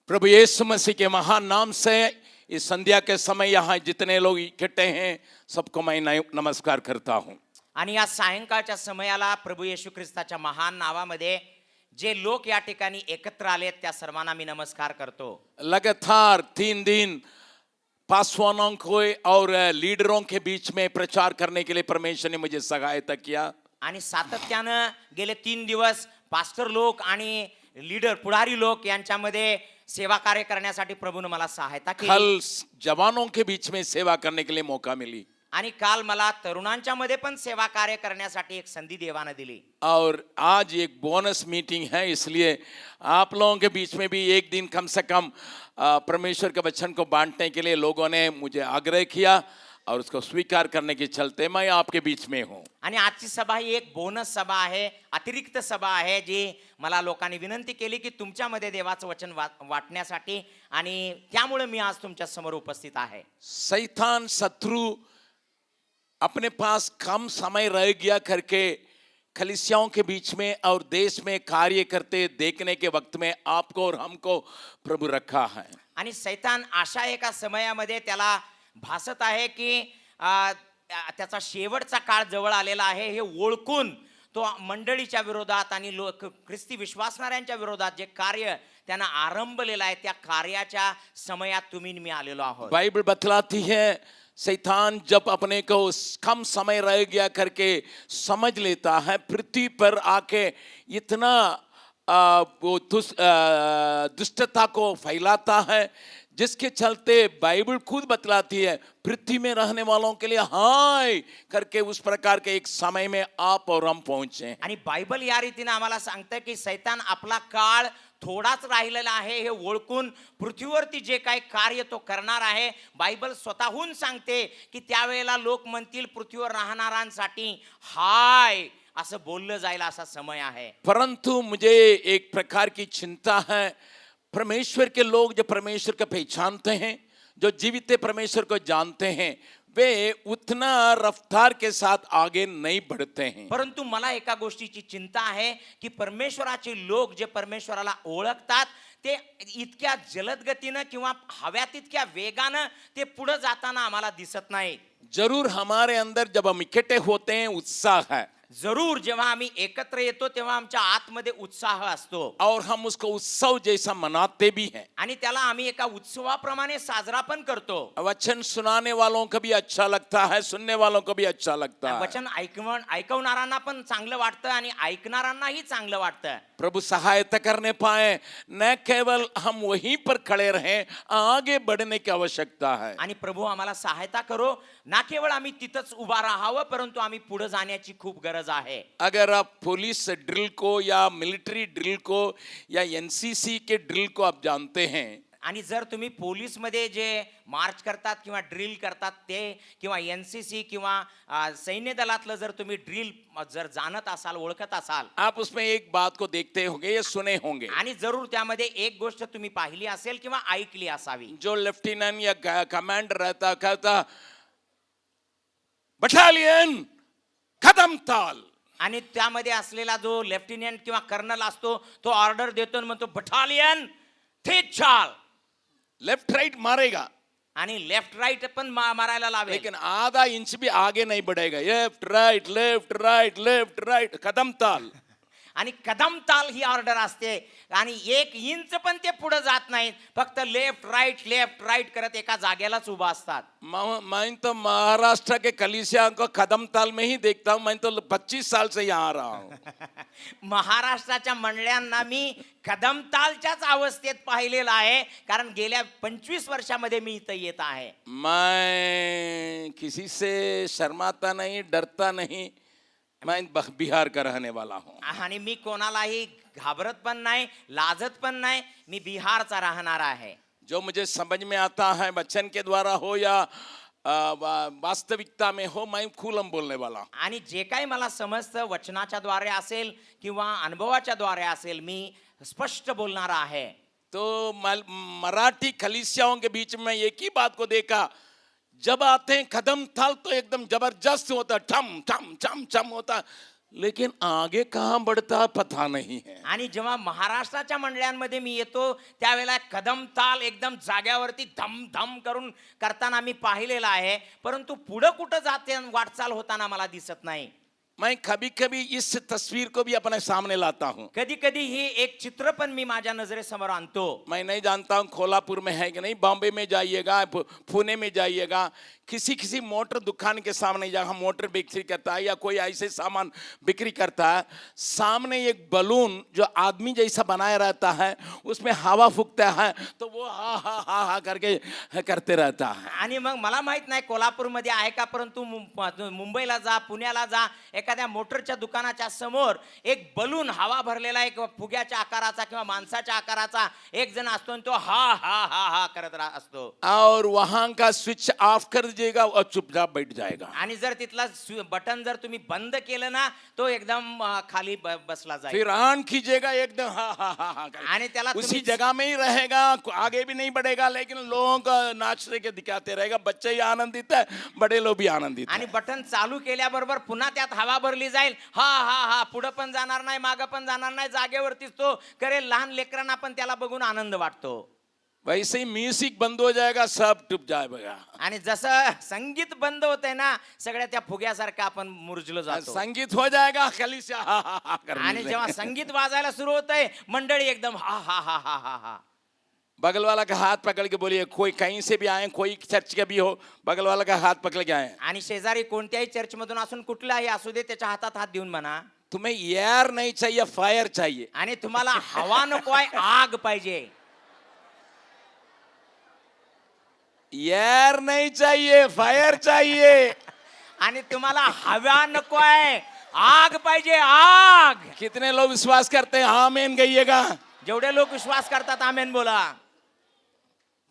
प्रभु यीशु मसीह के महान नाम से इस संध्या के समय यहाँ जितने लोग इकट्ठे हैं सबको मैं नमस्कार करता हूँ. आणि या सायंकाळच्या समयाला प्रभू येशू ख्रिस्ताच्या महान नावामध्ये जे लोक या ठिकाणी एकत्र आलेत त्या सर्वांना मी नमस्कार करतो. लगातार 3 दिन पासवानों को और लीडरों के बीच में प्रचार करने के लिए परमेश्वर ने मुझे सहायता किया. आणि सातत्यानं गेले 3 दिवस पास्टर लोक आणि लीडर पुढारी लोक यांच्यामध्ये सेवा कार्य करण्यासाठी प्रभूने मला सहायता केली. कल जवानों के बीच में सेवा करने के लिए मौका मिली आणि काल मला तरुणांच्या मध्ये पण सेवा कार्य करण्यासाठी एक संधी देवाने दिली. और आज एक बोनस मीटिंग है, इसलिए आप लोगों के बीच में भी एक दिन कम से कम परमेश्वर के वचन को बांटने के लिए लोगों ने मुझे आग्रह किया और उसको स्वीकार करने के चलते मैं आपके बीच में हूँ. आणि आजची सभा ही एक बोनस सभा आहे, अतिरिक्त सभा आहे जी मला लोकांनी विनंती केली की तुमच्यामध्ये देवाचं वचन वाटण्यासाठी, आणि त्यामुळे मी आज तुमच्या समोर उपस्थित आहे. शैतान शत्रु अपने पास कम समय रह गया करके कलीसियाओं के बीच में और देश में कार्य करते देखने के वक्त में आपको और हमको प्रभु रखा है. आणि शैतान अशा एका समयामध्ये त्याला भासत आहे की त्याचा शेवटचा काळ जवळ आलेला आहे हे ओळखून तो मंडळीच्या विरोधात आणि लोक ख्रिस्ती विश्वासणाऱ्यांच्या विरोधात जे कार्य त्यांना आरंभलेलं आहे त्या कार्याच्या समयात तुम्ही मी आलेलो आहोत. बाइबल बतलाती है शैतान जब अपने को कम समय रह गया करके समझ लेता है, पृथ्वी पर आके इतना वो दुष्टता को फैलाता है जिसके चलते बाइबल खुद बतलाती है पृथ्वी में रहने वालों के लिए हाय करके उस प्रकार के एक समय में आप और हम पहुंचे. आणि बायबल या रीतीने आम्हाला सांगतं की शैतान आपला काळ थोडाच राहिलेला आहे हे ओळखून पृथ्वीवरती जे काही कार्य तो करणार आहे. बायबल स्वतःहून सांगते की त्यावेळेला लोक म्हणतील पृथ्वीवर राहणाऱ्यांसाठी हाय असं बोललं जाईल असा समय आहे. परंतु मुझे एक प्रकार की चिंता है, परमेश्वर के लोग जो परमेश्वर को पहचानते हैं, जो जीवित परमेश्वर को जानते हैं, वे उतना रफ्तार के साथ आगे नहीं बढ़ते हैं. परंतु मला एका गोष्टीची चिंता आहे की परमेश्वराचे लोक जे परमेश्वराला ओळखतात ते इतक्या जलद गतीनं किंवा हव्यात इतक्या वेगानं ते पुढे जाताना आम्हाला दिसत नाही. जरूर हमारे अंदर जब हम इकट्ठे होते हैं उत्साह है, जरूर जेव्हा आम्ही एकत्र येतो तेव्हा आमच्या आतमध्ये उत्साह असतो और हम उसको उत्सव जैसा मनाते भी हैं. आणि त्याला आम्ही एका उत्सवाप्रमाणे साजरा पण करतो. वचन सुनाने वालों को भी अच्छा लगता है, सुनने वालों को भी अच्छा लगता है. वचन ऐकवणाऱ्यांना पण चांगलं वाटतं आणि ऐकणाऱ्यांनाही चांगलं वाटतं. प्रभु सहायता करने पाए, न केवल हम वहीं पर खड़े रहें, आगे बढ़ने की आवश्यकता है. आणि प्रभू आम्हाला सहायता करो, ना केवळ आम्ही तिथंच उभा राहावं परंतु आम्ही पुढे जाण्याची खूप गरज आहे. अगर आप पुलिस ड्रिल को या मिलिट्री ड्रिल को या एनसीसी के ड्रिल को आप जानते हैं, आणि जर तुम्ही पोलीस मध्ये जे मार्च करतात किंवा ड्रिल करतात ते किंवा एनसीसी किंवा सैन्य दलातलं जर तुम्ही ड्रिल जर जाणत असाल, ओळखत असाल, आप उसमें एक बात को देखते होंगे या सुने होंगे. आणि जरूर त्यामध्ये एक गोष्ट तुम्ही पाहिली असेल किंवा ऐकली असावी. जो लेफ्टिनेंट या कमांडर रहता कहता बटालियन कदम ताल, आणि त्यामध्ये असलेला जो लेफ्टिनेंट किंवा कर्नल असतो तो ऑर्डर देतो आणि म्हणतो बटालियन तेज चाल, लेफ्ट राइट मारेगा आणि लेफ्ट राइट पण मारायला लावे, लेकिन आधा इंच भी आगे नहीं बढ़ेगा. Left right left right left right Kadam ताल. आणि कदम ताल ही ऑर्डर असते आणि 1 इंच पण ते पुढे जात नाहीत, फक्त लेफ्ट राइट करत एका जागेलाच उभा असतात. मैं तो महाराष्ट्र के कलीसिया को कदम ताल में ही देखता हूँ. मैं तो 25 साल से यहाँ आ रहा हूँ. महाराष्ट्राच्या मंडळ्यांना मी कदम तालच्याच अवस्थेत पाहिलेलं आहे, कारण गेल्या 25 वर्षामध्ये मी इथं येत आहे. मैं किसी से शर्माता नहीं, डरता नहीं. मैं बिहार का रहने वाला हूँ आणि मी कोणालाही घाबरत पण नाही, लाजत पण नाही. मी बिहारचा राहणारा आहे. जो मुझे समझ में आता है वचन के द्वारा हो या वास्तविकता में हो, मैं खुलम बोलने वाला हूँ. आणि जे काही मला समजतं वचनाच्या द्वारे असेल किंवा अनुभवाच्या द्वारे असेल, मी स्पष्ट बोलणारा आहे. तो मराठी कलीसियाओं के बीच में एक ही बात को देखा, जब आते हैं कदम ताल तो एकदम जबरदस्त होता, ठम ठम ठम ठम होता. लेकिन आगे कहाँ बढ़ता पता नहीं है। आणि जेव्हा महाराष्ट्राच्या मंडळांमध्ये मी येतो त्यावेळेला कदम ताल एकदम जाग्यावरती धम धम करून करताना मी पाहिलेला आहे, परंतु पुढं कुठं जाते वाटचाल होताना मला दिसत नाही. मैं कभी कभी इस तस्वीर को भी अपने सामने लाता हूँ. कधी कधी ही एक चित्र पण मी माझ्या नजरेसमोर आणतो. मैं नहीं जानता हूँ कोल्हापुर में है कि नहीं, बॉम्बे में जाइएगा, पुणे में जाइएगा, किसी किसी मोटर दुकान के सामने जहाँ मोटर बिक्री करता है या कोई ऐसे सामान बिक्री करता है, सामने एक बलून जो आदमी जैसा बनाया रहता है, उसमें हवा फूकता है तो वो हा हा हा हा करके करते रहता है. आणि मग मला माहित नाही कोल्हापूरमध्ये आहे का, परंतु मुंबईला जा, पुण्याला जा, एखाद्या मोटरच्या दुकानाच्या समोर एक बलून हवा भरलेला एक फुग्याच्या आकाराचा किंवा माणसाच्या आकाराचा एक जण असतो आणि तो हा हा हा हा करत असतो. और वहां का स्विच ऑफ कर दीजिएगा और चुपचाप बैठ जाएगा. आणि जर तिथला बटन जर तुम्ही बंद केलं ना तो एकदम खाली बसला जाईल. फिर ऑन कीजिएगा एकदम हा हा हा हा आणि त्याला उसी तुम्ही जगह में ही रहेगा, आगे भी नहीं बढ़ेगा, लेकिन लोगों को नाचते के दिखाते रहेगा. बच्चे ही आनंदित है, बड़े लोग भी आनंदित आणि है. बटन चालू केल्याबरोबर पुन्हा त्यात हवा भरली जाईल. हा हा हा पुढे पण जाणार नाही, मागं पण जाणार नाही, जागेवरतीच तो करेल. लहान लेकरांना पण त्याला बघून आनंद वाटतो. वैसे ही म्यूजिक बंद हो जाएगा, सब डूब जाएगा. आणि जसं संगीत बंद होतंय ना सगळ्या त्या फुग्यासारखं आपण मुरझलो जातो. संगीत हो जाएगा, खाली से हा हा हा करने आणि जेव्हा लगेंगे. संगीत वाजायला सुरू होतंय मंडळी एकदम हा हा हा हा हा हा. बगल वाला का हाथ पकड़ के बोलिए, कोई कहीं से भी आए, कोई चर्च के भी हो, बगल वाला का हाथ पकड़ के आए. आणि शेजारी कोणत्याही चर्च मधून असून कुठलाही असू दे त्याच्या हातात हात देऊन म्हणा, तुम्हें एयर नहीं चाहिए, फायर चाहिए. आणि तुम्हाला हवा नको आहे, आग पाहिजे. एयर नहीं चाहिए, फायर चाहिए. आणि तुम्हाला हवा नको आहे, आग पाहिजे, आग. कितने लोग विश्वास करते हैं? आमीन कहिएगा. जेवढे लोक विश्वास करतात आमेन बोला.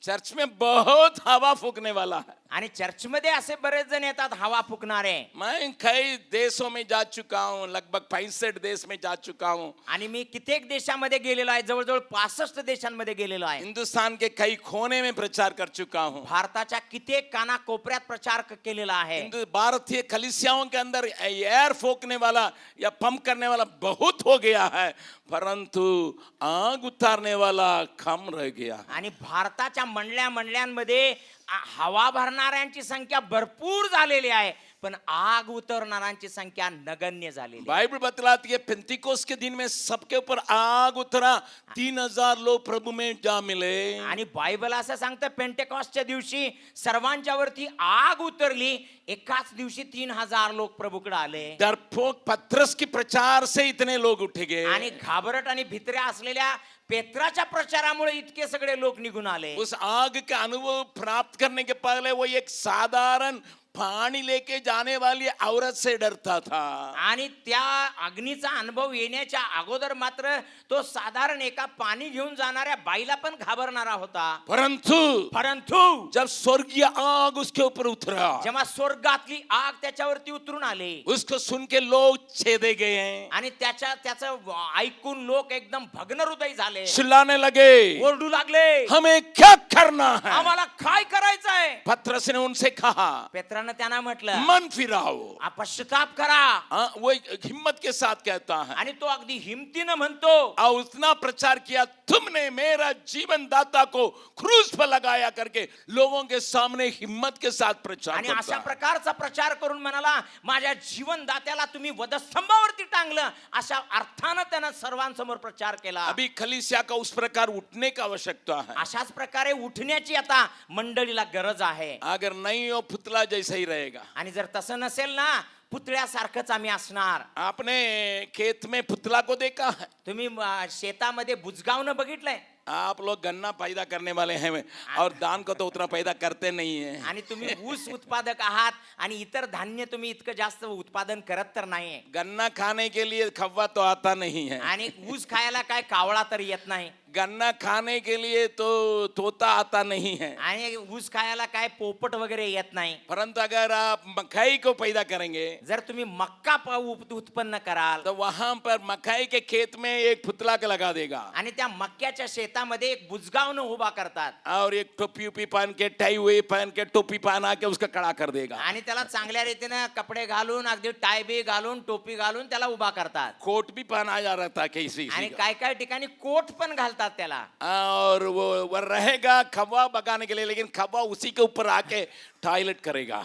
चर्च में बहुत हवा फूकने वाला है. आणि चर्चमध्ये असे बरेच जण येतात हवा फुकणारे. मैं कई देशों में जा चुका हूँ, लगभग 65 देश में जा चुका हूँ. आणि मी कित्येक देशामध्ये गेलेलो आहे, जवळजवळ 65 देशांमध्ये गेलेलो आहे. हिंदुस्तान के कई कोने में प्रचार कर चुका हूँ. भारताच्या कित्येक कानाकोपऱ्यात प्रचार केलेला आहे. भारतीय कलीसियाओं के अंदर एयर फूकने वाला या पंप करने वाला बहुत हो गया है, परंतु आग उतारने वाला कम रह गया. आणि भारताच्या मंडळांमध्ये हवा भरणाऱ्यांची संख्या भरपूर झालेली आहे, पण आग उतरणाऱ्यांची संख्या नगण्य झालेली. बाइबल बतलाती है पेंतिकोस्त के दिन में सबके ऊपर आग उतरा, 3000 लोग प्रभु में जा मिले. आणि बायबल असं सांगतं पेंटेकॉस्टच्या दिवशी सर्वांच्यावरती आग उतरली, एकाच दिवशी 3000 लोक प्रभूकडे आले. डरपोक पत्रस के प्रचार से इतने लोग उठे गए. आणि घाबरट आणि भित्र्या असलेल्या पेत्राच्या प्रचारामुळे इतके सगळे लोक निघून आले. उस आग का अनुभव प्राप्त करने के पहले वो एक साधारण पानी लेके जाने वाली औरत से डरता था. आणि त्या अग्नीचा अनुभव येण्याच्या अगोदर मात्र तो साधारण एका पाणी घेऊन जाणाऱ्या बाईला पण घाबरणारा होता. परंतु जब स्वर्गीय आग उसके ऊपर उतरा, जेव्हा स्वर्गातली आग त्याच्यावरती उतरून आली, उसको सुन के लोग छेदे गए. आणि त्याचं ऐकून लोक एकदम भग्न हृदय झाले, चिल्लाने लगे, ओरडू लागले, हमें क्या करना है? आम्हाला काय करायचं आहे? पत्रस ने उनसे कहा, पेत्रानं त्यांना म्हटलं, मन फिराओ. पश्चाताप करा. वो हिम्मत के साथ कहता है. आणि तो अगदी हिमतीनं म्हणतो, और उतना प्रचार किया, तुमने मेरा जीवन दाता को क्रूस पर लगाया करके लोगों के सामने हिम्मत के साथ प्रचार आणि करता अशा है. प्रकारचा प्रचार करून म्हणाला, माझ्या जीवनदात्याला तुम्ही वधस्तंभावरती टांगलं. अशा अर्थानं त्यानं सर्वांसमोर प्रचार केला. अभी कलीसिया का उस प्रकार उठने का आवश्यकता है. अशाच प्रकारे उठण्याची आता मंडळीला गरज आहे. अगर नहीं हो पुतला जैसा ही रहेगा. आणि जर तसं नसेल ना, पुतळ्यासारखंच आम्ही असणार. आपने खेत में पुतला को देखा है? तुम्ही शेतामध्ये बुजगावणं बघितलंय? आप लोग गन्ना पैदा करने वाले हैं और धान को तो उतना पैदा करते नहीं है. आणि तुम्ही ऊस उत्पादक आहात आणि इतर धान्य तुम्ही इतकं जास्त उत्पादन करत तर नाहीये. गन्ना खाने के लिए खव्वा तो आता नहीं है. आणि ऊस खायला काय कावळा तर येत नाही. गन्ना खाने के लिए तो तोता आता नहीं है, आणि ऊस खायला काय पोपट वगैरे येत नाही. परंतु अगर आप मकई को पैदा करेंगे जर तुम्ही मक्का उत्पन्न कराल तो वहां पर मकई के खेत में एक पुतला का लगा देगा आणि त्या मक्याच्या शेतामध्ये एक बुजगावनं उभा करतात और एक टोपी उपी पहन के टाई हुई पहन के टोपी पहना के उसका खड़ा कर देगा. आणि त्याला चांगल्या रीतीने कपडे घालून अगदी टाय बी घालून टोपी घालून त्याला उभा करतात. कोट भी पहना जा रहा था किसी आणि का. काय काय ठिकाणी कोट पण घालतात त्याला. और वो रहेगा खवा बगाने के लिए, लेकिन खवा उसी के ऊपर आके टॉयलेट करेगा.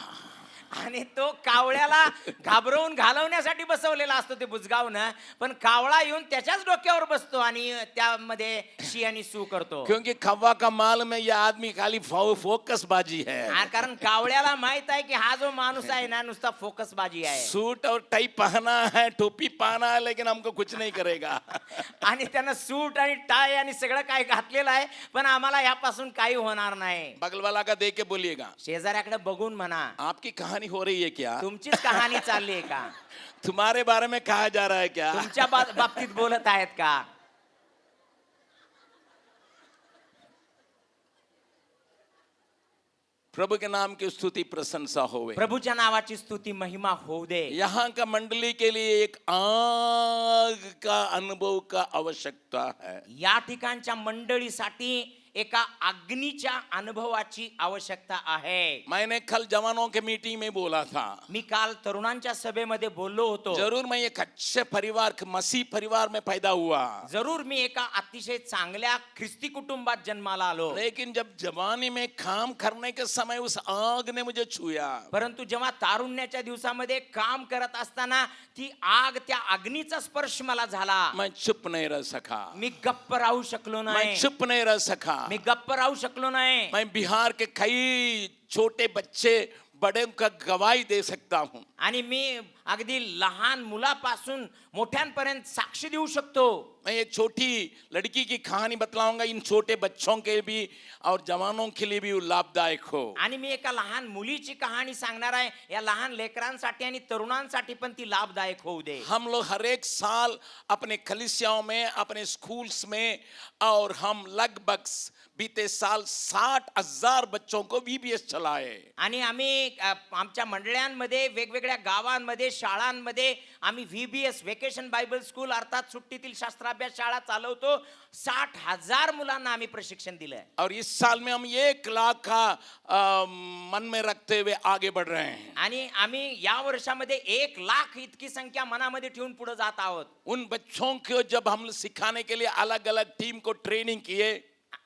आणि तो कावळ्याला घाबरवून घालवण्यासाठी बसवलेला असतो ते बुजगावनं, पण कावळा येऊन त्याच्याच डोक्यावर बसतो आणि त्यामध्ये शी आणि सू करतो. क्योंकि खवा का माल में यह आदमी खाली फोकस बाजी है. कारण कावळ्याला माहित आहे की हा जो माणूस आहे ना नुसता फोकस बाजी आहे. सूट और टाई पहना है, टोपी पहना है, लेकिन हमको कुछ नहीं करेगा. आणि त्यानं सूट आणि टाय आणि सगळं काय घातलेलं आहे, पण आम्हाला यापासून काही होणार नाही. बगल वाला का देख के बोलिएगा, शेजाऱ्याकडे बघून म्हणा, आपकी कहानी हो रही है क्या? तुमचीच कहाणी चालली आहे का? तुम्हारे बारे में कहा जा रहा है क्या? तुमच्या बाबतीत बोलत आहेत का? प्रभु के नाम की स्तुति प्रशंसा होवे. प्रभूच्या नावाची स्तुती महिमा होऊ दे. यहाँ का मंडली के लिए एक आग का अनुभव का आवश्यकता है. या ठिकाणच्या मंडळीसाठी एका अग्नीच्या अनुभवाची आवश्यकता आहे. मैंने कल जवानों के मीटिंग में बोला था, मी काल तरुणांच्या सभेमध्ये बोललो होतो. जरूर मैं एक अच्छे परिवार मसीह परिवार में पैदा हुआ, जरूर मी एका अतिशय चांगल्या ख्रिस्ती कुटुंबात जन्माला आलो. लेकिन जब जवानी में काम करने के समय उस आग ने मुझे छुया. परंतु जेव्हा तारुण्याच्या दिवसामध्ये काम करत असताना ती आग, त्या अग्नीचा स्पर्श मला झाला. मैं चुप नहीं रह सका. मी गप्प राहू शकलो मैं नाही. चुप नहीं रह सका. मी गप्प राहू शकलो नाही. मैं बिहार के कई छोटे बच्चे बड़े का गवाही दे सकता हूँ. आणि मी अगदी लहान मुलापासून मोठ्यांपर्यंत साक्ष देऊ शकतो. मैं एक छोटी लड़की की कहानी बतलाऊंगा, इन छोटे बच्चों के भी और जवानों के लिए भी लाभदायक हो. आणि मी एका लहान मुलीची कहाणी सांगणार आहे, या लहान लेकरांसाठी आणि तरुणांसाठी पण ती लाभदायक होऊ दे. हम लोग हर एक साल अपने कलीसियाओं में, अपने स्कूल्स में, और हम लगभग बीते साल 60,000 बच्चों को VBS चलाए. आणि आम्ही आमच्या मंडळांमध्ये, वेगवेगळ्या गावांमध्ये, शाळांमध्ये आम्ही VBS वेकेशन बायबल स्कूल अर्थात सुट्टीतील शास्त्राभ्यास शाळा चालवतो. 60,000 मुलांना आम्ही प्रशिक्षण दिलंय. और इस साल में हम 1 लाख का मन में रखते हुए आगे बढ़ रहे हैं. आणि आम्ही या वर्षामध्ये 1 लाख इतकी संख्या मनामध्ये ठेवून पुढे जात आहोत. उन बच्चों को जब हम सिखाने के लिए अलग अलग टीम को ट्रेनिंग किए,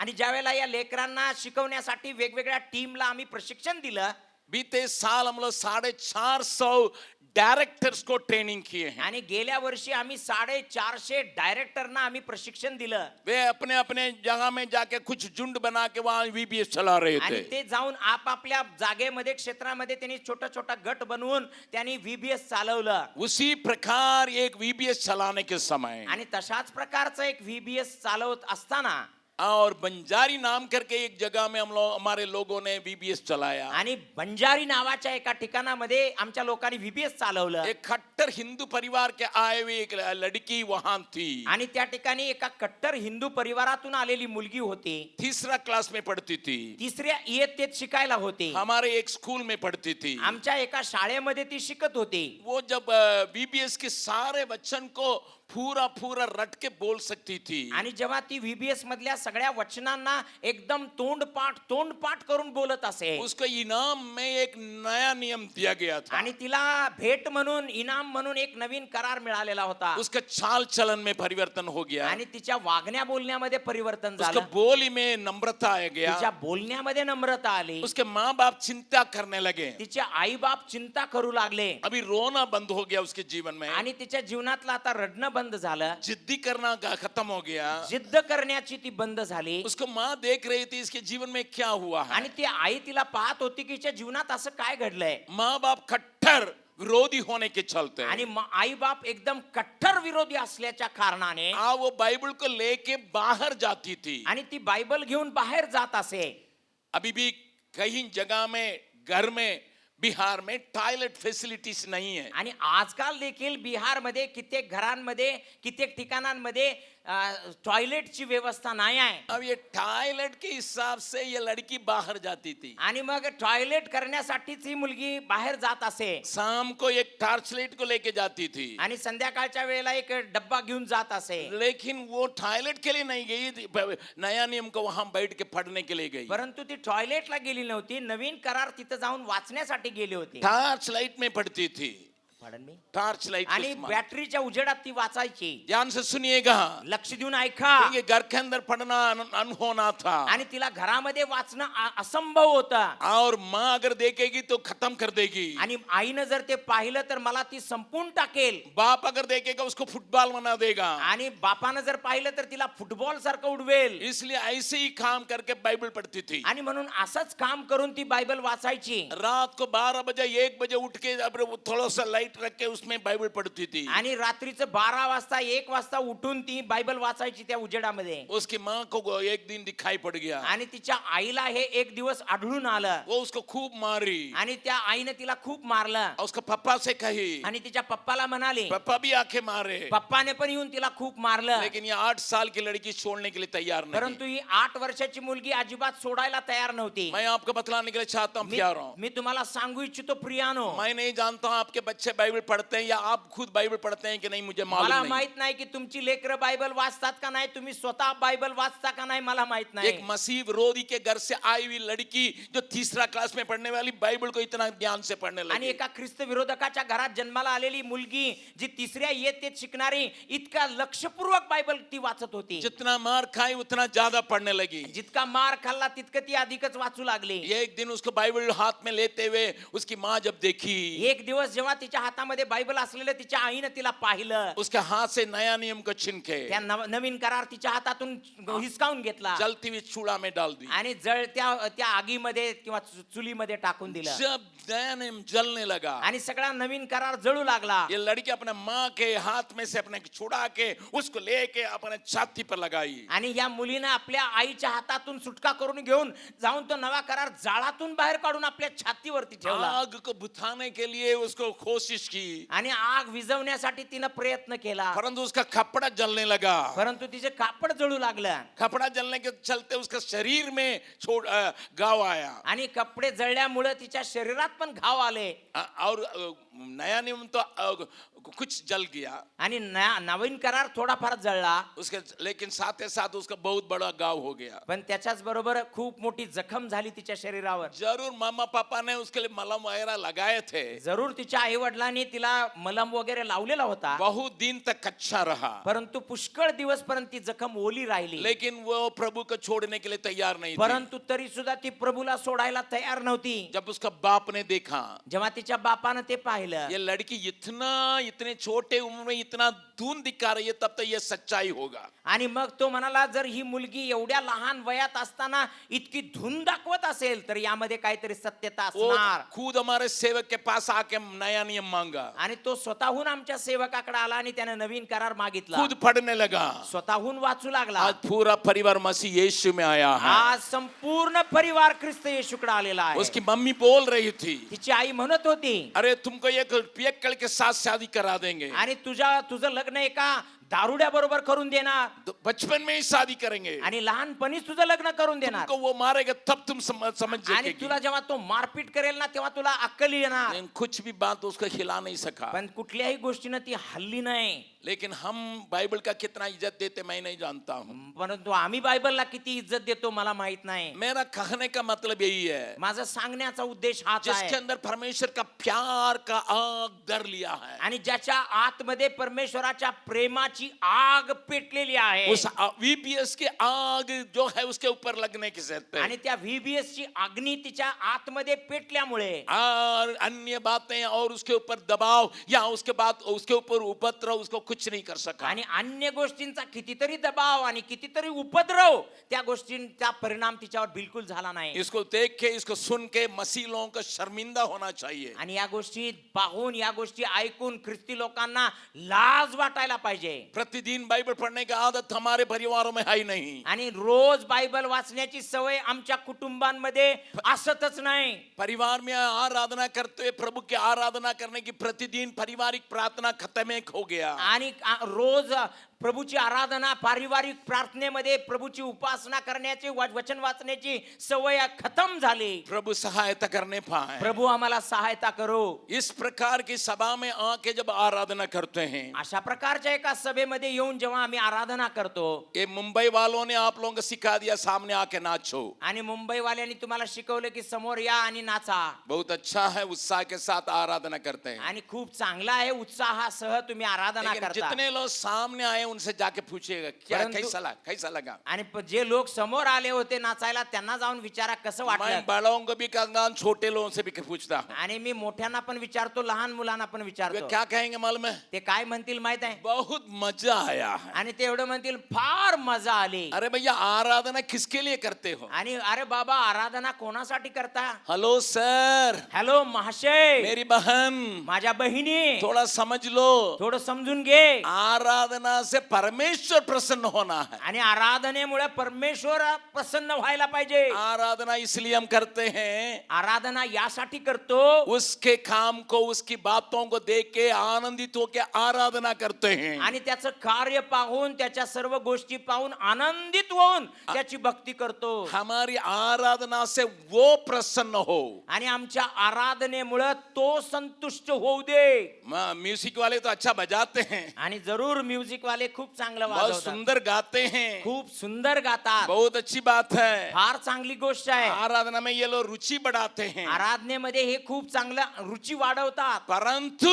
आणि ज्यावेळेला या लेकरांना शिकवण्यासाठी वेगवेगळ्या टीमला आम्ही प्रशिक्षण दिलं. बीते साल हम लोग 450 डायरेक्टर्स को ट्रेनिंग किए हैं. आणि गेल्या वर्षी आम्ही 450 डायरेक्टरना आम्ही प्रशिक्षण दिलं. वे अपने अपने जगह में जाके कुछ झुंड बना के वहां VBS चला रहे आणि थे. ते जाऊन आपापल्या जागेमध्ये, क्षेत्रामध्ये त्यांनी छोटा छोटा गट बनवून त्यांनी VBS चालवलं. उसी प्रकार एक VBS चलाने के समय आणि तशाच प्रकारचं एक VBS चालवत असताना और बंजारी नाम करके एक जगह में हम लोग, हमारे लोगों ने VBS चलाया. आणि बंजारी नावाच्या एका ठिकाणामध्ये आमच्या लोकांनी VBS चालवलं. एक खट्टर हिंदू परिवार के आए हुए एक लड़की वहां थी. आणि त्या ठिकाणी एका कट्टर हिंदू परिवारातून आलेली मुलगी होती. 3रा क्लास में पढ़ती थी. 3ऱ्या इयत्तेत शिकायला होती. हमारे एक स्कूल में पढ़ती थी. आमच्या एका शाळेमध्ये ती शिकत होती. वो जब VBS के सारे वचन को पूरा पूरा रट के बोल सकती थी. आणि जेव्हा ती VBS मधल्या सगळ्या वचनांना एकदम तोंडपाठ करून बोलत असे, उसको इनाम में एक नया नियम दिया गया था. आणि तिला भेट म्हणून, इनाम म्हणून एक नवीन करार मिळालेला होता. उसका चाल चलन में परिवर्तन हो गया. आणि तिच्या वागण्या बोलण्यामध्ये परिवर्तन उसका झालं. बोली में नम्रता आ गया. तिच्या बोलण्यामध्ये नम्रता आली. उसके माँ बाप चिंता करने लगे. तिचे आई बाप चिंता करू लागले. अभी रोना बंद हो गया उसके जीवन में. आणि तिच्या जीवनातलं आता रडणं बंद झालं. जिद्दी करना खत्म हो गया. जिद्द करण्याची ती बंद झाली. उसको माँ देख रही थी इसके जीवन में क्या हुआ है. आणि ती आई तिला पाहत होती की तिच्या जीवनात असं काय घडलंय. माँ बाप कट्टर विरोधी होने के चलते आणि आई बाप एकदम कट्टर विरोधी असल्याच्या कारणाने वो बाइबल को लेके बाहर जाती थी. आणि ती बायबल घेऊन बाहेर जात असे. अभी भी कहीं जगह में, घर में, बिहार में टॉयलेट फैसिलिटीज नहीं है. आणि आजकाल देखील बिहारमध्ये कित्येक घरांमध्ये, कित्येक ठिकाणांमध्ये टॉयलेटची व्यवस्था नाही आहे. अब ये टॉयलेट के हिसाब से ये लड़की बाहर जाती थी। आणि मग टॉयलेट करण्यासाठीच ही मुलगी बाहेर जात असे शाम को एक टॉर्च लाइट को लेके जाती थी, आणि संध्याकाळच्या वेळेला एक डब्बा घेऊन जात असे. लेकिन वो टॉयलेट के लिए नहीं गई थी, नया नियम को वहां बैठ के पढ़ने के लिए गई। परंतु ती टॉयलेटला गेली नव्हती, नवीन करार तिथं जाऊन वाचण्यासाठी गेली होती. टॉर्च लाइट में पढ़ती थी, Pardon me? टॉर्च लाइट आणि बॅटरीच्या उजेडात ती वाचायची. ध्यान से सुनिएगा, लक्ष देऊन ऐका. ये घर के अंदर पढ़ना अनहोना था, आणि तिला घरामध्ये वाचणं असंभव होतं. और माँ अगर देखेगी तो खत्म कर देगी, आणि आईनं जर ते पाहिलं तर मला ती संपून टाकेल. बाप अगर देखेगा उसको फुटबॉल बना देगा। आणि बापानं जर पाहिलं तर तिला फुटबॉल सारखं उडवेल. इसलिए ऐसे ही काम करके बाइबल पढ़ती थी। आणि म्हणून असंच काम करून ती बायबल वाचायची. रात को 12 बजे 1 बजे उठ के थोड़ा सा लाइट रख के उसमें बाइबल पढ़ती थी। आणि रात्रीचं 12 वाजता 1 वाजता उठून ती बायबल वाचायची त्या उजेडामध्ये. उसकी माँ को एक दिन दिखाई पड़ गया, आणि तिच्या आईला हे एक दिवस आढळून आलं. वो उसको खूब मारी, आणि त्या आईने तिला खूप मारलं. और उसका पापा से कही, आणि तिच्या पप्पाला म्हणाले, पापा भी आंखें मारे, पप्पाने पण येऊन तिला खूप मारलं. लेकिन ये 8 साल की लड़की छोड़ने के लिए तैयार नहीं। परंतु ही 8 वर्षाची मुलगी अजिबात सोडायला तयार नव्हती. मैं आपको बतलाने के लिए चाहता हूँ प्यारों, मी तुम्हाला सांगू इच्छितो प्रियानो, मैं नहीं जानता हूँ आपके बच्चे बाइबल पढ़ते हैं या आप खुद बाइबल पढ़ते हैं कि नहीं, मुझे मला मालूम नहीं। माहित नाही की तुमची लेकरं बायबल वाचतात का नाही, तुम्ही स्वतः बायबल वाचता का नाही, मला माहित नाही. एक मसीह विरोधी के घर से आई हुई लड़की जो तीसरा क्लास में पढ़ने वाली बाइबल को इतना ध्यान से पढ़ने आणि लगी। एका ख्रिस्त विरोधकाच्या घरात जन्माला आलेली मुलगी जी तिसऱ्या इयत्तेत शिकणारी इतका लक्षपूर्वक बायबल ती वाचत होती. जितना मार खाई उतना ज्यादा पढ़ने लगी। जितका मार खाल्ला तितकं ती अधिकच वाचू लागली. एक दिन उसको बाइबल हाथ में लेते हुए उसकी माँ जब देखी, एक दिवस जेव्हा तिच्या हातामध्ये बायबल असलेलं तिच्या आईनं तिला पाहिलं, उसके हाथ से नया नियम को छीन के त्या नवीन करार तिच्या हातातून हिसकावून घेतला जलती हुई चूड़ा में डाल दी। आणि त्या आगीमध्ये किंवा चुलीमध्ये टाकून दिलं. जब नया नियम जलने लगा, आणि सगळा नवीन करार जळू लागला. ये लड़की अपने माँ के हाथ में से अपने छुड़ा के उसको लेके अपने छाती पर लगाई। आणि या मुलीनं आपल्या आईच्या हातातून सुटका करून घेऊन जाऊन तो नवा करार जाळातून बाहेर काढून आपल्या छातीवरती ठेवला. आग को बुझाने के लिए उसको कोशिश की, आणि आग विझवण्यासाठी तिनं प्रयत्न केला. परंतु उसका कपड़ा जलने लगा। परंतु तिचे कापड जळू लागलं. कपड़ा जलने के चलते उसका शरीर में घाव आया। आणि कपडे जळल्यामुळे तिच्या शरीरात पण घाव आले. और नया नियम तो कुछ जल गया, आणि नवीन करार थोडाफार जळला. उसके लेकिन साथ ही साथ उसका बहुत बड़ा घाव हो गया। पण त्याच्याच बरोबर खूप मोठी जखम झाली तिच्या शरीरावर. जरूर मामा पापा ने उसके लिए मलम वगैरह लगाए थे, जरूर तिच्या आई वडिलांनी तिला मलम वगैरे लावलेला होता. बहुत दिन तक कच्चा रहा, परंतु पुष्कळ दिवस पर्यंत ती जखम ओली राहिली. लेकिन वो प्रभु को छोड़ने के लिए तैयार नहीं थी। परंतु तरी सुद्धा ती प्रभूला सोडायला तयार नव्हती. जब उसका बाप ने देखा, जेव्हा तिच्या बापानं ते पाहिलं, ये लड़की इतने छोटे उम्र में इतना धून दिखा रही है, तब तो ये सच्चाई होगा। आणि मग तो म्हणाला, जर ही मुलगी एवढ्या लहान वयात असताना इतकी धून दाखवत असेल तर यामध्ये काहीतरी सत्यता वो असणार. खुद हमारे सेवक के पास आके नया नियम मांगा, आणि तो स्वतःहून आमच्या सेवकाकडे आला आणि त्याने नवीन करार मागितला. खुद पढ़ने लगा। स्वतःहून वाचू लागला. आज पूरा परिवार मसीह यीशु में आया है। आज संपूर्ण परिवार ख्रिस्त येशूकडे आलेला आहे. उसकी मम्मी बोल रही थी, तिची आई म्हणत होती, अरे तुमको एक पियक्कड़ के साथ शादी करा देंगे, आणि तुझं लग्न एका दारुड्या बरोबर करून देणार, तो बचपन में ही शादी करेंगे, आणि लहानपणीच तुझं लग्न करून देणार, तुमको वो मारेगा तब तुम समझ आणि जाओगे। तुला जेव्हा तो मारपीट करेल ना तेव्हा तुला अक्कल येणार. लेकिन कुछ भी बात उसको हिला नहीं सका। पण कुठल्याही गोष्टीनं ती हल्ली नाही. लेकिन हम बाइबल का कितना इज्जत देते मैं नहीं जानता हूँ। परंतु आम्ही बायबलला किती इज्जत देतो मला माहित नाही. मेरा कहने का मतलब यही है, माझा सांगण्याचा उद्देश हाच जिसके आहे. अंदर परमेश्वर का प्यार का आग दर लिया है, आणि ज्याच्या आतमध्ये परमेश्वराच्या प्रेमाची आग पेटलेली आहे, उस वीबीएस की आग जो है उसके ऊपर लगने के साथ आणि त्या व्हीबीएस ची अग्नी तिच्या आतमध्ये पेटल्यामुळे और अन्य बातें और उसके ऊपर दबाव या उसके बाद उसके ऊपर उपद्रव उसको कुछ नहीं कर सका। आणि अन्य गोष्टींचा कितीतरी दबाव आणि कितीतरी उपद्रव त्या गोष्टींचा परिणाम तिच्यावर बिलकुल झाला नाही. इसको देख के इसको सुन के मसीह लोगों को शर्मिंदा होना चाहिए। आणि या गोष्टी पाहून या गोष्टी ऐकून ख्रिस्ती लोकांना लाज वाटायला पाहिजे. प्रतिदिन बाइबल पढ़ने की आदत हमारे परिवारों में है ही नहीं। आणि रोज बायबल वाचण्याची सवय आमच्या कुटुंबांमध्ये असतच नाही. परिवार में आराधना करते हुए प्रभु की आराधना करने की प्रतिदिन पारिवारिक प्रार्थना खत्म हो गया। आणि रोज प्रभूची आराधना पारिवारिक प्रार्थनेमध्ये प्रभूची उपासना करण्याची वचन वाचण्याची सवय खतम झाली. प्रभु सहायता करने पाए. प्रभू आम्हाला सहायता करो. इस प्रकार की सभा में आके जब आराधना करते हैं, अशा प्रकारच्या एका सभेमध्ये येऊन जेव्हा आम्ही आराधना करतो, ये मुंबई वालों ने आप लोगों को सिखा दिया सामने आके नाचो. आणि मुंबईवाल्यांनी तुम्हाला शिकवलं की समोर या आणि नाचा. बहुत अच्छा है, उत्साह के साथ आराधना करते हैं. आणि खूप चांगला आहे, उत्साहासह तुम्ही आराधना लेकिन करता. जितने लोग सामने आए उनसे जाके पूछिएगा क्या परंतु- कैसा लगा. आणि जे लोग समोर आले होते नाचायला त्यांना जाऊन विचारा कसं मैं वाटलं. बड़ों को भी कहता हूं, छोटे लोगों से भी पूछता हूं. आणि मी मोठ्यांना पण विचारतो, लहान मुलांना पण वे विचारतो. क्या कहेंगे मालूम है? ते काय म्हणतील माहित आहे? बहुत मजा आया है. आणि ते एवढं म्हणतील फार मजा आली. अरे भैया, आराधना किसके लिए करते हो? आणि अरे बाबा, आराधना कोणासाठी करता? हेलो सर, हॅलो महाशय, मेरी बहन, माझ्या बहिणी, थोड़ा समझ लो. थोडं समजून घे. आराधना से परमेश्वर प्रसन्न होना है. आणि आराधनेमुळे परमेश्वर प्रसन्न व्हायला पाहिजे. आराधना इसलिए हम करते हैं, आराधना यासाठी करतो, उसके काम को, उसकी बातों को देख के आनंदित होके आराधना करते हैं. आणि त्याचं कार्य पाहून, त्याच्या सर्व गोष्टी पाहून आनंदित होऊन त्याची भक्ती करतो. हमारी आराधना से वो प्रसन्न हो. आणि आमच्या आराधनेमुळे तो संतुष्ट होऊ दे. म्यूजिक वाले तो अच्छा बजाते हैं, आणि जरूर म्युझिक वाले खूप चांगलं बहुत वाजवतात, सुंदर गाते हैं, खूप सुंदर गातात, बहुत अच्छी बात है. फार चांगली गोष्ट आहे. आराधना में ये लोग रुचि बढ़ाते हैं, आराधनेमध्ये हे खूप चांगलं रुची वाढवतात. परंतु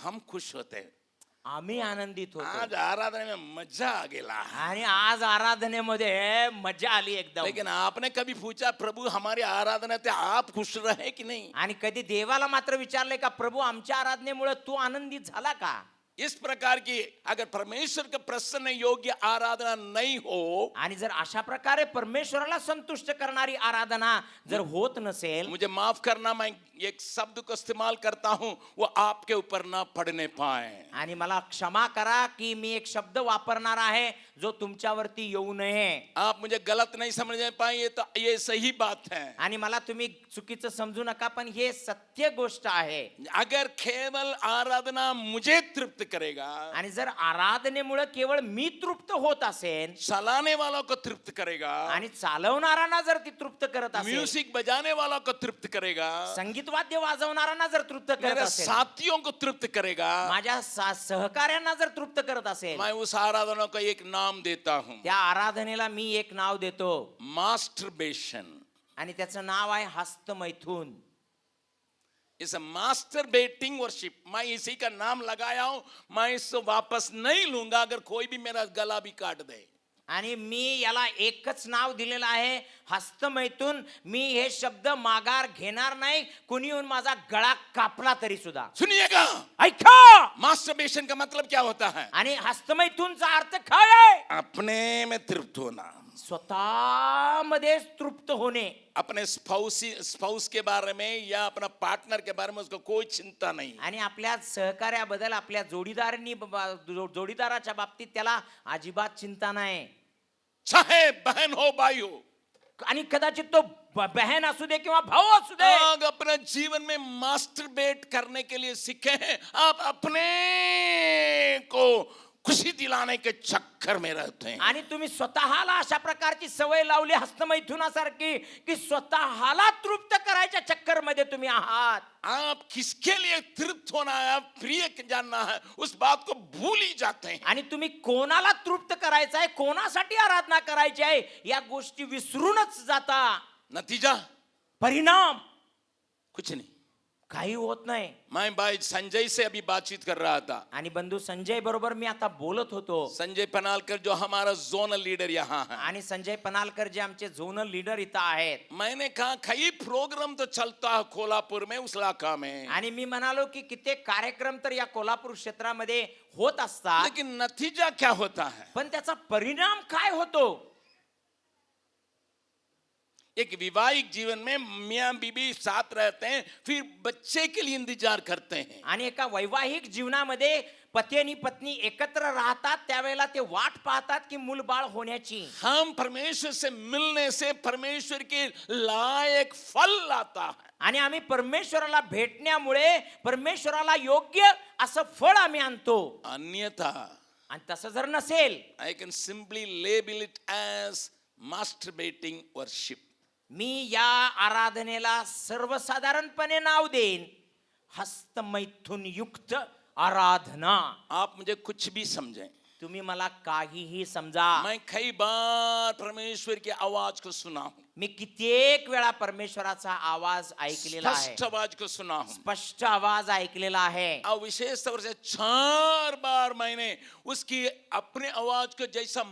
हम खुश होते हैं. आम्ही आनंदित होतो. आज आराधना में मजा आ गेला. आणि आज आराधनेमध्ये मजा आली एकदम. लेकिन आपने कभी पूछा, प्रभु हमारी आराधना से आप खुश रहे कि नहीं? आणि कधी देवाला मात्र विचारले का, प्रभु आमच्या आराधनेमुळे तू आनंदित झाला का? इस प्रकार की अगर परमेश्वर के प्रसन्न योग्य आराधना नहीं हो, आणि जर अशा प्रकारे परमेश्वराला संतुष्ट करणारी आराधना जर होत नसेल, मुझे माफ करना, मैं एक शब्द को इस्तेमाल करता हूं, वो आपके ऊपर ना पड़ने पाए. आणि मला क्षमा करा की मी एक शब्द वापरणार आहे जो तुमच्यावरती येऊ नये. आप मुझे गलत नहीं समझ पाए, ये सही बात है. आणि मला तुम्ही चुकीचं समजू नका, पण हे सत्य गोष्ट आहे. अगर केवल आराधना मुझे तृप्त करेगा, आणि जर आराधनेमुळे केवळ मी तृप्त होत असेल, चलाने वालों को तृप्त करेगा, आणि चालवणाऱ्यांना जर ती तृप्त करत असेल, म्यूजिक बजाने वालों को तृप्त करेगा, संगीत वाद्य वाजवणाऱ्यांना जर तृप्त करत मेरे असेल, साथियों को तृप्त करेगा, माझ्या सहकार्यांना जर तृप्त करत असेल, मैं उस आराधना को एक नाम देता हूं, त्या आराधनेला मी एक नाव देतो. मास्टरबेशन. आणि त्याचं नाव आहे हस्तमैथुन. इस मास्टर बेटिंग वर्शिप, मैं इसी का नाम लगाया हूं. मैं इसको वापस नहीं लूंगा अगर कोई भी मेरा गला भी काट दे. आणि मी याला एकच नाव दिलेलं आहे, हस्तमैथुन. मी हे शब्द माघार घेणार नाही, कुणी येऊन माझा गळा कापला तरी सुद्धा. सुनिएगा, ऐका. मास्टरबेशन का मतलब क्या होता है? आणि हस्तमैथुनचा अर्थ काय आहे? अपने में तृप्त होना, स्वतःमध्ये तृप्त होणे. अपने स्पाउस के बारे में या अपना पार्टनर के बारे में उसको कोई चिंता नहीं. आणि आपल्या सहकार्याबद्दल, आपल्या जोडीदाराच्या बाबतीत त्याला अजिबात चिंता नाही. चाहे बहन हो भाई हो, आणि कदाचित तो बहन असू दे किंवा भाऊ असू दे, आप अपने जीवन में मास्टरबेट करने के लिए सीखे हैं. आप अपने को खुशी दिलाने के चक्कर में रहते हैं. आणि तुम्ही स्वतःला अशा प्रकारची सवय लावली हस्तमैथुनासारखी की स्वतःला तृप्त करायच्या चक्कर मध्ये तुम्ही आहात. आप किसके लिए तृप्त होना है, प्रिय जानना है, उस बात को भूल ही जाते हैं. आणि तुम्ही कोणाला तृप्त करायचं आहे, कोणासाठी आराधना करायची आहे, या गोष्टी विसरूनच जाता. नतीजा परिणाम कुछ नहीं. काही होत नाही. मैं भाई संजय से अभी बातचीत कर रहा था. आणि बंधू संजय बरोबर मी आता बोलत होतो. संजय पनालकर जो हमारा जोनल लीडर यहाँ है. आणि संजय पनालकर जे आमचे झोनल लीडर इथं आहेत. मैंने कहा कई प्रोग्राम तो चलता है कोल्हापुर में, उस इलाका में, आणि मी म्हणालो की कित्येक कार्यक्रम तर या कोल्हापूर क्षेत्रामध्ये होत असतात, लेकिन नतीजा क्या होता है? पण त्याचा परिणाम काय होतो? एक विवाहिक जीवन में मियां बीबी साथ रहते हैं, फिर बच्चे के लिए इंतजार करते हैं. आणि एका वैवाहिक जीवनामध्ये पती आणि पत्नी एकत्र राहतात त्यावेळेला ते वाट पाहतात की मूलबाळ होण्याची. हम परमेश्वर से मिलने से परमेश्वर के लायक फल आता है. आणि आम्ही परमेश्वराला भेटण्यामुळे परमेश्वराला योग्य असं फळ आम्ही आणतो. अन्यथा आणि तसं जर नसेल, I can simply label it as masturbating worship. मी या आराधनेला सर्वसाधारणपणे नाव देईन हस्तमैथुन युक्त आराधना. आप मुझे कुछ भी समझें, तुम्ही मला काहीही समजा. मैं कई बार परमेश्वर की आवाज को सुना हूं, मी कित्येक वेळा परमेश्वराचा आवाज ऐकलेला आहे, स्पष्ट आवाज को सुना हूं. स्पष्ट आवाज ऐकलेला आहे. और विशेष तौर से 4 बार मैंने उसकी अपने आवाज को जैसा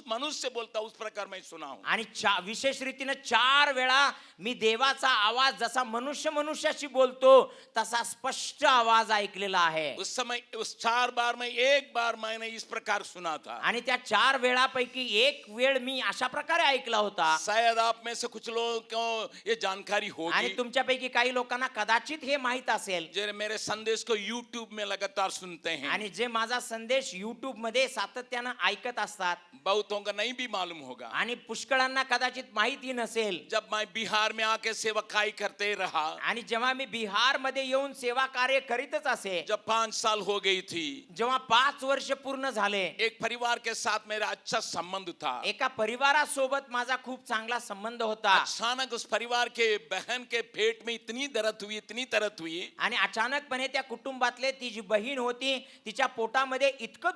मनुष्य बोलता उस प्रकार मैं सुना हूं. आणि विशेष रीतीने 4 वेळा मी देवाचा आवाज जसा मनुष्याशी बोलतो तसा स्पष्ट आवाज ऐकलेला आहे. उस समय उस 4 बार में एक बार मैंने इस प्रकार सुना था. आणि त्या 4 वेळापैकी एक वेळ मी अशा प्रकारे ऐकला होता. शायद आप में से कुछ लोगों को ये जानकारी आणि होगी तुमच्यापैकी काही लोकांना कदाचित हे माहित असेल, जो मेरे संदेश को YouTube में लगातार सुनते हैं. आणि जे माझा संदेश YouTube मध्ये सातत्यानं ऐकत असतात. बहुतों का नहीं भी मालूम होगा. आणि पुष्कळांना कदाचित माहिती नसेल. जब मैं बिहार में आके सेवकाई करते रहा, आणि जेव्हा मी बिहार मध्ये येऊन सेवा कार्य करीतच असे, जब 5 साल हो गई थी, जेव्हा 5 वर्ष पूर्ण झाले, एक परिवार के साथ मेरा अच्छा संबंध था. एका परिवारासोबत माझा खूप चांगला संबंध होता. अचानक उस परिवार के बहन के पेट में इतनी दर्द हुई आणि अचानकपणे त्या कुटुंबातले ती जी बहीण होती तिच्या पोटामध्ये इतकं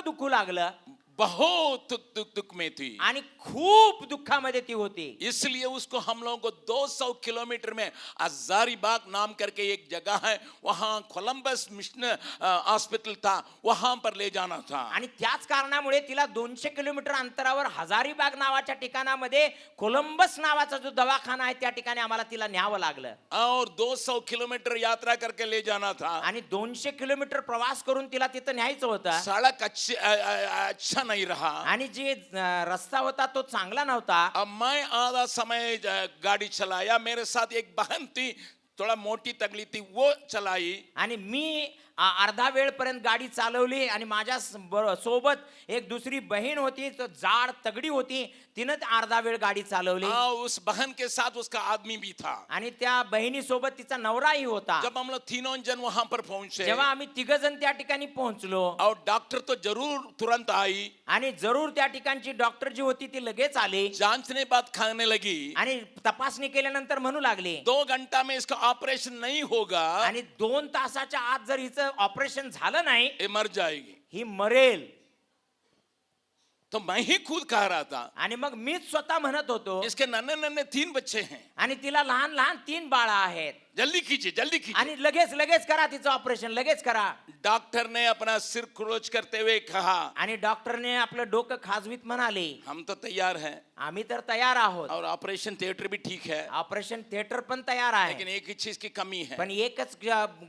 दुखू लागलं बहुत दुख में थी. आणि खूप दुःखामध्ये ती होती. इसलिए उसको हम लोगों को 200 किलोमीटर में हजारीबाग नाम करके एक जगह है, वहां कोलंबस मिशन हॉस्पिटल था, वहां पर ले जाना था. आणि त्याच कारणामुळे तिला 200 किलोमीटर अंतरावर हजारीबाग नावाच्या ठिकाणामध्ये कोलंबस नावाचा जो दवाखाना आहे त्या ठिकाणी आम्हाला तिला न्यावं लागलं. और 200 किलोमीटर यात्रा करके ले जाना था. आणि 200 किलोमीटर प्रवास करून तिला तिथं न्यायचं होतं. सड़क अच्छा नहीं रहा. आणि जे रस्ता होता तो चांगला नव्हता. अब मैं आधा समय गाड़ी चलाया, मेरे साथ एक बहन थी, थोड़ा मोटी तगड़ी थी, वो चलाई. आणि मी अर्धा वेळपर्यंत गाडी चालवली आणि माझ्या सोबत एक दुसरी बहीण होती, तो जाड तगडी होती, तिनं अर्धा वेळ गाडी चालवली. उस बहन के साथ उसका आदमी भी था. आणि त्या बहिणी सोबत तिचा नवराही होता. जब हम लोग तीनों जन वहां पर पहुंचे, जेव्हा आम्ही 3 जण त्या ठिकाणी पोहोचलो, और डॉक्टर तो जरूर तुरंत आई, आणि जरूर त्या ठिकाणची डॉक्टर जी होती ती लगेच आली जांचने बाद खाने लगी. आणि तपासणी केल्यानंतर म्हणू लागली 2 घंटा में इसका ऑपरेशन नहीं होगा, आणि 2 तासाच्या आत जर हिचं ऑपरेशन झालं नाही ये मर जाएगी. ही मरेल. तो मैं ही खुद कह रहा था, आणि मग मीच स्वतः म्हणत होतो, इसके नन्हे 3 बच्चे हैं, आणि तिला लहान लहान 3 बाळा आहेत, जल्दी कीजिए. आणि लगेच करा तिचं ऑपरेशन, लगेच करा. डॉक्टर ने अपना सिर खुरोच करते हुए कहा, आणि डॉक्टरने आपलं डोकं खाजवीत म्हणाले, हम तो तैयार हैं, आम्ही तर तयार आहोत, और ऑपरेशन थिएटर भी ठीक है, ऑपरेशन थिएटर पण तयार आहे, लेकिन एक ही चीज की कमी है, पण एकच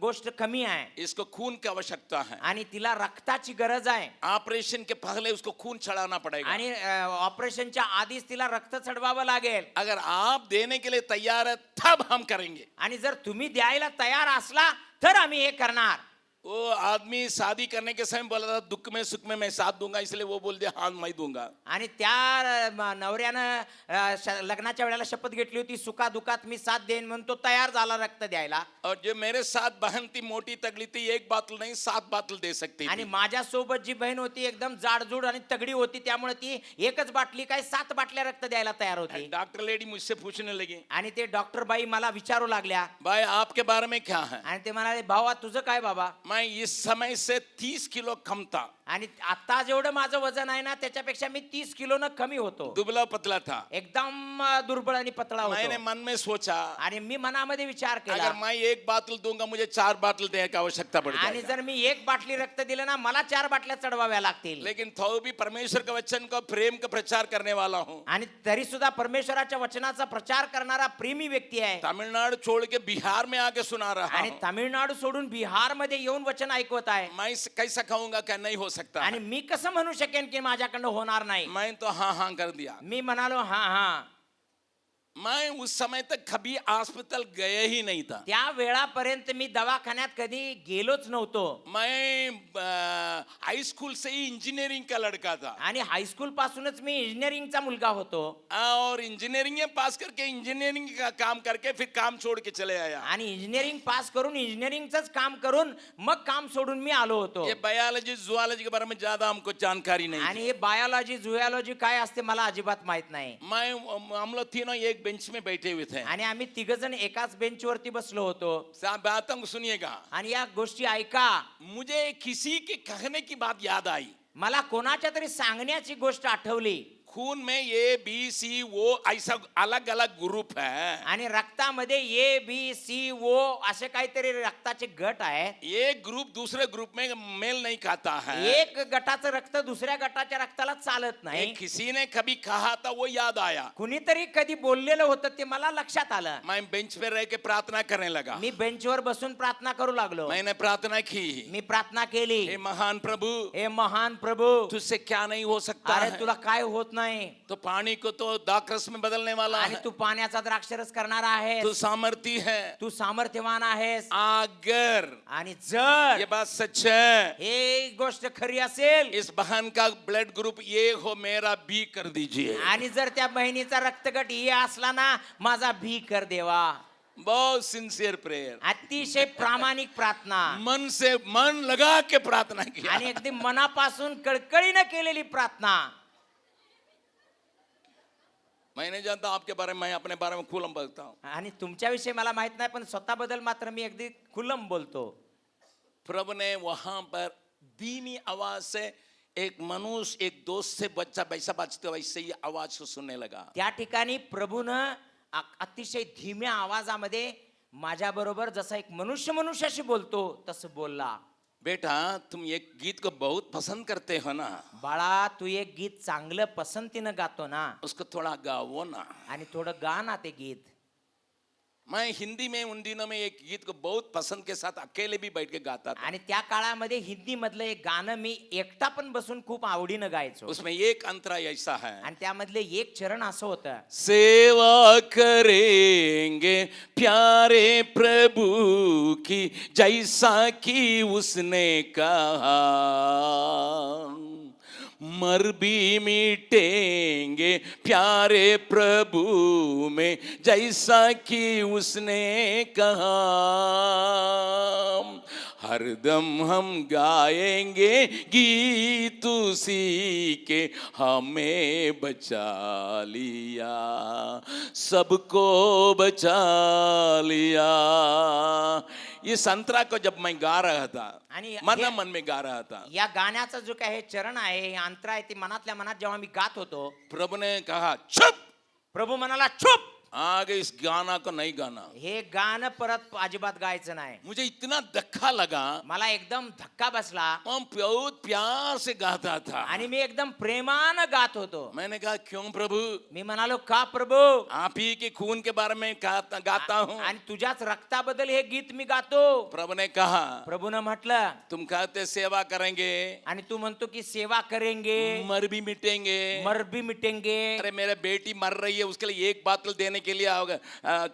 गोष्ट कमी आहे, इसको खून की आवश्यकता है. आणि तिला रक्ताची गरज आहे. ऑपरेशन के पहले उसको खून चढ़ाना पड़ेगा. आणि ऑपरेशनच्या आधीच तिला रक्त चढवावं लागेल. अगर आप देने के लिए तैयार है तब हम करेंगे. आणि जर तुम्ही द्यायला तयार असला तर आम्ही हे करणार. वो आदमी शादी करने के समय बोला था, दुख में सुख में मैं साथ दूंगा, इसलिए वो बोल दिया हाँ मैं दूंगा. आणि त्या नवऱ्यानं लग्नाच्या वेळेला शपथ घेतली होती, सुखा दुखात मी साथ देईन म्हणून तो तयार झाला रक्त द्यायला. और जो मेरे साथ बहन थी, मोटी तगड़ी थी, 1 बाटल नहीं 7 बाटल दे सकती आणि थी. माझ्या सोबत जी बहीण होती एकदम जाडजूड आणि तगडी होती, त्यामुळे ती एकच बाटली काय 7 बाटल्या रक्त द्यायला तयार होती. डॉक्टर लेडी मुझसे पूछने लगी, आणि ते डॉक्टर बाई मला विचारू लागल्या, भाई आपके बारे में क्या है. आणि ते म्हणाले, भावा तुझं काय बाबा. मैं इस समय से 30 किलो कम था, आणि आता जेवढं माझं वजन आहे ना त्याच्यापेक्षा मी 30 किलोनं कमी होतो, दुबला पतला था. एकदम दुर्बळ आणि पतळा मैंने होतो. मन में सोचा, आणि मी मनामध्ये विचार केला, अगर मैं 1 बाटल दूंगा मुझे 4 बाटल देने की आवश्यकता पड़ आणि जाएगी. जर मी 1 बाटली रक्त दिलं ना मला 4 बाटल्या चढवाव्या लागतील. लेकिन तो भी परमेश्वर के वचन को प्रेम का प्रचार करने वाला हूँ. आणि तरी सुद्धा परमेश्वराच्या वचनाचा प्रचार करणारा प्रेमी व्यक्ती आहे. तमिलनाडु छोड़ के बिहार में आके सुना रहा आणि हूँ. तामिळनाडू सोडून बिहार मध्ये येऊन वचन ऐकवत आहे. मैं कैसा कहूंगा क्या नहीं हो सकता. आणि मी कसं म्हणू शकेन की माझ्याकडनं होणार नाही. मैं तो हाँ हाँ कर दिया. मी म्हणालो हा. मैं उस समय तक कभी अस्पताल गया ही नहीं था। त्या वेळापर्यंत मी दवाखान्यात कधी गेलोच नव्हतो मैं हाई स्कूल से ही इंजीनियरिंग का लड़का था आणि हायस्कूल पासूनच मी इंजिनिअरिंगचा मुलगा होतो और इंजीनियरिंग में पास करके इंजीनियरिंग का काम करके फिर काम छोड़ के चले आया। आणि इंजिनिअरिंग पास करून इंजिनिअरिंगचंच काम करून मग काम सोडून मी आलो होतो ये बायोलॉजी जुआलॉजी के बारे में ज्यादा हमको जानकारी नहीं आणि हे बायोलॉजी झुओलॉजी काय असते मला अजिबात माहित नाही थी। हम लोग तीनों एक बेंच में बैठे हुए थे। आणि आम्ही तिघजण एकाच बेंचवरती बसलो होतो साहब बातों को सुनिएगा। आणि या गोष्टी ऐका मुझे किसी के कहने की बात याद आई। मला कोणाच्या तरी सांगण्याची गोष्ट आठवली खून में ए बी सी ओ ऐसा अलग अलग ग्रुप है। आणि रक्तामध्ये ए बी सी ओ असे काहीतरी रक्ताचे गट आहेत एक ग्रुप दूसरे ग्रुप में मेल नहीं खाता है। एक गटाचं रक्त दुसऱ्या गटाच्या रक्ताला चालत ये नाही किसी ने कभी कहा था वो याद आया। कुणीतरी कधी बोललेलं होतं ते मला लक्षात आलं मैं बेंच पे रह के प्रार्थना करने लगा। मी बेंचवर बसून प्रार्थना करू लागलो मैंने प्रार्थना की, मी प्रार्थना केली हे महान प्रभु, हे महान प्रभू तुझसे क्या नहीं हो सकता अरे है। तुला काय होत नाही तो पानी को तो दाखरस में बदलने वाला आणि है। तू पाण्याचा द्राक्षरस करणार आहेस तू सामर्थी है। तू सामर्थ्यवान आहेस अगर आणि जर ये बात सच है, हे गोष्ट खरी असेल इस बहन का ब्लड ग्रुप ये हो, मेरा बी कर दीजिए। आणि जर त्या बहिणीचा रक्तगट ये असला ना माझा भी कर देवा बहुत सिंसियर प्रेयर, अतिशय प्रामाणिक प्रार्थना मन से मन लगा के प्रार्थना किया। आणि अगदी मनापासून कळकळीनं केलेली प्रार्थना मैं नहीं जानता आपके बारे में, मैं अपने बारे में खुलम बोलता हूँ। आणि तुमच्याविषयी मला माहित नाही पण स्वतःबद्दल मात्र मी अगदी खुल्लम बोलतो प्रभु ने वहां पर धीमी आवाज से एक मनुष्य एक दोस्त से बच्चा वैसा बचते वैसे ही आवाज को सुनने लगा। त्या ठिकाणी प्रभूनं अतिशय धीम्या आवाजामध्ये माझ्या बरोबर जसा एक मनुष्य मनुष्याशी बोलतो तसं बोलला बेटा तुम ये गीत को बहुत पसंद करते हो ना, बाळा तू एक गीत चांगलं पसंतीनं गातो ना उसको थोड़ा गाओ ना। आणि थोडं गा ना ते गीत मैं हिंदी में उन दिनों में एक गीत को बहुत पसंद के साथ अकेले भी बैठ के गाता था। आणि त्या काळामध्ये हिंदी मधलं एक गाणं मी एकटा पण बसून खूप आवडीनं गायचो उसमें एक अंतरा ऐसा है, आणि त्यामधले एक चरण असं होतं सेवा करेंगे प्यारे प्रभु की जैसा कि उसने कहा, मर भी मिटेंगे प्यारे प्रभु में जैसा कि उसने कहा, हरदम हम गाएंगे गीत उसी के, हमें बचा लिया सबको बचा लिया। इस अंतरा को जब मैं गा रहा था, आणि मन हे- मन में गा रहा था, या गाण्याचा जो काय हे चरण आहे हे अंतरा आहे ते मनातल्या मनात जेव्हा मी गात होतो प्रभु ने कहा चुप, प्रभू म्हणाला चुप आगे इस गाना को नहीं गाना। हे गाणं परत अजिबात गायचं नाही मुझे इतना धक्का लगा, मला एकदम धक्का बसला मैं बहुत प्यार से गाता था। आणि मी एकदम प्रेमानं गात होतो मैंने कहा क्यों प्रभु, मी म्हणालो का प्रभू आप ही के खून के बारे में गाता हूँ। आणि तुझ्याच रक्ताबद्दल हे गीत मी गातो प्रभु ने कहा प्रभूनं म्हटलं तुम कहते सेवा करेंगे, आणि तू म्हणतो की सेवा करेंगे मर भी मिटेंगे। मर भी मिटेंगे अरे मेरे बेटी मर रही है, उसके लिए एक बोतल देने के लिए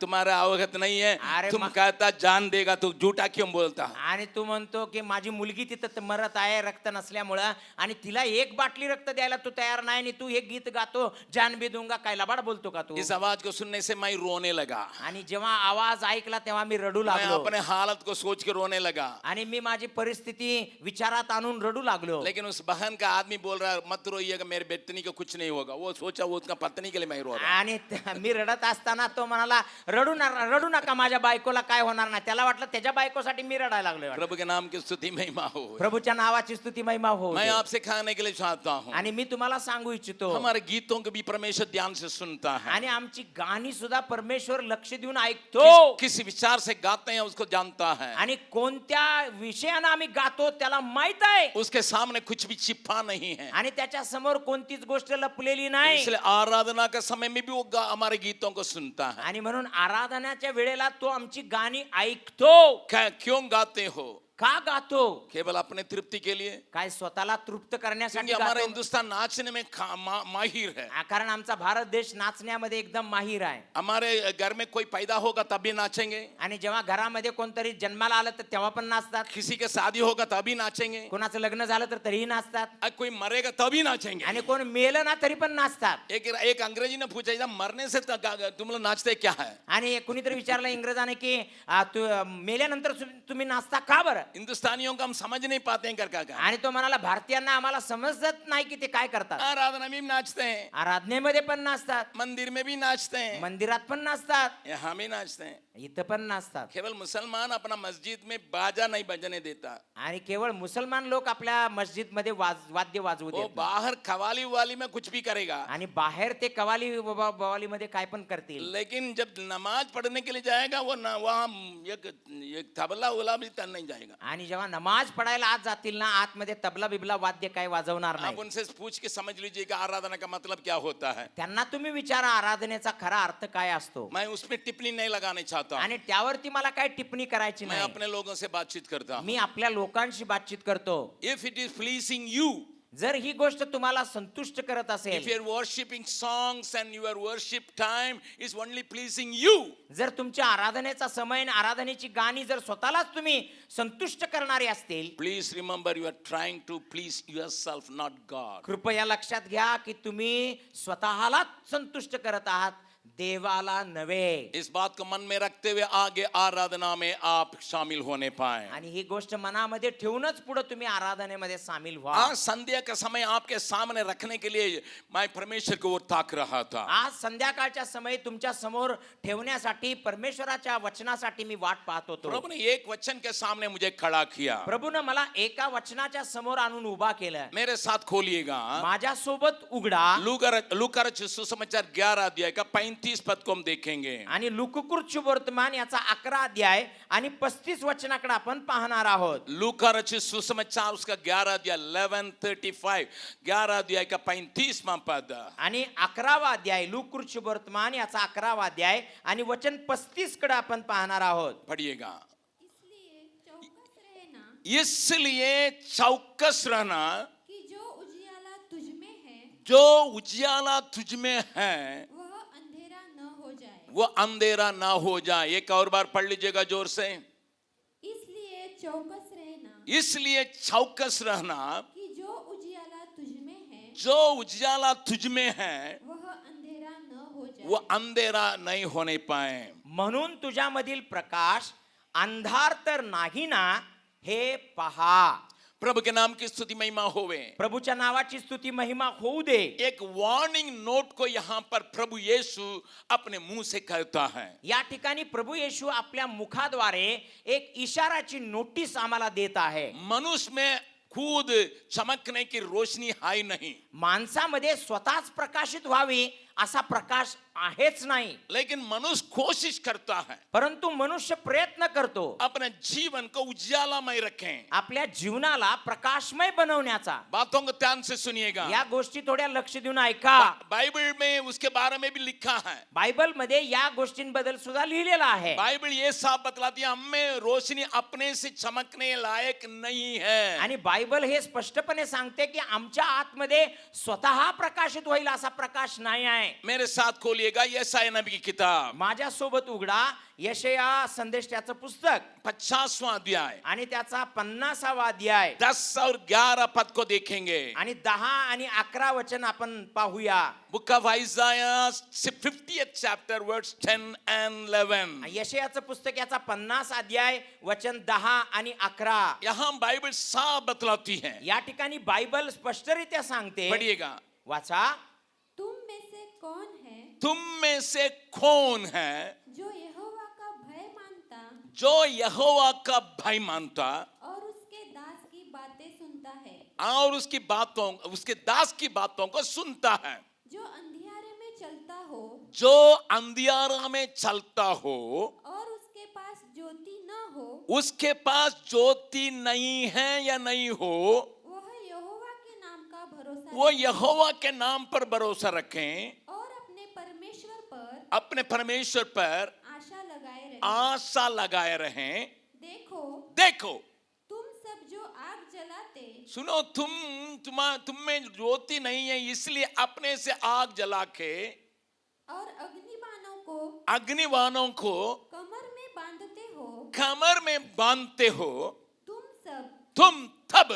तुम्हारा अवगत नहीं है। अरे तुम कहता जान देगा, तू झूठा क्यों बोलता। आणि तू म्हणतो की माझी मुलगी तिथं मरत आहे रक्त नसल्यामुळं आणि तिला एक बाटली रक्त द्यायला तू तयार नाही आणि तू हे गीत गातो जान भी दूंगा, काय लबाड बोलतो का तू। इस आवाज को सुनने से मैं रोने लगा, आणि जेव्हा आवाज ऐकला तेव्हा मी रडू मैं लागलो अपने हालत को सोच के रोने लगा। आणि मी माझी परिस्थिती विचारात आणून रडू लागलो लेकिन उस बहन का आदमी बोल रहा है मत रोइएगा, मेरे बेटनी को कुछ नहीं होगा। वो सोचा वो उसका पत्नी के लिए मैं रो रहा। आणि मी रडत असताना तो म्हणाला रडू नका माझ्या बायकोला काय होणार नाही। त्याला वाटलं त्याच्या बायकोसाठी मी रडायला लागलोय वाटतं। प्रभु के नाम की स्तुति महिमा हो। प्रभूच्या नावाची स्तुती महिमा हो मैं आपसे कहने के लिए चाहता हूँ, आणि मी तुम्हाला सांगू इच्छितो हमारे गीतों को भी परमेश्वर ध्यान से सुनता है। आणि आमची गाणी सुद्धा परमेश्वर लक्ष देऊन ऐकतो किस विचार से गाते हैं उसको जानता है। आणि कोणत्या विषयानं आम्ही गातो त्याला माहित आहे उसके सामने कुछ भी छिपा नहीं है। आणि त्याच्या समोर कोणतीच गोष्ट लपलेली नाही। इसलिए आराधना के समय में भी वो हमारे गीतों को सुनता है। आणि म्हणून आराधनाच्या वेळेला तो आमची गाणी ऐकतो। क्यों गाते हो, का गातो? केवल अपने तृप्ति के लिए? काय स्वतःला तृप्त करण्यासाठी क्योंकि हमारा गातो? हिंदुस्तान नाचने में माहिर है। कारण आमचा भारत देश नाचण्यामध्ये एकदम माहिर आहे. हमारे घर में कोई पैदा होगा तब भी नाचेंगे, आणि जेव्हा घरामध्ये कोणतरी जन्माला आलं तर तेव्हा पण नाचतात. किसी के शादी होगा तभी नाचेंगे, कोणाचं लग्न झालं तर तरीही नाचतात. कोई मरेगा तभी नाचेंगे। आणि कोण मेलं ना तरी पण नाचतात. एक अंग्रेजी ने पूछा था, मरने से तुम लोग नाचते क्या है? आणि कुणीतरी विचारलं इंग्रजाने की तू मेल्यानंतर तुम्ही नाचता का बरं? हिंदुस्तानियों को हम समझ नहीं पाते हैं क्या। आणि तो म्हणाला भारतीयांना आम्हाला समजत नाही की ते काय करतात. आराधना में भी नाचते हैं, आराधनेमध्ये पण नाचतात, मंदिर में भी नाचते हैं, मंदिरात पण नाचतात, यहाँ भी नाचते हैं। इथं पण नाचतात. केवल मुसलमान अपना मस्जिद में बाजा नहीं बजने देता, आणि केवळ मुसलमान लोक आपल्या मस्जिद मध्ये वाद्य वाजवू वो देत नाही. बाहर कवाली वाली में कुछ भी करेगा, आणि बाहेर ते कवाली बवाली मध्ये काय पण करतील. लेकिन जब नमाज पढ़ने के लिए जाएगा वो ना वहाँ एक तबला उला भी तन नहीं जाएगा। आणि जेव्हा नमाज पडायला आत जातील ना, आतमध्ये तबला बिबला वाद्य काय वाजवणार आप नाही. उनसे पूछ के समझ लीजिए कि आराधना का मतलब क्या होता है। त्यांना तुम्ही विचारा आराधनेचा खरा अर्थ काय असतो. मैं उसमें टिप्पणी नहीं लगाना चाहता हूं। आणि त्यावरती मला काय टिप्पणी करायची मैं नाही. अपने लोगों से बातचीत करता हूं। मी आपल्या लोकांशी बातचीत करतो. If it is pleasing you, जर ही गोष्ट तुम्हाला संतुष्ट करत if असेल, your worshiping songs and your worship time is only pleasing you, जर तुमच्या आराधनेचा समय आणि आराधनेची गाणी जर स्वतःलाच तुम्ही संतुष्ट करणारी असतील, please remember you are trying to please yourself, not God. कृपया लक्षात घ्या की तुम्ही स्वतःलाच संतुष्ट करत आहात, देवाला नव्हे. इस बात को मन में रखते हुए आगे आराधना में आप शामिल होने पाए। आणि ही गोष्ट मनामध्ये ठेवूनच पुढे तुम्ही आराधनेमध्ये सामील व्हा. आज संध्या का समय आपके सामने रखने के लिए मैं परमेश्वर को ताक रहा था। आज संध्याकाळच्या समय तुमच्या समोर ठेवण्यासाठी परमेश्वराच्या वचनासाठी मी वाट पाहत होतो. प्रभु ने एक वचन के सामने मुझे खड़ा किया। प्रभूनं मला एका वचनाच्या समोर आणून उभा केलं. मेरे साथ खोलिएगा माझ्या सोबत उघडा लूका रचित सुसमाचार 11 अध्याय का 35 पद को हम देखेंगे। आणि लूकाकृत वर्तमान याचा 11 अध्याय आणि 35 वचनाकडे आपण पाहणार आहोत. लूका रचित सुसमाचार उसका 11 अध्याय 11:35, 11 अध्याय का 35वां पद। आणि 11वा अध्याय लूकाकृत वर्तमान याचा 11वा अध्याय आणि वचन 35 कडे आपण पाहणार आहोत. पढ़िएगा। इसलिए चौकस रहना इसलिए चौकस रहना कि जो उजियाला तुझ में है जो उजियाला तुझ में है वह अंधेरा न हो जाए. वो अंधेरा ना हो जाए। एक और बार पढ़ लीजिएगा जोर से। इसलिए चौकस रहना इसलिए चौकस रहना कि जो उजियाला तुझ में है जो उजियाला तुझ में है वह अंधेरा न हो जाए. वो अंधेरा नहीं होने पाए। म्हणून तुझ्यामधील प्रकाश अंधार तर नाही ना, हे पहा. प्रभु के नाम की स्तुति महिमा होवे। प्रभूच्या नावाची स्तुती महिमा होऊ दे. एक वार्निंग नोट को यहाँ पर प्रभु यीशु अपने मुंह से कहता है। या ठिकाणी प्रभू येशू आपल्या मुखाद्वारे एक इशाराची नोटीस आम्हाला देत आहे. मनुष्य में खुद चमकने की रोशनी है नहीं, माणसामध्ये स्वतःच प्रकाशित व्हावी असा प्रकाश आहेच नाही, लेकिन मनुष्य कोशिश करता है परंतु मनुष्य प्रयत्न करतो अपने जीवन को उजालामय रखें। आपल्या जीवनाला प्रकाशमय बनवण्याचा. बातों को ध्यान से सुनिएगा। या गोष्टी थोड्या लक्ष देऊन ऐका. बाइबल में उसके बारे में भी लिखा है। बायबल मध्ये या गोष्टींबद्दल सुद्धा लिहिलेला आहे. बाइबल ये साफ बतलाती है हमें रोशनी अपने से चमकने लायक नहीं है। आणि बायबल हे स्पष्टपणे सांगते की आमच्या आतमध्ये स्वतः प्रकाशित होईल असा प्रकाश नाही आहे. मेरे साथ खोलिएगा यशायाह नबी की किताब माझ्या सोबत उघडा यशया संदेशाचं पुस्तक 50वां अध्याय आणि त्याचा 50वा अध्याय 10 और 11 पद को देखेंगे। आणि 10 आणि 11 वचन आपण पाहूया. Book of आइजाया 50th chapter words 10 and 11। यशयाचं पुस्तक याचा 50 अध्याय वचन 10 आणि 11. यहाँ बाइबल साफ बतलाती है। या ठिकाणी बायबल स्पष्टरित्या सांगते. पढ़िएगा। वाचा. तुम में से कौन है तुम में से कौन है जो यहोवा का भय मानता जो यहोवा का भय मानता और उसके दास की बातें सुनता है, और उसके दास की बातों को सुनता है, जो अंधियारे में चलता हो जो अंधियारा में चलता हो, और उसके पास ज्योति न हो, उसके पास ज्योति नहीं है या नहीं हो, वह यहोवा के नाम का भरोसा वो रखे यहोवा के नाम पर भरोसा रखें, और अपने परमेश्वर पर आशा लगाए रहे. आशा लगाए रहें। देखो देखो तू जलाते सुनो, तुम में ज्योति नहीं है, इसलिए अपने से आग जला के और अग्निबाणों को अग्निवानों को कमर में बांधते हो। कमर में बांधते हो। तुम सब तुम तब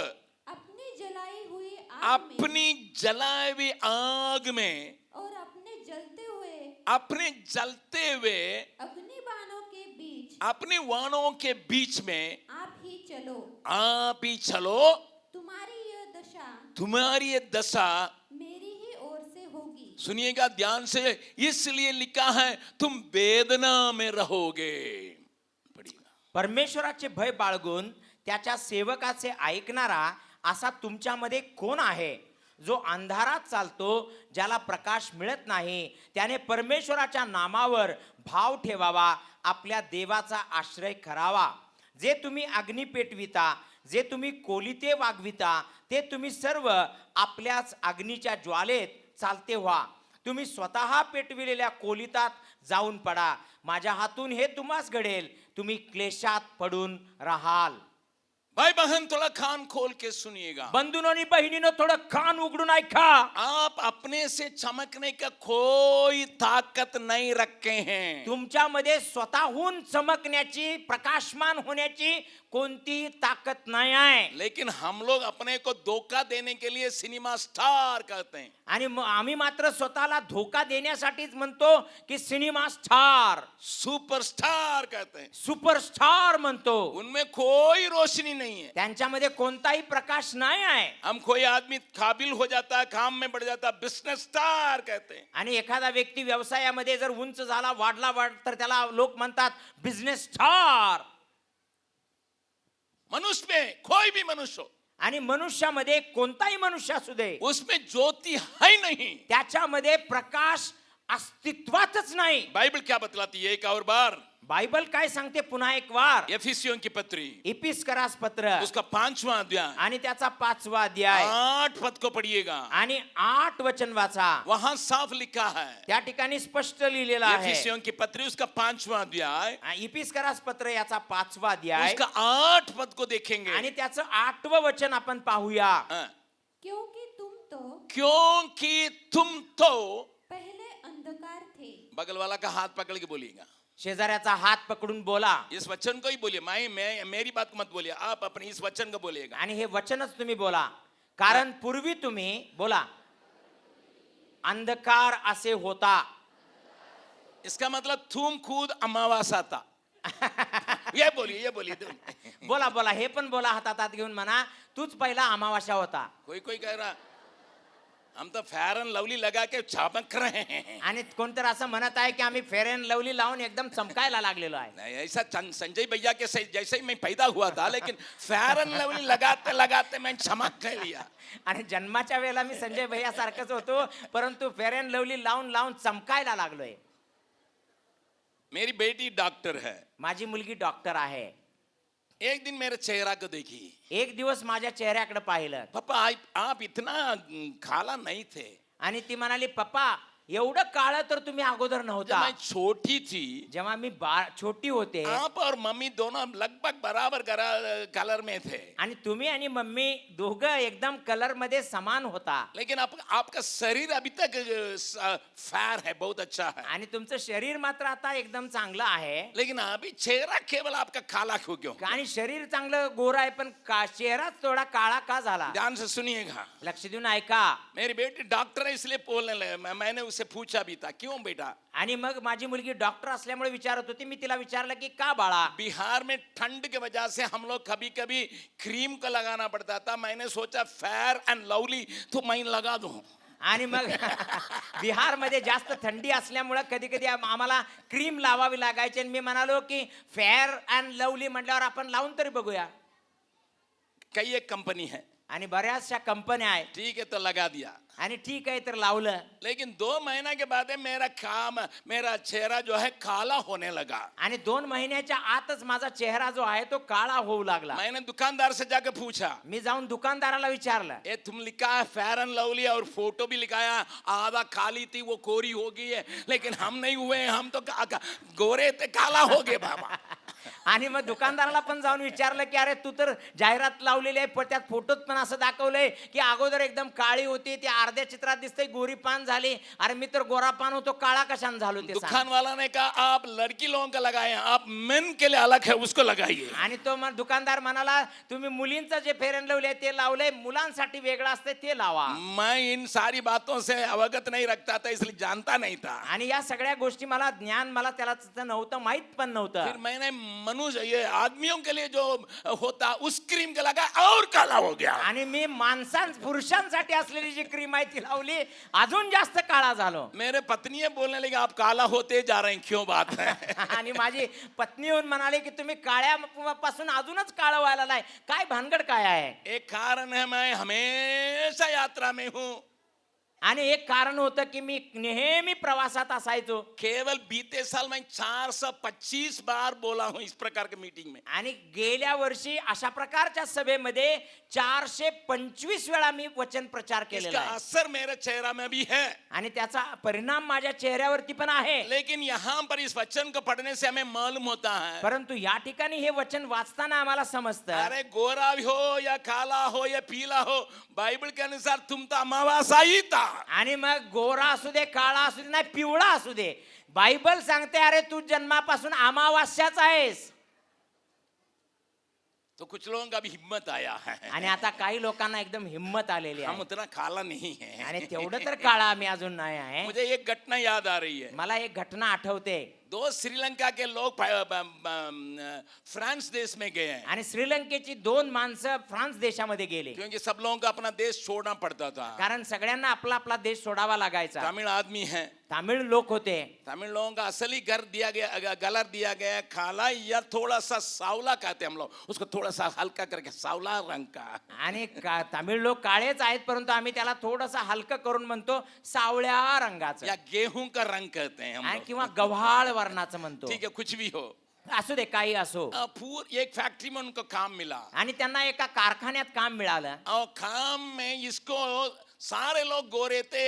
अपनी जलाई हुई आग में अपनी जलाए हुई आग में, और अपने जलते हुए अग्निबाणों के बीच अपने वाणों के बीच में आप ही चलो। आप ही चलो। तुम्हारी ये दशा मेरी ही ओर से होगी। सुनिएगा ध्यान से, इसलिए लिखा है तुम वेदना में रहोगे। पढ़िएगा। परमेश्वराचे भय बाळगून त्याच्या सेवकाचे ऐकणारा असा तुमच्यामध्ये कोण आहे, जो अंधारात चालतो, ज्याला प्रकाश मिळत नाही? त्याने परमेश्वराच्या नामावर भाव ठेवावा, आपल्या देवाचा आश्रय करावा. जे तुम्ही अग्नी पेटविता, जे तुम्ही कोलिते वागविता, ते तुम्ही सर्व आपल्याच अग्नीच्या ज्वालेत चालते व्हा. तुम्ही स्वतः पेटविलेल्या कोलितात जाऊन पडा. माझ्या हातून हे तुम्हास घडेल, तुम्ही क्लेशात पडून राहाल. भाई बहन थोड़ा कान खोल के सुनिएगा। बंधुओं आणि बहिणीनं थोडं कान उघडून ऐका. आप अपने से चमकने का कोई ताकत नहीं रखे हैं। तुमच्यामध्ये स्वतःहून चमकण्याची, प्रकाशमान होण्याची कोणतीही ताकद नाही आहे. लेकिन हम लोग अपने को धोखा देने के लिए सिनेमा स्टार कहते हैं। आणि आम्ही मात्र स्वतःला धोका देण्यासाठीच म्हणतो की सिनेमा स्टार, सुपरस्टार कहते हैं। सुपरस्टार म्हणतो. उनमें कोई रोशनी नहीं है। त्यांच्यामध्ये कोणताही प्रकाश नाही आहे. हम कोई आदमी काबिल हो जाता है, काम में बढ़ जाता है, बिजनेस स्टार कहते हैं। आणि एखादा व्यक्ती व्यवसायामध्ये जर उंच झाला, वाढला तर त्याला लोक म्हणतात बिझनेस स्टार. मनुष्य में कोई भी मनुष्य हो, आणि मनुष्यामध्ये कोणताही मनुष्य असू दे, उसमें ज्योति है नहीं। त्याच्यामध्ये प्रकाश अस्तित्वातच नाही. बाइबल क्या बतलाती है? एक और बार बायबल काय सांगते पुन्हा एक वार? एफिसियों की पत्री इपिस्करास पत्र उसका 5वां अध्याय आणि त्याचा 5वा अध्याय 8 पद को पढ़िएगा। आणि 8 वचन वाचा. वहां साफ लिखा है, त्या ठिकाणी स्पष्ट लिहिलेलं आहे. एफिसियों की पत्री उसका 5वां अध्याय इपिस्करास पत्र याचा 5वा अध्याय उसका 8 पद को देखेंगे। आणि त्याचं 8वं वचन आपण पाहूया. हाँ, क्योंकि तुम तो पहले अंधकार थे। बगल वाला का हाथ पकड़ के बोलिएगा, शेजाऱ्याचा हात पकडून बोला. इस वचन को ही बोलिए। मैं मेरी बात को मत बोलिए, आप अपने इस वचन को बोलिएगा। आणि हे वचनच तुम्ही बोला. कारण पूर्वी तुम्ही बोला अंधकार असे होता. इसका मतलब तुम खुद अमावासा था। ये बोलिए बोला बोला, हे पण बोला हातात हात घेऊन म्हणा, तूच पहिला अमावास्या होता. कोई कह रहा हम तो फेयर एंड लवली लगा के चमक रहे हैं। आणि कोणतर असं म्हणत आहे की आम्ही फेअर अँड लवली लावून एकदम चमकायला लागलेलो आहे. नहीं, ऐसा संजय भैया के जैसे ही मैं पैदा हुआ था, लेकिन फेयर एंड लवली लगाते लगाते मैं चमक कर लिया। आणि जन्माच्या वेळेला मी संजय भैया सारखंच होतो, परंतु फेअर अँड लवली लावून लावून चमकायला लागलोय. मेरी बेटी डॉक्टर है। माझी मुलगी डॉक्टर आहे. एक दिन मेरे चेहरा को देखी, एक दिवस माझ्या चेहऱ्याकडे पाहिलं. पापा आप इतना काला नहीं थे। आणि ती म्हणाली, पप्पा एवढं काळं तर तुम्ही अगोदर जब नव्हता. मैं छोटी थी, जेव्हा मी छोटी होते, आप और मम्मी दोनों लगभग बराबर कलर में थे। आणि तुम्ही आणि मम्मी दोघं एकदम कलर मध्ये समान होता. लेकिन आपका शरीर अभी तक फेयर है, बहुत अच्छा है। आणि तुमचं शरीर मात्र आता एकदम चांगलं आहे. लेकिन अभी चेहरा केवल आपका काला क्यों? आणि शरीर चांगलं गोरा आहे, पण चेहराच थोडा काळा का झाला? ध्यान से सुनिएगा। लक्ष देऊन ऐका. मेरी बेटी डॉक्टर है, इसलिए बोलने लगे। मैंने उसे पूछा भी था, क्यों बेटा? आणि मग माझी मुलगी डॉक्टर असल्यामुळे विचारत होती. मी तिला विचारलं की का बाळा? बिहार में ठंड के वजह से हम लोग कभी कभी क्रीम को लगाना पड़ता था। मैंने सोचा फेयर एंड लवली तो मैं लगा दूं। आणि मग बिहार मध्ये जास्त थंडी असल्यामुळे कधी कधी आम्हाला क्रीम लावावी लागायची. आणि मी म्हणालो की फेअर अँड लवली म्हटल्यावर आपण लावून तरी बघूया. कई एक कंपनी है, आणि बऱ्याचशा कंपन्या आहेत. ठीक है तो लगा दिया। आणि ठीक आहे तर लावलं. लेकिन 2 महीना के बाद मेरा चेहरा जो है काला होने लगा। आणि 2 महिन्याच्या आतच माझा चेहरा जो आहे तो काळा होऊ लागला. मैंने दुकानदार से जाकर पूछा, मी जाऊन दुकानदाराला विचारलं, ये तुम लिखा है फेयर एंड लवली और फोटो भी लिखाया, आधा काली थी वो कोरी हो गई है, लेकिन हम नहीं हुए, हम तो गोरे थे, काला हो गए बाबा। आणि मग दुकानदाराला पण जाऊन विचारलं की अरे तू तर जाहिरात लावलेली आहे पण त्यात फोटोत पण असं दाखवलंय की अगोदर एकदम काळी होती ती अर्ध्या चित्रात दिसते गोरी पान झाली. अरे मी तर गोरा पान होतो काळा कशाने झालो ते सांग. दुकान वाला ने कहा आप लड़की लोगों का लगाए, आप मेन के लिए अलग है, उसको लगाइए. आणि तो मग दुकानदार म्हणाला तुम्ही मुलींचं जे फेर अँड लवली आहे ते लावलंय, मुलांसाठी वेगळं असते ते लावा. मैं इन सारी बातों से अवगत नहीं रखता था, इसलिए जानता नहीं था. आणि या सगळ्या गोष्टी मला ज्ञान मला त्याला नव्हतं, माहित पण नव्हतं. फिर मैंने मनुष्य ये आदमियों के लिए जो होता उस क्रीम के लगा और काला हो गया. आणि मी पुरुषांसाठी असलेली जी क्रीम आहे ती लावली, अजून जास्त काळा झालो. मेरे पत्नी बोलने लगी आप काला होते जा रहे हैं, क्यों बात है? आणि माझी पत्नी येऊन म्हणाली की तुम्ही काळ्या पासून अजूनच काळं व्हायला नाही, काय भानगड काय आहे? एक कारण है मैं हमेशा यात्रा में हूँ. आणि एक कारण होतं की मी नेहमी प्रवासात असायचो. केवल बीते साल मैं 425 बार बोला हूँ इस प्रकार के मीटिंग में. आणि गेल्या वर्षी अशा प्रकारच्या सभेमध्ये 425 वेळा मी वचन प्रचार केलेला इसका आहे. असर मेरे चेहरा में भी है. आणि त्याचा परिणाम माझ्या चेहऱ्यावरती पण आहे. लेकिन यहाँ पर इस वचन को पढ़ने से हमें मालूम होता है, परंतु या ठिकाणी हे वचन वाचताना आम्हाला समजतं, अरे गोरा भी हो या काला हो या पीला हो, बाइबल के अनुसार तुम तो अमावासा ही था. आणि मग गोरा असू दे, काळा असू दे, नाही पिवळा असू दे, बायबल सांगते अरे तू जन्मापासून अमावास्याच आहेस. तो कुछ लोगों का भी हिम्मत आया है. आणि आता काही लोकांना एकदम हिम्मत आलेली हम आहे. उतना काला नहीं है. आणि तेवढं तर काळा आम्ही अजून नाही आहे. मुझे एक घटना याद आ रही है. मला एक घटना आठवते. दो श्रीलंका के लोग फ्रांस देश में गए हैं, आणि श्रीलंकेची 2 माणसं फ्रान्स देशामध्ये गेले. क्योंकि सब लोगों को अपना देश छोड़ना पड़ता था. कारण सगळ्यांना आपला आपला देश सोडावा लागायचा. तमिल आदमी है, तामिळ लोक होते. तमिल लोगों का असली घर दिया गया, कलर दिया गया काला या थोड़ा सा सावला कहते हैं हम लोग उसको, थोड़ा सा हल्का करके सावला रंग का. आणि तामिळ लोक काळेच आहेत परंतु आम्ही त्याला थोडंसं हलकं करून म्हणतो सावळ्या रंगाचं, या गेहूं का रंग कहते हैं हम आणि लोग. किंवा गव्हाळ वर्णाचं म्हणतो. ठीक है, कुछ भी हो. असू दे काही असो. एक फैक्ट्री में उनको काम मिला आणि त्यांना एका कारखान्यात काम मिळालं. और काम में इसको सारे लोग गोरे थे,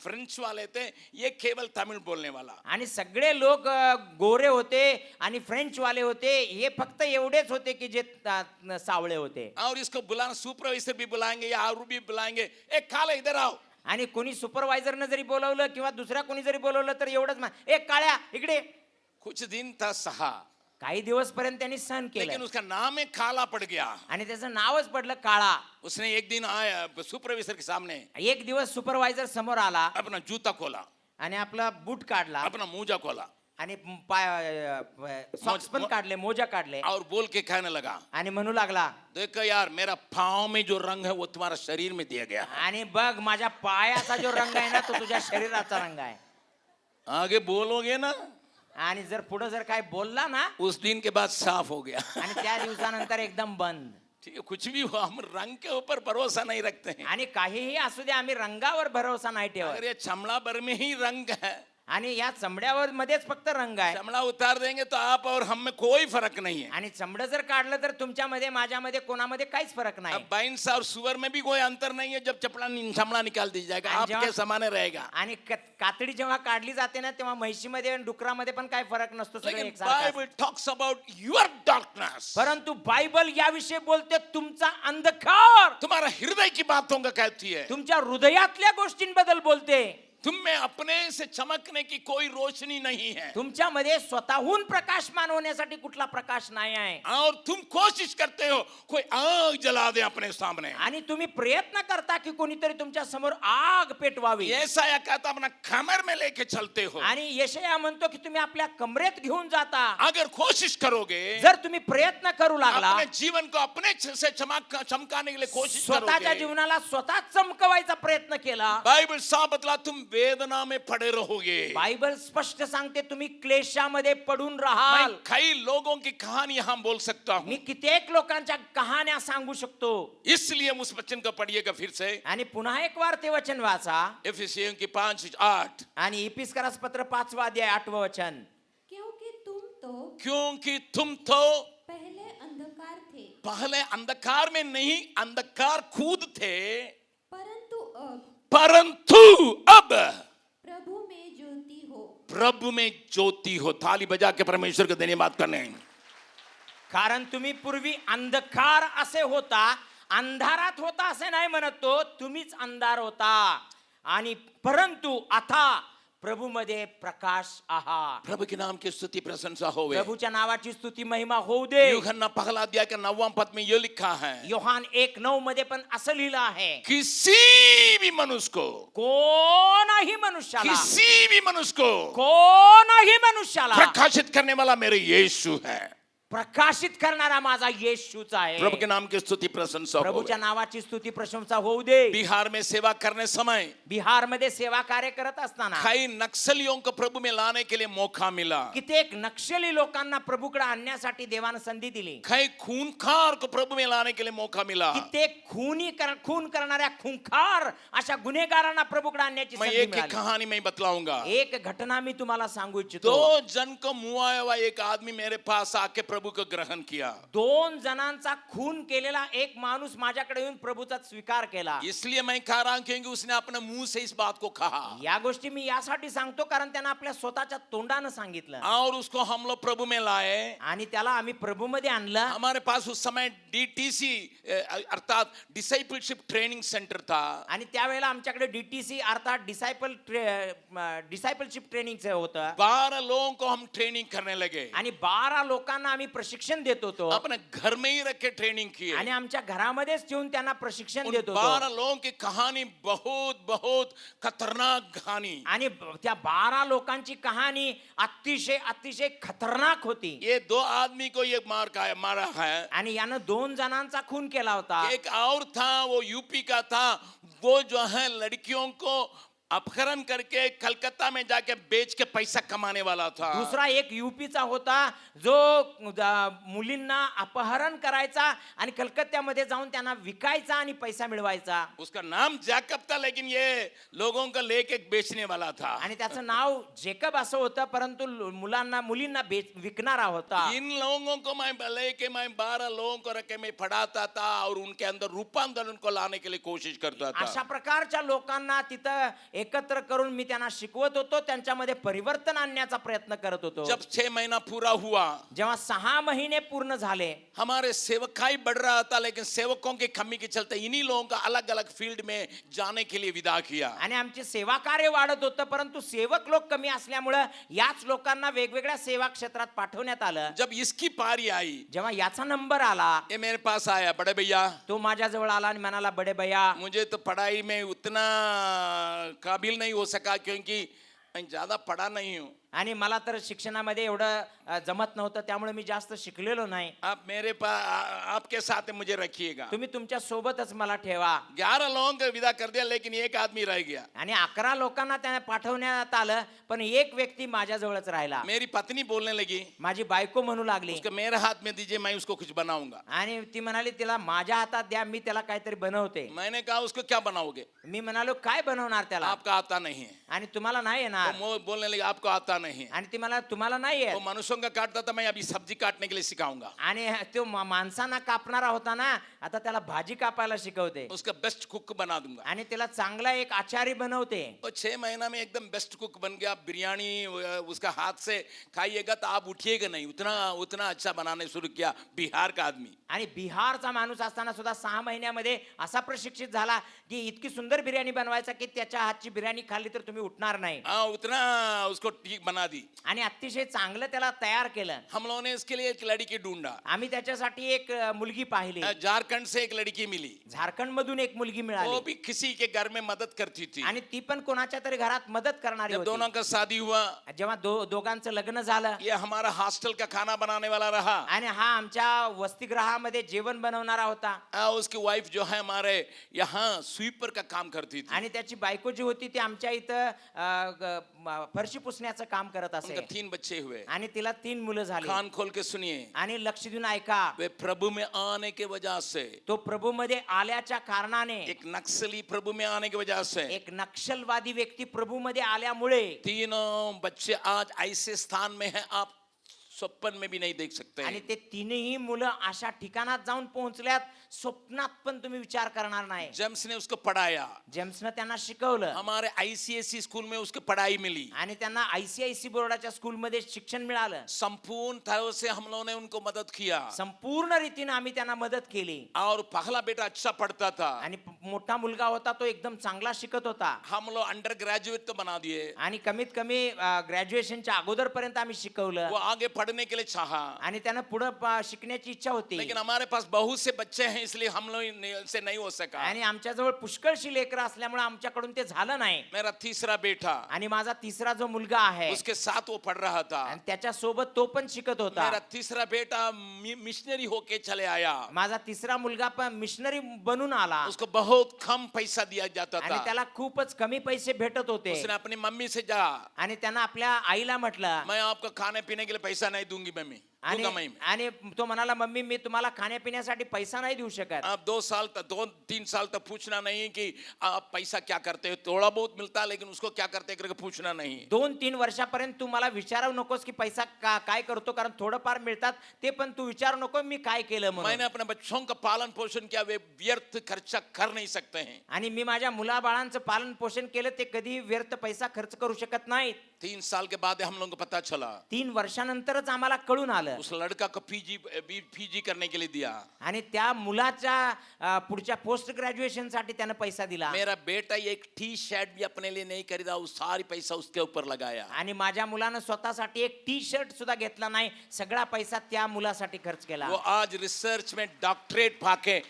फ्रेंच वाले थे, ये केवल तमिल बोलने वाला. आणि सगळे लोक गोरे होते आणि फ्रेंच वाले होते, हे फक्त एवढेच होते की जे सावळे होते. और इसको बुलाना सुपरवाइजर भी बुलाएंगे या और भी बुलाएंगे, एक काला इधर आओ. आणि कोणी सुपरवायझरनं जरी बोलवलं किंवा दुसऱ्या कोणी जरी बोलवलं तर एवढंच एक काळ्या इकडे. कुछ दिन था सहा, काही दिवस पर्यंत त्यांनी सहन लेकिन केलं उसका नाम एक काला पड़ गया. आणि त्याचं नावच पडलं काळा. उसने एक दिन आया सुपरवाइजर के सामने, एक दिवस सुपरवायझर समोर आला अपना जूता खोला, आणि आपला बूट काढला अपना मोजा खोला आणि सॉक्स पण काढले, मोजा काढले और बोल के कहने लगा, आणि म्हणू लागला देखो यार मेरा पाँव में जो रंग है वो तुम्हारा शरीर में दिया गया है. आणि बघ माझ्या पायाचा जो रंग आहे ना तो तुझ्या शरीराचा रंग आहे. आगे बोलोगे ना, आणि जर पुढे जर काय बोलला ना उस दिन के बाद साफ हो गया. आणि त्या दिवसानंतर एकदम बंद. ठीक है, कुछ भी हो, हम रंग के ऊपर भरोसा नहीं रखते हैं. आणि काहीही असू दे आम्ही रंगावर भरोसा नाही ठेवत. अगर ये चमड़ा भर में ही रंग है, आणि या चमड्यावर मध्येच फक्त रंग आहे. चमड़ा उतार देंगे तो आप और हम में कोई फर्क नहीं है. आणि चमडं जर काढलं तर तुमच्यामध्ये माझ्यामध्ये कोणामध्ये काहीच फरक नाही. अब बैंस और सुअर में भी कोई अंतर नहीं है. जब चमड़ा निकाल दी जाएगा आपके समान रहेगा. आणि कातडी जेव्हा काढली जाते ना तेव्हा म्हैशीमध्ये आणि डुकरामध्ये पण काही फरक नसतो, सगळं लेकिन एकसारखं असतं. Bible talks about your darkness. परंतु बायबल याविषयी बोलते तुमचा अंधकार, तुम्हारा हृदय की बातों का कहती है. तुमच्या हृदयातल्या गोष्टींबद्दल बोलते. तुम में अपने से चमकने की कोई रोशनी नहीं है तुमच्यामध्ये स्वतःहून प्रकाशमान होण्यासाठी कुठला प्रकाश नाही आहे. और तुम कोशिश करते हो कोई आग जला दे अपने सामने. आणि तुम्ही प्रयत्न करता की कोणीतरी तुमच्या समोर आग पेटवावी. यशाया कहता अपना कमर में लेके चलते हो. आणि यशया म्हणतो की तुम्ही आपल्या कमरेत घेऊन जाता. अगर कोशिश करोगे, जर तुम्ही प्रयत्न करू लागला, अपने जीवन को अपने से चमकाने के लिए कोशिश स्वतःच्या करोगे, जीवनाला स्वतः चमकवायचा प्रयत्न केला, बाइबल साफ बतला तुम वेदना में पड़े रहोगे. बायबल स्पष्ट सांगते तुम्ही क्लेशामध्ये पडून राहाल. मैं कई लोगों की कहानी यहाँ बोल सकता मी हूँ, कित्येक लोकांच्या कहाण्या सांगू शकतो. इसलिए उस वचन को पढ़िएगा फिर से. आणि पुन्हा एक वार ते वचन वाचा. इफिसियों की 5:8. आणि इपिस्करास पत्र 5 अध्याय 8 वचन. क्योंकि तुम तो पहले अंधकार थे, पहले अंधकार में नहीं, अंधकार खुद थे, परंतु अब अब प्रभु में ज्योति हो. प्रभु में ज्योति हो. ताली बजा के परमेश्वर को धन्यवाद करने. कारण तुम्ही पूर्वी अंधकार असे होता, अंधारात होता असे नाही म्हणत तो, तुम्हीच अंधार होता आणि परंतु आता प्रभू मध्ये प्रकाश आहात. प्रभु के नाम की स्तुति प्रशंसा होवे. प्रभूच्या नावाची स्तुती महिमा होऊ दे. यूहन्ना पहला अध्याय के 9वां पद में ये लिखा है, योहान 1:9 मध्ये पण असं लिहिलं आहे, किसी भी मनुष्य को, कोणही मनुष्याला, किसी भी मनुष्य को कोणही मनुष्याला प्रकाशित करने वाला मेरे यीशु है. प्रकाशित करणारा माझा येशूच आहे. प्रभु के नाम की स्तुति प्रशंसा होवे. प्रभूच्या नावाची स्तुती प्रशंसा होऊ दे. बिहार में सेवा करने समय बिहार मध्ये सेवा कार्य करत असताना कई नक्सलियों को प्रभु में लाने के लिए मौका मिला. कित्येक नक्षली लोकांना प्रभूकडे आणण्यासाठी देवानं संधी दिली. कई खूनखार को प्रभु में लाने के लिए मौका मिला. कित्येक खून करणाऱ्या खुंखार अशा गुन्हेगारांना प्रभूकडे आणण्याची मैं संधी एक एक मिळाली. कहानी में बतलाऊंगा. एक घटना मी तुम्हाला सांगू इच्छितो. 2 जन को मुआया हुआ एक आदमी मेरे पास आके प्रभु को ग्रहण किया. 2 जणांचा खून केलेला एक माणूस माझ्याकडे येऊन प्रभूचा स्वीकार केला. इसलिए मैं कह रहा हूं क्योंकि उसने अपने मुंह से इस बात को कहा या गोष्टी मी यासाठी सांगतो कारण त्यानं आपल्या स्वतःच्या तोंडानं सांगितलं और उसको हम लोग प्रभु में लाए. आणि त्याला आम्ही प्रभूमध्ये आणलं. हमारे पास उस समय DTC अर्थात डिसाइपलशिप ट्रेनिंग सेंटर था. आणि त्यावेळेला आमच्याकडे DTC अर्थात डिसायपलशिप ट्रेनिंगचं होतं 12 लोगों को हम ट्रेनिंग करने लगे. आणि 12 लोकांना आम्ही प्रशिक्षण देत होतो अपने घर में ही रख के ट्रेनिंग किए. आणि आमच्या घरामध्येच ठेवून त्यांना प्रशिक्षण उन देत 12 होतो. लोगों की कहानी बहुत बहुत खतरनाक कहानी. आणि त्या 12 लोकांची कहाणी अतिशय अतिशय खतरनाक होती. ये 2 आदमी को ये मारा है. आणि यानं 2 जणांचा खून केला होता. एक और था, वो यूपी का था. वो जो है लड़कियों को अपहरण करके कलकत्ता में जाके बेच के पैसा कमाने वाला था. दुसरा एक यूपीचा होता जो मुलींना अपहरण करायचा आणि कलकत्त्यामध्ये जाऊन त्यांना विकायचा आणि पैसा मिळवायचा. उसका नाम जैकब था, लेकिन ये लोगों को लेके बेचने वाला था. आणि त्याचं नाव जेकब असं होतं परंतु मुलींना विकणारा होता. इन लोगों को मैं लेके मैं 12 लोगों को रखे मैं पढ़ाता था और उनके अंदर रूपांतरण को लाने के लिए कोशिश करता था. अशा प्रकारच्या लोकांना तिथं एकत्र करून मी त्यांना शिकवत होतो, त्यांच्यामध्ये परिवर्तन आणण्याचा प्रयत्न करत होतो. जब 6 महीना पूरा हुआ, जेव्हा 6 महिने पूर्ण झाले, हमारे सेवकाई बढ़ रहा था, लेकिन सेवकों की कमी के चलते इन्हीं लोगों का अलग अलग फील्ड में जाने के लिए विदा किया. आणि आमचे सेवा कार्य वाढत होतं परंतु सेवक लोक कमी असल्यामुळे याच लोकांना वेगवेगळ्या सेवा क्षेत्रात पाठवण्यात आलं. जब इसकी पारी आई, जेव्हा याचा नंबर आला, ये मेरे पास आया, बड़े भैया तो माझ्या जवळ आला आणि म्हणाला, बडे भैया मुझे तो पढ़ाई में उतना काबिल नहीं हो सका क्योंकि मैं ज्यादा पढ़ा नहीं हूँ. आणि मला तर शिक्षणामध्ये एवढं जमत नव्हतं त्यामुळे मी जास्त शिकलेलो नाही. आप मेरे पास आपके साथ मुझे रखिएगा. तुम्ही तुमच्या सोबतच मला ठेवा. 11 लोगों को विदा कर दिया, लेकिन एक आदमी रह गया. आणि 11 लोकांना त्याने पाठवण्यात आलं पण एक व्यक्ती माझ्या जवळच राहिला. मेरी पत्नी बोलने लगी, माझी बायको म्हणू लागली, उसको मेरे हाथ में दीजिए, मैं उसको कुछ बनाऊंगा. आणि ती म्हणाली तिला माझ्या हातात द्या, मी त्याला काहीतरी बनवते. मैंने कहा उसको क्या बनाओगे, मी म्हणालो काय बनवणार त्याला, आपका आता नहीं है. आणि तुम्हाला नाही येणार. वो बोलने लगी आपको आता नहीं है. आणि ती मला तुम्हाला नाही वो येत. मनुष्यों का काटता था, मैं अभी सब्जी काटने के लिए सिखाऊंगा. आणि तो माणसांना कापणारा होता ना, आता त्याला भाजी कापायला शिकवते उसका बेस्ट कुक बना दूंगा. आणि त्याला चांगला एक आचारी बनवते. वो 6 महीना में एकदम बेस्ट कुक बन गया. बिरयानी उसका हाथ से खाइएगा तो आप उठिएगा नहीं, उतना उतना अच्छा बनाने शुरू किया. बिहार का आदमी. आणि बिहारचा माणूस असताना सुद्धा 6 महिन्यामध्ये असा प्रशिक्षित झाला की इतकी सुंदर बिर्याणी बनवायचा की त्याच्या हातची बिर्याणी खाल्ली तर तुम्ही उठणार नाही. हाँ, उतना उसको ठीक बना दी. आणि अतिशय चांगलं त्याला तयार केलं. हम लोगों ने इसके लिए एक लड़की ढूंढा. आम्ही त्याच्यासाठी एक मुलगी पाहिली. झारखंड से एक लड़की मिली. झारखंड मधून एक मुलगी वो मिळाली भी किसी के घर में मदद करती थी. आणि ती पण कोणाच्या तरी घरात मदत करणारी जब होती. दोनों का शादी हुआ, जेव्हा दोघांचं लग्न झालं ये हमारा हॉस्टल का खाना बनाने वाला रहा. आणि हा आमच्या वसतिगृहामध्ये जेवण बनवणारा होता. उसकी वाइफ जो है हमारे यहाँ स्वीपर का काम करती थी. आणि त्याची बायको जी होती ती आमच्या इथं फरशी पुसण्याचं काम करत असे. उनका 3 बच्चे हुए. आणि तिला 3 मुलं झाली. कान खोल के सुनिए, आणि लक्ष देऊन ऐका, वे प्रभु में आने के वजह से, तो प्रभू मध्ये आल्याच्या कारणाने, एक नक्सली प्रभु में आने की वजह से, एक नक्षलवादी व्यक्ति प्रभू मध्ये आल्यामुळे 3 बच्चे आज ऐसे स्थान में हैं आप स्वप्न में भी नहीं देख सकते आणि ते तीनही मुलं अशा ठिकाणात जाऊन पोहोचल्यात स्वप्नात पण तुम्ही विचार करणार नाही. जेम्स ने उसको पढ़ाया, जेम्सनं त्यांना शिकवलं हमारे आईसीएसई स्कूल में उसको पढ़ाई मिली, आणि त्यांना आयसीआयसी बोर्डाच्या स्कूलमध्ये शिक्षण मिळालं. संपूर्ण तरह से हम लोगों ने उनको मदद किया संपूर्ण रीतीने आम्ही त्यांना मदत केली. और पहला बेटा अच्छा पढ़ता था, आणि मोठा मुलगा होता तो एकदम चांगला शिकत होता. हम लोग अंडर ग्रेजुएट तो बना दिए, आणि कमीत कमी ग्रॅज्युएशनच्या अगोदर पर्यंत आम्ही शिकवलं. वो आगे पढ़ने के लिए चाहा, आणि त्यांना पुढे शिकण्याची इच्छा होती. लेकिन हमारे पास बहुत से बच्चे हैं इसलिए हम लोग से नहीं हो सका. आणि आमच्याजवळ पुष्कळशी लेकरं असल्यामुळे आमच्याकडून ते झालं नाही. मेरा तीसरा बेटा, आणि माझा तिसरा जो मुलगा आहे उसके साथ वो पढ़ रहा था, आणि त्याच्या सोबत तो पण शिकत होता. मेरा तीसरा बेटा मिशनरी होके चले आया, माझा तिसरा मुलगा पण मिशनरी बनून आला उसको बहुत कम पैसा दिया जाता आणि था. त्याला खूपच कमी पैसे भेटत होते. उसने अपनी मम्मी से जा, आणि त्यांना आपल्या आईला म्हटलं मैं आपको खाने पीने के लिए पैसा नहीं दूंगी मम्मी, आणि दूंगा मैं. आणि तो म्हणाला मम्मी मी तुम्हाला खाण्यापिण्यासाठी पैसा नाही देऊ शकत. आप 2-3 साल तक पूछना नहीं कि आप पैसा क्या करते हो, थोड़ा बहुत मिलता है लेकिन उसको क्या करते करके पूछना नहीं. 2-3 वर्षापर्यंत तू मला विचारू नकोस की पैसा काय करतो, कारण थोडंफार मिळतात ते पण तू विचारू नको मी काय केलं मैंने म्हणून. अपने बच्चों का पालन पोषण किया, वे व्यर्थ खर्चा कर नहीं सकते हैं. आणि मी माझ्या मुलाबाळांचं पालन पोषण केलं, ते कधी व्यर्थ पैसा खर्च करू शकत नाहीत. 3 साल के बाद हम लोगों को पता चला 3 वर्षानंतरच आम्हाला कळून आलं. उस लड़का को पीजी करने के लिए दिया. आणि त्या मुलाच्या पुढच्या पोस्ट ग्रॅज्युएशन साठी त्यानं पैसा दिला. मेरा बेटा एक टी शर्ट भी अपने लिए नहीं खरीदा, वो सारी पैसा उसके ऊपर लगाया. आणि माझ्या मुलानं स्वतःसाठी एक टी शर्ट सुद्धा घेतला नाही, सगळा पैसा त्या मुलासाठी खर्च केला. वो आज रिसर्च में डॉक्टरेट पाके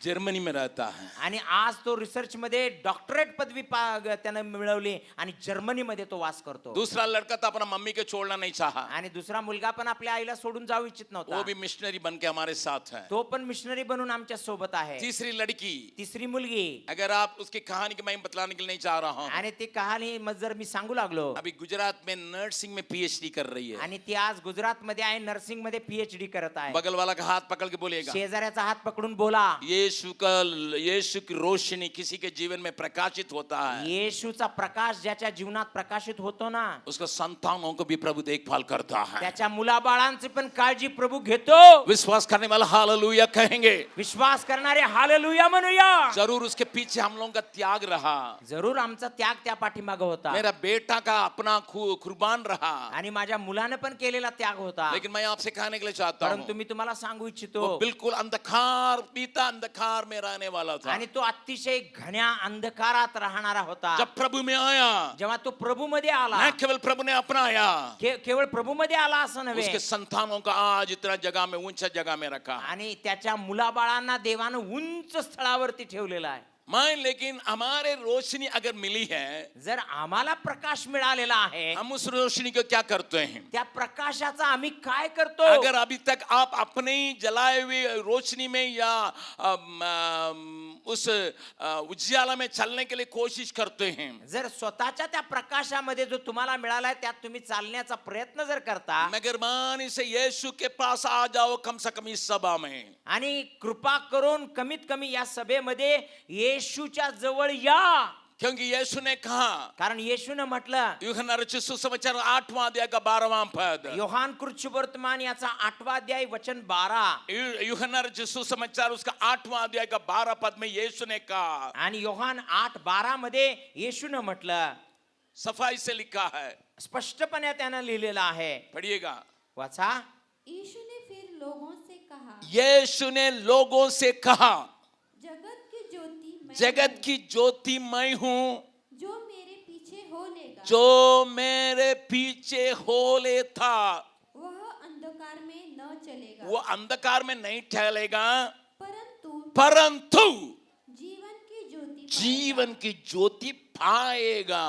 जर्मनी में रहता है. आणि आज तो रिसर्च मध्ये डॉक्टरेट पदवी त्यानं मिळवली आणि जर्मनीमध्ये तो वास करतो. दूसरा लड़का तो अपना मम्मी को छोड़ना नहीं चाहा, आणि दुसरा मुलगा पण आपल्या आईला सोडून जाऊ इच्छित वो नव्हता. भी मिशनरी बन के हमारे साथ है. तो पण मिशनरी बनून आमच्या सोबत आहे. तीसरी लड़की, तिसरी मुलगी, अगर आप उसकी कहानी की मैं बतलाने के लिए नहीं चाह रहा हूँ, आणि ती कहाणी मग जर मी सांगू लागलो, अभी गुजरात में नर्सिंग में पीएचडी कर रही है. आणि ती आज गुजरात मध्ये आहे, नर्सिंग मध्ये पीएचडी करत आहे. बगल वाला का हाथ पकड़ के बोलेगा, शेजाऱ्याचा हात पकडून बोला, यीशु की रोशनी किसी के जीवन में प्रकाशित होता है, येशूचा प्रकाश ज्याच्या जीवनात प्रकाशित होतो ना, उसका संतानों को भी प्रभु देखभाल करता है. त्याच्या मुलाबाळांची पण काळजी प्रभू घेतो. विश्वास करने वाला हालेलुया कहेंगे. विश्वास करणारे हालेलुया म्हणूया. जरूर उसके पीछे हम लोगों का त्याग रहा, जरूर आमचा त्याग त्या पाठीमागे होता. मेरा बेटा का अपना कुर्बान रहा, आणि माझ्या मुलाने पण केलेला त्याग होता. लेकिन मैं आपसे कहने के लिए चाहता परंतु हूँ मी तुम्हाला सांगू इच्छितो, वो बिल्कुल अंधकार, पीता अंधकार में रहने वाला था. आणि तो अतिशय घण्या अंधकारात राहणारा होता. जब प्रभु में आया, जेव्हा तो प्रभू मध्ये आला, न केवल प्रभु ने अपनाया, केवळ प्रभू मध्ये आला असं नव्हे, उसके संतानों का आज इतना जगह में, ऊंचा जगह में रखा. आणि त्याच्या मुलाबाळांना देवानं उंच स्थळावरती ठेवलेला आहे. लेकिन हमारे रोशनी अगर मिली है, जर आम्हाला प्रकाश मिळालेला आहे, हम उस रोशनी को क्या करते हैं? त्या प्रकाशाचा आम्ही काय करतो? अगर अभी तक आप अपने जलाए हुए रोशनी में या उस उजियाला में चलने के लिए कोशिश करते हैं, जर स्वतःच्या त्या प्रकाशामध्ये जो तुम्हाला मिळालाय त्यात तुम्ही चालण्याचा प्रयत्न जर करता, मेहरबानी से यीशु के पास आ जाओ, कम से कम इस सभा में. आणि कृपा करून कमीत कमी या सभेमध्ये येशूच्या जवळ या. क्योंकि यीशु ने कहा, कारण येशूने म्हटलं, यूहन्ना रचित सुसमाचार 8वां अध्याय का 12वां पद, योहान कृष्ण वर्तमान याचा 8वां अध्याय वचन 12, यूहन्ना रचित सुसमाचार उसका 8वां अध्याय का 12 पद में यीशु ने कहा, आणि योहान 8:12 मध्ये येशूने म्हटलं, सफाई से लिखा है, स्पष्टपणे त्यानं लिहिलेलं आहे. पढ़िएगा. वाचा. यीशु ने फिर लोगों से कहा, यीशु ने लोगों से कहा, जगत की ज्योति मैं जगत की ज्योति मैं हूँ, जो मेरे पीछे हो लेगा, जो मेरे पीछे हो लेता वह अंधकार में न चलेगा, वो अंधकार में नहीं ठहरेगा, परंतु जीवन की ज्योति पाएगा.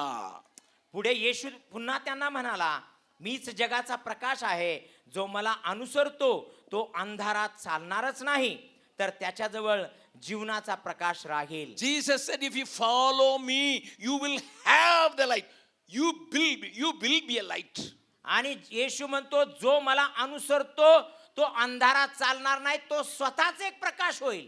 पुढे येशू पुन्हा त्यांना म्हणाला, मीच जगाचा प्रकाश आहे, जो मला अनुसरतो तो अंधारात चालणारच नाही, तर त्याच्याजवळ जीवनाचा प्रकाश राहील. Jesus said, if you follow me, you will have the light. You will be a light. आणि येशू म्हणतो, जो मला अनुसरतो तो अंधारात चालणार नाही, तो स्वतःच एक प्रकाश होईल.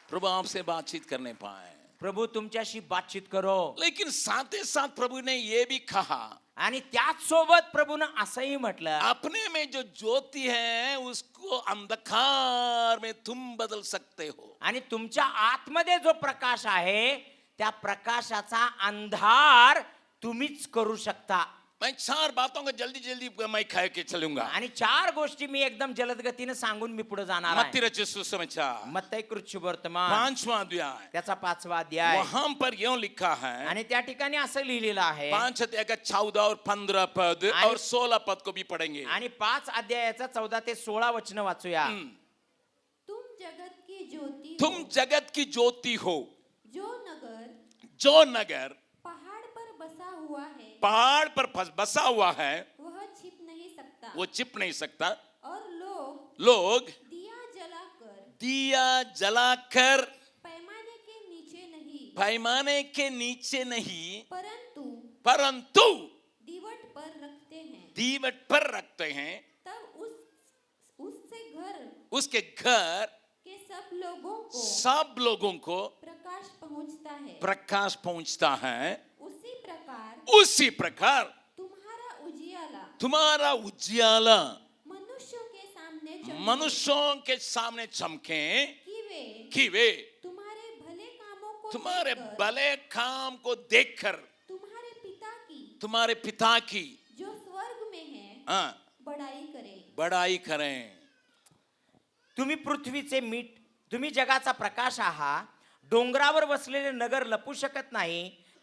प्रभु आपसे बातचीत करने पाए. प्रभू तुमच्याशी बातचीत करो. लेकिन साथ ही साथ प्रभु ने ये भी कहा, आणि त्याच सोबत प्रभूनं असंही म्हटलं, अपने में जो ज्योति है उसको अंधकार में तुम बदल सकते हो. आणि तुमच्या आतमध्ये जो प्रकाश आहे त्या प्रकाशाचा अंधार तुम्हीच करू शकता. मैं 4 बातों को जल्दी जल्दी मैं कह के चलूंगा. आणि 4 गोष्टी मी एकदम जलद गतीने सांगून मी पुढे जाणार आहे. मत्ती रचित सुसमाचार मत्ती कृत शुभवर्तमान 5वां अध्याय, त्याचा 5वा अध्याय. वहां पर यूं लिखा है, आणि त्या ठिकाणी असं लिहिलेलं आहे 5 अध्याय का 14 और 15 पद और 16 पद को भी पढ़ेंगे. आणि 5 अध्यायाचा 14 ते 16 वचन वाचूया. तुम जगत की ज्योति तुम हो. जगत की ज्योति हो. जो नगर जो नगर पहाड़ पर बसा हुआ है पहाड़ पर बसा हुआ है वह छिप नहीं सकता. वो छिप नहीं सकता. और लोग दिया जलाकर दिया जलाकर पैमाने के नीचे नहीं पैमाने के नीचे नहीं परंतु परंतु दीवट पर रखते हैं. दीवट पर रखते हैं. तब उससे घर उसके घर के सब लोगों को प्रकाश पहुंचता है. प्रकाश पहुंचता है. उसी प्रकार तुम्हारा उजियाला मनुष्यों के सामने चमके कि कि वे तुम्हारे तुम्हारे भले कामों को देखकर भले काम को देखकर तुम्हारे पिता की जो स्वर्ग में है हाँ, बड़ाई करें. बड़ाई करें. तुम्ही पृथ्वीचे मीठ, तुम्ही जगाचा प्रकाश आहात. डोंगरावर बसलेले नगर लपू शकत नाही.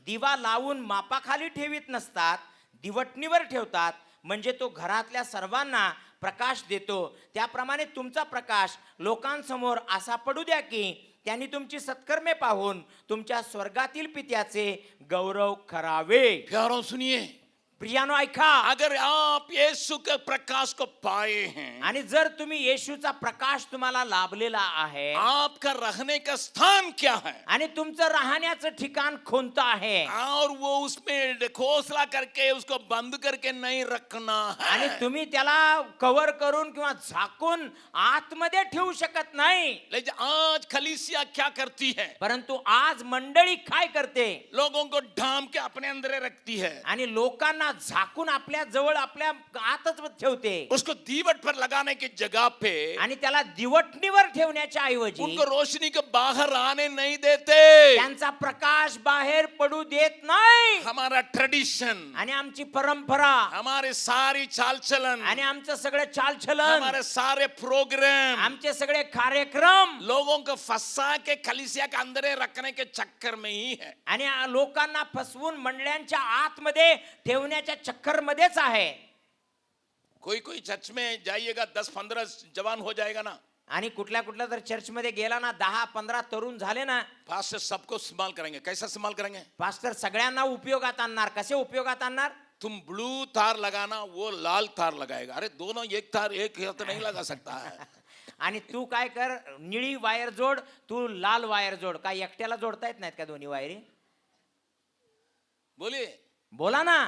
दिवा लावून मापाखाली ठेवीत नसतात, दिवटणीवर ठेवतात, म्हणजे तो घरातल्या सर्वांना प्रकाश देतो. त्याप्रमाणे तुमचा प्रकाश लोकांसमोर असा पडू द्या की त्यांनी तुमची सत्कर्मे पाहून तुमच्या स्वर्गातील पित्याचे गौरव करावे. प्यारों सुनिए, प्रियानो ऐका. अगर आप यीशु के प्रकाश को पाए हैं, आणि जर तुम्ही येशूचा प्रकाश तुम्हाला लाभलेला आहे, आपका रहने का स्थान क्या है आणि तुमचं राहण्याचं ठिकाण कोणतं आहे, और वो उसमें घोंसला करके उसको बंद करके नहीं रखना आणि है. तुम्ही त्याला कव्हर करून किंवा झाकून आतमध्ये ठेवू शकत नाही. लेकिन आज कलीसिया क्या करती है? परंतु आज मंडळी काय करते, लोगों को ढांप के अपने अंदर रखती है, आणि लोकांना झाकून आपल्या जवळ आपल्या आतच ठेवते. उसको दीवट पर लगाने की जगह पे आणि त्याला दिवटणीवर ठेवण्याच्या ऐवजी उनको रोशनी के बाहर आने नहीं देते. त्यांचा प्रकाश बाहेर पडू देत नाही. हमारा ट्रेडिशन, आणि आमची परंपरा, हमारे सारी चाल चलन, आणि आमचं सगळं चालचलन, हमारे सारे प्रोग्राम आमचे सगळे कार्यक्रम लोगों को फंसा के कलीसिया के अंदर रखने के चक्कर में ही है. आणि लोकांना फसवून मंडळांच्या आतमध्ये ठेवण्याच्या चक्कर मध्येच आहे. कोई कोई चर्च में जाइएगा 10-15 जवान हो जाएगा ना, आणि कुठल्या कुठल्या तर चर्च मध्ये गेला ना 10-15 तरुण झाले ना, पास्टर सबको इस्तेमाल करेंगे. कैसा इस्तेमाल करेंगे? पास्टर सगळ्यांना उपयोगात आणणार. कसे उपयोगात आणणार? तुम ब्लू तार लगाना, वो लाल तार लगाएगा. अरे दोनों एक तार एक तो नहीं लगा सकता है. आणि तू काय कर, निळी वायर जोड, तू लाल वायर जोड. काय एकट्याला जोडता येत नाहीत का दोन्ही वायरी? बोलिए. बोला ना.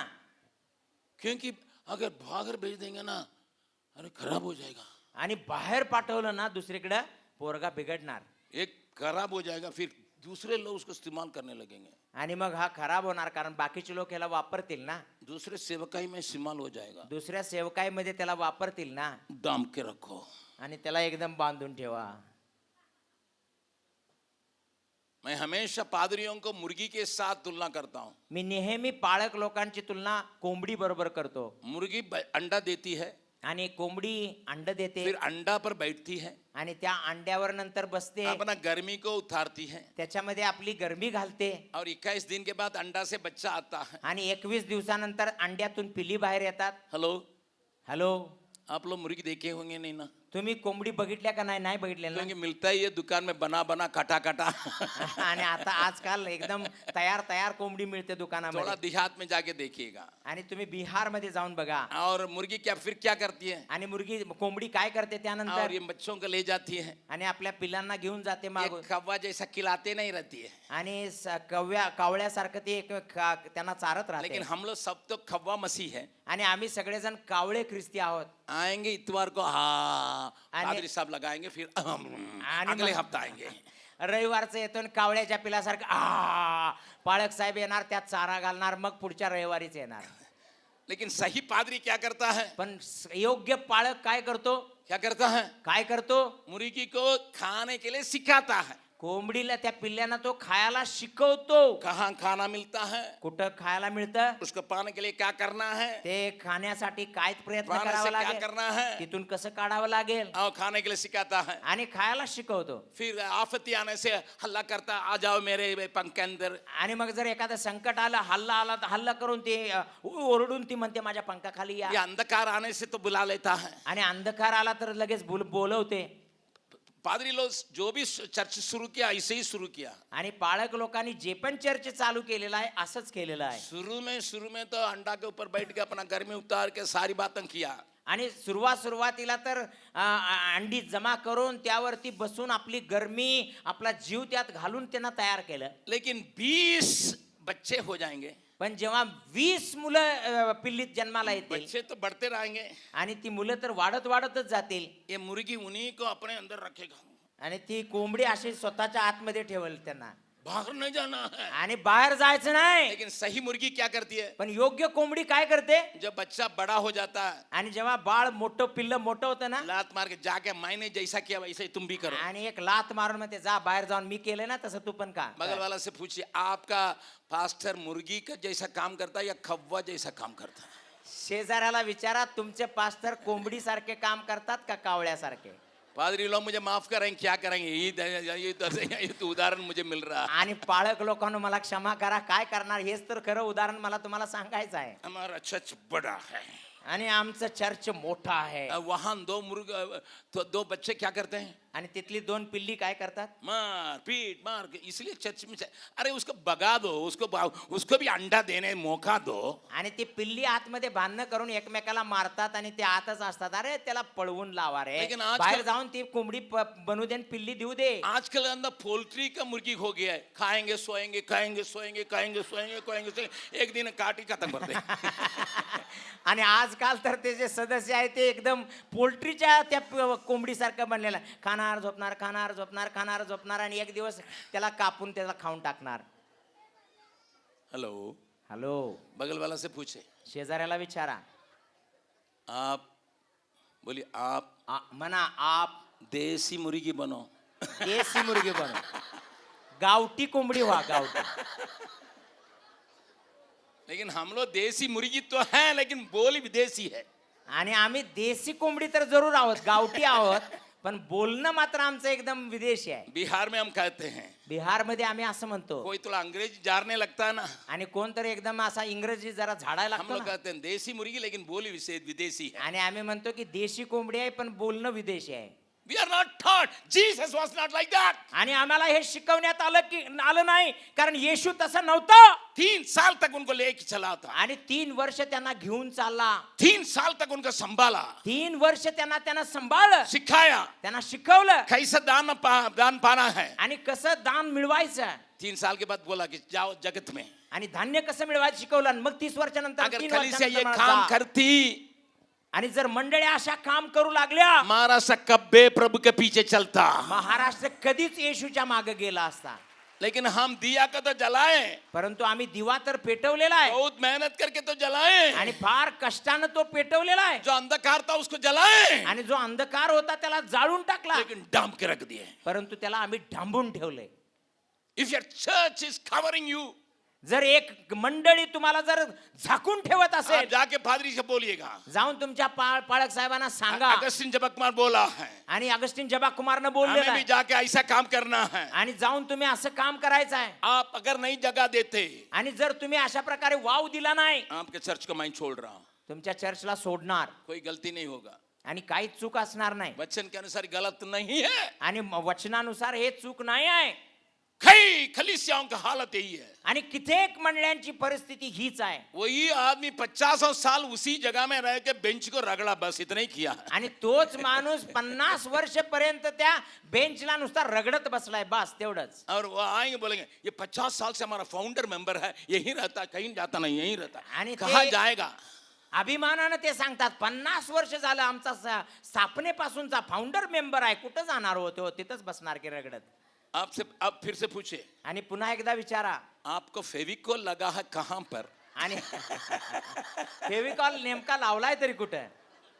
क्योंकि अगर भागर भेज देंगे ना, अरे खराब हो जाएगा. आणि बाहेर पाठवलं ना दुसरीकडे, पोरगा बिघडणार. एक खराब हो जाएगा, फिर दूसरे लोग उसको इस्तेमाल करने लगेंगे. आणि मग हा खराब होणार, कारण बाकीचे लोक याला वापरतील ना. दूसरे सेवकाई में इस्तेमाल हो जाएगा. दुसऱ्या सेवकाईमध्ये त्याला वापरतील ना. दाम के रखो. आणि त्याला एकदम बांधून ठेवा. मैं हमेशा पादरियों को मुर्गी के साथ तुलना करता हूँ. मी नेहमी पाळक लोकांची तुलना कोंबडी बरोबर करतो. मुर्गी अंडा देती है, आणि कोंबडी अंड देते, फिर अंडा पर बैठती है, आणि त्या अंड्यावर नंतर बसते, अपना गर्मी को उतारती है, त्याच्यामध्ये आपली गरमी घालते, और 21 दिन के बाद अंडा से बच्चा आता है. आणि 21 दिवसानंतर अंड्यातून पिली बाहेर येतात. हेलो, हॅलो, आप लोग मुर्गी देखे होंगे नहीं ना? तुम्ही कोंबडी बघितल्या का नाही? नाही बघितल्या ना. क्योंकि मिलता ही है दुकान में बना बना काटा काटा. आणि आता आजकाल एकदम तयार कोंबडी मिळते थोड़ा दुकानामध्ये. देहात में जाके देखिएगा. आणि तुम्ही बिहार मध्ये जाऊन बघा. और मुर्गी फिर क्या करती है? आणि कोंबडी काय करते और त्यानंतर? ये बच्चों को ले जाती है, आणि आपल्या पिलांना घेऊन जाते ये मागून. कौवा जैसा खिलाते नहीं रहती है. आणि कावळ्यासारखं ते त्यांना चारत राहते. लेकिन हम लोग सब तो कौवा मसीह है. आणि आम्ही सगळेजण कावळे ख्रिस्ती आहोत. आएंगे इतवार को, हाँ पादरी साहब लगाएंगे, फिर अगले हफ्ता आएंगे. रविवारचं येतो आणि कावळ्याच्या पिलासारखं आ पाळक साहेब येणार, त्यात चारा घालणार, मग पुढच्या रविवारीच येणार. लेकिन सही पादरी क्या करता है? पण योग्य पाळक काय करतो? क्या करता है? काय करतो? मुर्गी को खाने के लिए सिखाता है. कोंबडीला, त्या पिल्ल्यांना तो खायला शिकवतो. कहाँ खाना मिलता है, कुठं खायला मिळतं, उसको पाने के लिए क्या करना है, ते खाण्यासाठी काय प्रयत्न पाने करावा से क्या लागेल, करना है, तिथून कसं काढावं लागेल, और खाने के लिए सिखाता है. आणि खायला शिकवतो. फिर आफती आने से हल्ला करता, आ जाओ मेरे पंख के अंदर. आणि मग जर एखादं संकट आलं, हल्ला आला तर हल्ला करून ते ओरडून ती म्हणते माझ्या पंखाखाली या. ये अंधकार आने से तो बुला लेता है. आणि अंधकार आला तर लगेच बोलवते. पादरी लोग जो भी चर्च शुरू किया ऐसे ही शुरू किया. आणि पाळक लोकांनी जे पण चर्च चालू केलेला आहे असंच केलेलं आहे. शुरू में तो अंडा के ऊपर बैठ के अपना गर्मी उतार के सारी बातें किया. आणि सुरुवातीला तर अंडी जमा करून त्यावरती बसून आपली गरमी, आपला जीव त्यात घालून त्यांना तयार केलं. लेकिन 20 बच्चे हो जाएंगे. पण जेव्हा 20 मुलं पिल्लीत जन्माला येतील बच्चे तो बढ़ते रहेंगे. आणि ती मुलं तर वाढतच जातील. ये मुर्गी उन्हीं को अपने अंदर रखेगा. आणि ती कोंबडी अशी स्वतःच्या आतमध्ये ठेवेल त्यांना. बाहर नहीं जाना है. आणि बाहेर जायचं नाही. लेकिन सही मुर्गी क्या करती है? पण योग्य कोंबडी काय करते? जब बच्चा बड़ा हो जाता है, आणि जेव्हा बाळ पिल्लं मोठं होतं ना, लात मार के जाके मैंने जैसा किया वैसे ही तुम भी करो. आणि एक लात मारून म्हणते जा बाहेर जाऊन मी केलं ना तसं तू पण का. बगल वाला से पूछिए, आपका पास्टर मुर्गी का जैसा काम करता है या कौवा जैसा काम करता है? शेजाऱ्याला विचारा, तुमचे पास्टर कोंबडी सारखे काम करतात का कावळ्यासारखे? पादरी लोग मुझे माफ करेंगे, क्या करेंगे? ये तो उदाहरण मुझे मिल रहा है. आणि पाळक लोकांना मला क्षमा करा, काय करणार, हेच तर खरं उदाहरण मला तुम्हाला सांगायचं आहे. हमारा चर्च बड़ा है. आणि आमचं चर्च मोठा आहे. वहां दो बच्चे क्या करते हैं? आणि तिथली 2 पिल्ली काय करतात? मार पीट मार, इसलिए चर्च में अरे उसको भगा दो, उसको भी अंडा देने मौका दो. आणि ती पिल्ली आतमध्ये भांडणं करून एकमेकाला मारतात आणि ते आतच असतात. अरे त्याला पळवून लावा रे, लेकिन आजकल- बाहेर जाऊन ती कोंबडी बनू दे आणि पिल्ली देऊ दे. आजकल अंदर पोल्ट्री का मुर्गी हो गया है. खाएंगे सोएंगे, खाएंगे सोएंगे, खाएंगे सोएंगे, खाएंगे सोएंगे, एक दिन काटी खत्म कर दे. आणि आजकाल तर ते जे सदस्य आहेत ते एकदम पोल्ट्रीच्या त्या कोंबडीसारखं बनलेलं आहे. खाणार झोपणार, खाणार झोपणार, खाणार झोपणार, आणि एक दिवस त्याला कापून त्याला खाऊन टाकणार. हेलो, हॅलो, बगल वाला से पूछे, शेजाऱ्याला विचारा, आप बोलिए, आप म्हणा आप देसी मुर्गी बनो. देसी मुर्गी बनव, गावठी कोंबडी व्हा, गावठी. लेकिन हम लोग देसी मुर्गी तो है, लेकिन बोली विदेशी है. आणि आम्ही देसी कोंबडी तर जरूर आहोत, गावठी आहोत, पण बोलणं मात्र आमचं एकदम विदेशी आहे. बिहार में हम कहते हैं, बिहारमध्ये आम्ही असं म्हणतो. कोई तो अंग्रेजी जानने लगता है ना, आणि कोणतरी एकदम असा इंग्रजी जरा झाडायला हम लागतो लोग ना. कहते हैं देसी मुर्गी, लेकिन बोली विदेशी है. आणि आम्ही म्हणतो की देशी कोंबडी आहे पण बोलणं विदेशी आहे. We are not taught. Jesus was not like that. आणि आम्हाला हे शिकवण्यात आलं नाही, कारण येशू तसा नव्हता. 3 साल तक उनको लेके चला था. आणि 3 वर्ष त्यांना घेऊन चालला. 3 साल तक उनको संभाला, 3 वर्ष त्यांना सांभाळलं, सिखाया त्यांना शिकवलं कैसा दान पाना है. आणि कसं दान मिळवायचं. 3 साल के बाद बोला कि जाओ जगत में. आणि धान्य कसं मिळवायचं शिकवलं. आणि मग 30 वर्षानंतर अगर 3 कलीसिया ये वर्षानंतर काम जा. करती, आणि जर मंडळी अशा काम करू लागल्या, महाराष्ट्र कब्बे प्रभु के पीछे चलता. महाराष्ट्र कधीच येशूच्या मागे गेला असता. लेकिन हम दिया का तो जलाए, परंतु आम्ही दिवा तर पेटवलेला आहे, बहुत मेहनत करके तो जलाए. आणि फार कष्टानं तो पेटवलेला आहे. जो अंधकार था उसको जलाए, आणि जो अंधकार होता त्याला जाळून टाकला, लेकिन डाम के रख दिए. परंतु त्याला आम्ही ढांबून ठेवले. If your church is covering you, जर एक मंडळी तुम्हाला जर झाकून ठेवत आप असेल, जाके पादरी से बोलिएगा. जाऊन तुमच्या पाळक साहेबांना सांगा. अगस्तिन जबकुमार बोला है, आणि अगस्टिन जबा कुमारनं हमें बोललेलं भी आहे. जाके ऐसा काम करना है. आणि जाऊन तुम्ही असं काम करायचं आहे. आप अगर नहीं जगह देते, आणि जर तुम्ही अशा प्रकारे वाव दिला नाही, आपके चर्च को मैं छोड़ रहा हूं. तुमच्या चर्चला सोडणार कोई गलती नहीं होगा. आणि काहीच चूक असणार नाही. वचन के अनुसार गलत नहीं है. आणि वचनानुसार हे चूक नाही आहे. कई कलीसियाओं की हालत यही है. आणि कित्येक मंडळांची परिस्थिती हीच आहे. वही आदमी 50 साल उसी जगह में रह के बेंच को रगड़ा, बस इतना ही किया है. आणि तोच माणूस 50 वर्षपर्यंत त्या बेंचला नुसता रगडत बसलाय, बस तेवढंच. और वो आएंगे बोलेंगे ये 50 साल से हमारा फाउंडर मेंबर है, यही रहता, कहीं जाता नहीं, यही रहता. आणि कहाँ ते- जाएगा? अभिमानानं ते सांगतात 50 वर्ष झालं आमचा स्थापनेपासूनचा फाउंडर मेंबर आहे, कुठं जाणार होतो, तिथंच बसणार की रगडत. आपसे अब फिर से पूछे, आणि पुन्हा एकदा विचारा. आपको फेविकोल लगा है कहां पर? आणि फेविकॉल नेमका लावलाय तरी कुठे?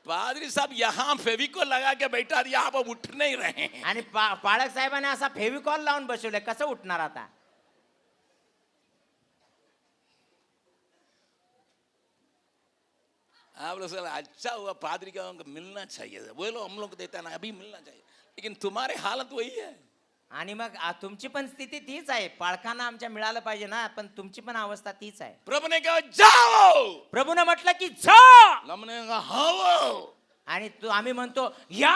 पादरी साहब यहाँ फेविकोल लगा के बैठा दिया, आप अब उठ नहीं रहे हैं. आणि पाळक साहेबांनी असा फेविकॉल लावून बसवलंय, कसं उठणार आता? आप लोग सोचा, अच्छा हुआ पादरी का उनको मिलना चाहिए, वो लोग हम लोग को देता ना, अभी मिलना चाहिए, लेकिन तुम्हारी हालत वही है. आणि मग तुमची पण स्थिती तीच आहे. पाळकांना आमच्या मिळालं पाहिजे ना, पण तुमची पण अवस्था तीच आहे. प्रभु ने कहा जाओ, प्रभूने म्हटलं की जा, हमने कहा हाँ. आणि आम्ही म्हणतो या.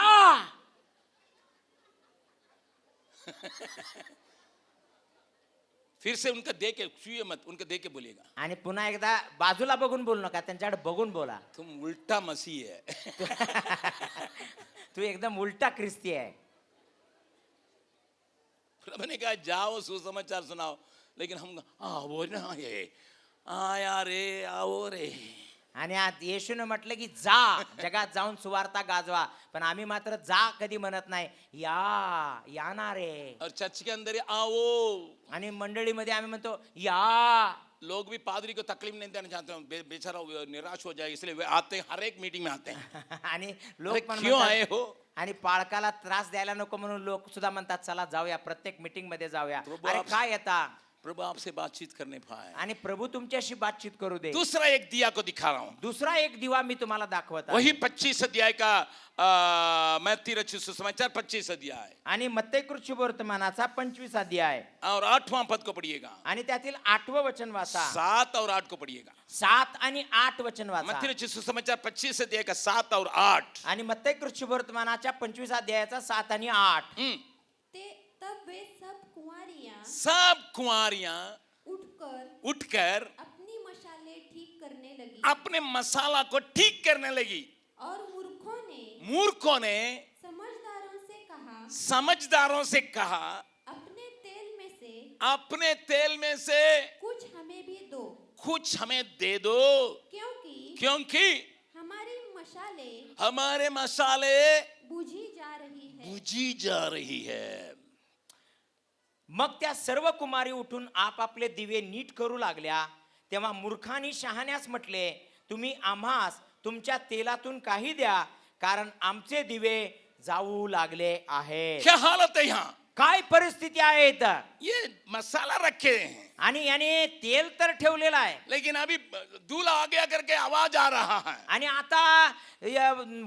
फिर से उनका देख के छुए मत, उनका देख के बोलिएगा, आणि पुन्हा एकदा बाजूला बघून बोलू नका, त्यांच्याकडे बघून बोला. तुम उल्टा मसीह है. तू एकदम उलटा ख्रिस्ती आहे. प्रभु ने कहा जाओ सुसमाचार सुनाओ, लेकिन हम वो ना ये आया रे आओ रे. आणि आज येशूने म्हटलं की जा, जगात जाऊन सुवार्ता गाजवा, पण आम्ही मात्र जा कधी म्हणत नाही, या ना रे. और चर्च के अंदर आओ. आणि मंडळीमध्ये आम्ही म्हणतो या. लोग भी पादरी को तकलीफ नहीं देना चाहते हैं, बेचारा वो निराश हो जाए, इसलिए वे आते हैं, हर एक मीटिंग में आते हैं. आणि अरे लोक पण क्यों आए म्हणतात, हो? आणि पाळकाला त्रास द्यायला नको म्हणून लोक सुद्धा म्हणतात चला जाऊया, प्रत्येक मीटिंग मध्ये जाऊया. प्रभू अरे आप- काय येता? प्रभु आपसे बातचीत करने पाए. आणि प्रभु तुमच्याशी बातचीत करू दे. दूसरा एक दिया को दिखा रहा हूं, दुसरा एक दिवा मी तुम्हाला दाखवत आहे. वही 25 अध्याय का मत्ती रचित सुसमाचार 25 अध्याय आणि मत्ती कृषी वर्तमानाचा 25 अध्याय और 8वां पद को पढ़िएगा, आणि त्यातील 8वं वचन वाचा. 7 और 8 को पढ़िएगा. 7 आणि 8 वचन मत्ती वाचा. रचित सुसमाचार 25 अध्याय का 7 और 8. आणि मत्ती कृषी वर्तमानाच्या 25 अध्यायाचा 7 आणि 8. ते तब वे सब कुंवारियां सब कुंवारियां उठकर उठकर अपनी मशालें ठीक करने लगी अपने मसाला को ठीक करने लगी. और मूर्खों ने समझदारों से कहा अपने तेल में से कुछ हमें भी दो, कुछ हमें दे दो, क्योंकि हमारे मसाले बुझी जा रही है. मग त्या सर्व कुमारी उठून आपापले दिवे नीट करू लागल्या. तेव्हा मूर्खांनी शहाण्यास म्हटले, तुम्ही आम्हास तुमच्या तेलातून काही द्या, कारण आमचे दिवे जाऊ लागले आहेत. क्या हालत है यहाँ? काय परिस्थिती आहे इथं? ये मसाला रखे हैं आणि याने तेल तर ठेवलेलं आहे, लेकिन अभी दूल्हा आ गया करके आवाज आ रहा है. आणि आता